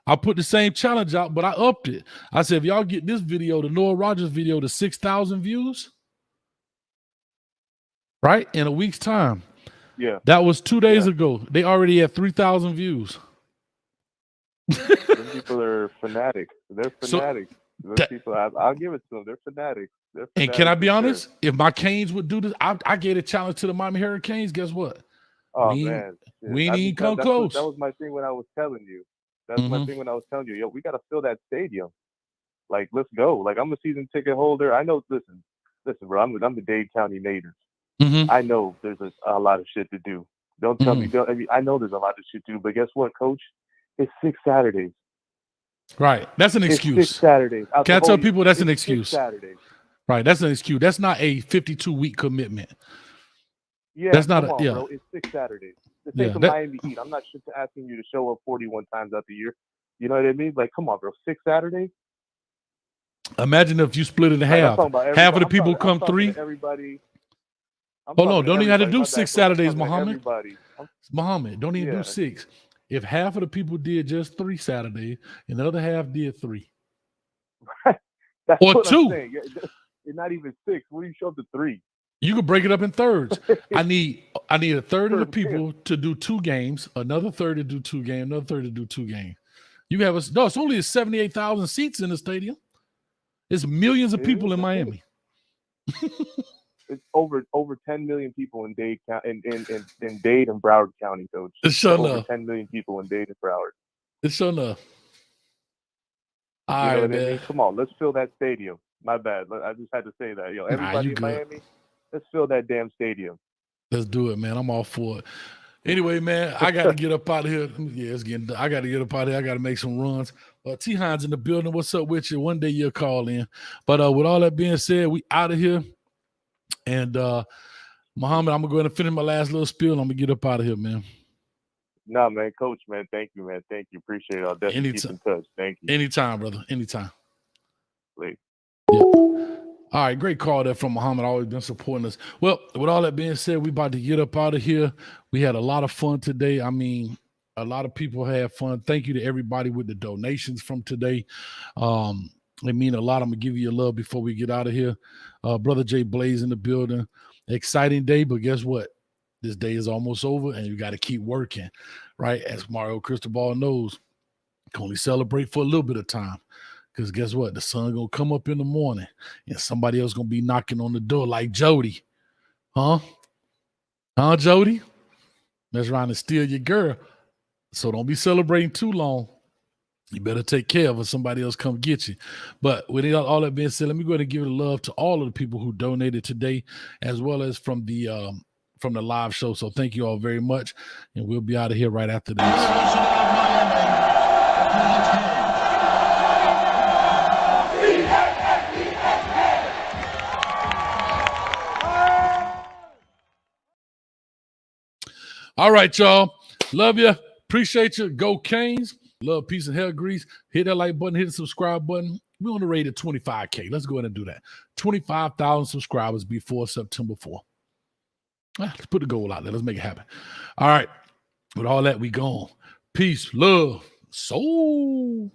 I put the same challenge out, but I upped it. I said, if y'all get this video, the Noah Rogers video, to 6,000 views, right, in a week's time. Yeah. That was 2 days ago. They already had 3,000 views. Them people are fanatics. They're fanatics. Those people, I'll give it to them. They're fanatics. And can I be honest? If my Canes would do this, I gave a challenge to the Miami Hurricanes. Guess what? Oh, man. We ain't even come close. That was my thing when I was telling you. That's my thing when I was telling you, yo, we got to fill that stadium. Like, let's go. Like, I'm a season ticket holder. I know, listen, bro, I'm the Dade County native. I know there's a lot of shit to do. Don't tell me. I know there's a lot of shit to do, but guess what, Coach? It's 6 Saturdays. Right. That's an excuse. It's 6 Saturdays. Can I tell people that's an excuse? 6 Saturdays. Right. That's an excuse. That's not a 52-week commitment. Yeah, that's not bro. It's 6 Saturdays. The same for Miami Heat. I'm not asking you to show up 41 times out the year. You know what I mean? Like, come on, bro. 6 Saturdays. Imagine if you split it in half. Half of the people come 3. Everybody. Oh no! Don't even have to do 6 Saturdays, Muhammad. Muhammad, don't even do 6. If half of the people did just 3 Saturdays and the other half did 3, that's or what 2, I'm saying. It's not even 6. What do you show up to 3? You could break it up in thirds. I need a third of the people to do 2 games, another third to do 2 games, another third to do 2 games. You have it's only 78,000 seats in the stadium. It's millions of people in Miami. It's over 10 million people in Dade in Dade and Broward County, Coach. It's sure over enough. 10 million people in Dade and Broward. It's sure enough. All right, man. I mean? Come on, let's fill that stadium. My bad. I just had to say that. Everybody in Miami, let's fill that damn stadium. Let's do it, man. I'm all for it. Anyway, man, I got to get up out of here. Yeah, it's getting. I got to get up out of here. I got to make some runs. T. Hines in the building. What's up with you? One day you'll call in. But with all that being said, we out of here. And Muhammad, I'm gonna go ahead and finish my last little spiel. I'm gonna get up out of here, man. Nah, man, Coach, man, thank you, man. Thank you. Appreciate it. I'll definitely keep in touch. Thank you. Anytime, brother. Anytime. Please. Yeah. All right, great call there from Muhammad. Always been supporting us. Well, with all that being said, we about to get up out of here. We had a lot of fun today. I mean, a lot of people had fun. Thank you to everybody with the donations from today. They mean a lot. I'm gonna give you your love before we get out of here. Brother Jay Blaze in the building. Exciting day, but guess what? This day is almost over, and you got to keep working, right? As Mario Cristobal knows, you can only celebrate for a little bit of time. Because guess what? The sun gonna come up in the morning and somebody else gonna be knocking on the door like Jody. Huh, Jody? Mess around and steal your girl. So don't be celebrating too long. You better take care of her. Somebody else come get you. But with all that being said, let me go ahead and give it a love to all of the people who donated today, as well as from the live show. So thank you all very much. And we'll be out of here right after this. All right, y'all. Love you. Appreciate you. Go Canes. Love, peace, and hair grease. Hit that like button. Hit the subscribe button. We're on the rate of 25K. Let's go ahead and do that. 25,000 subscribers before September 4th. Let's put the goal out there. Let's make it happen. All right. With all that, we gone. Peace, love, soul.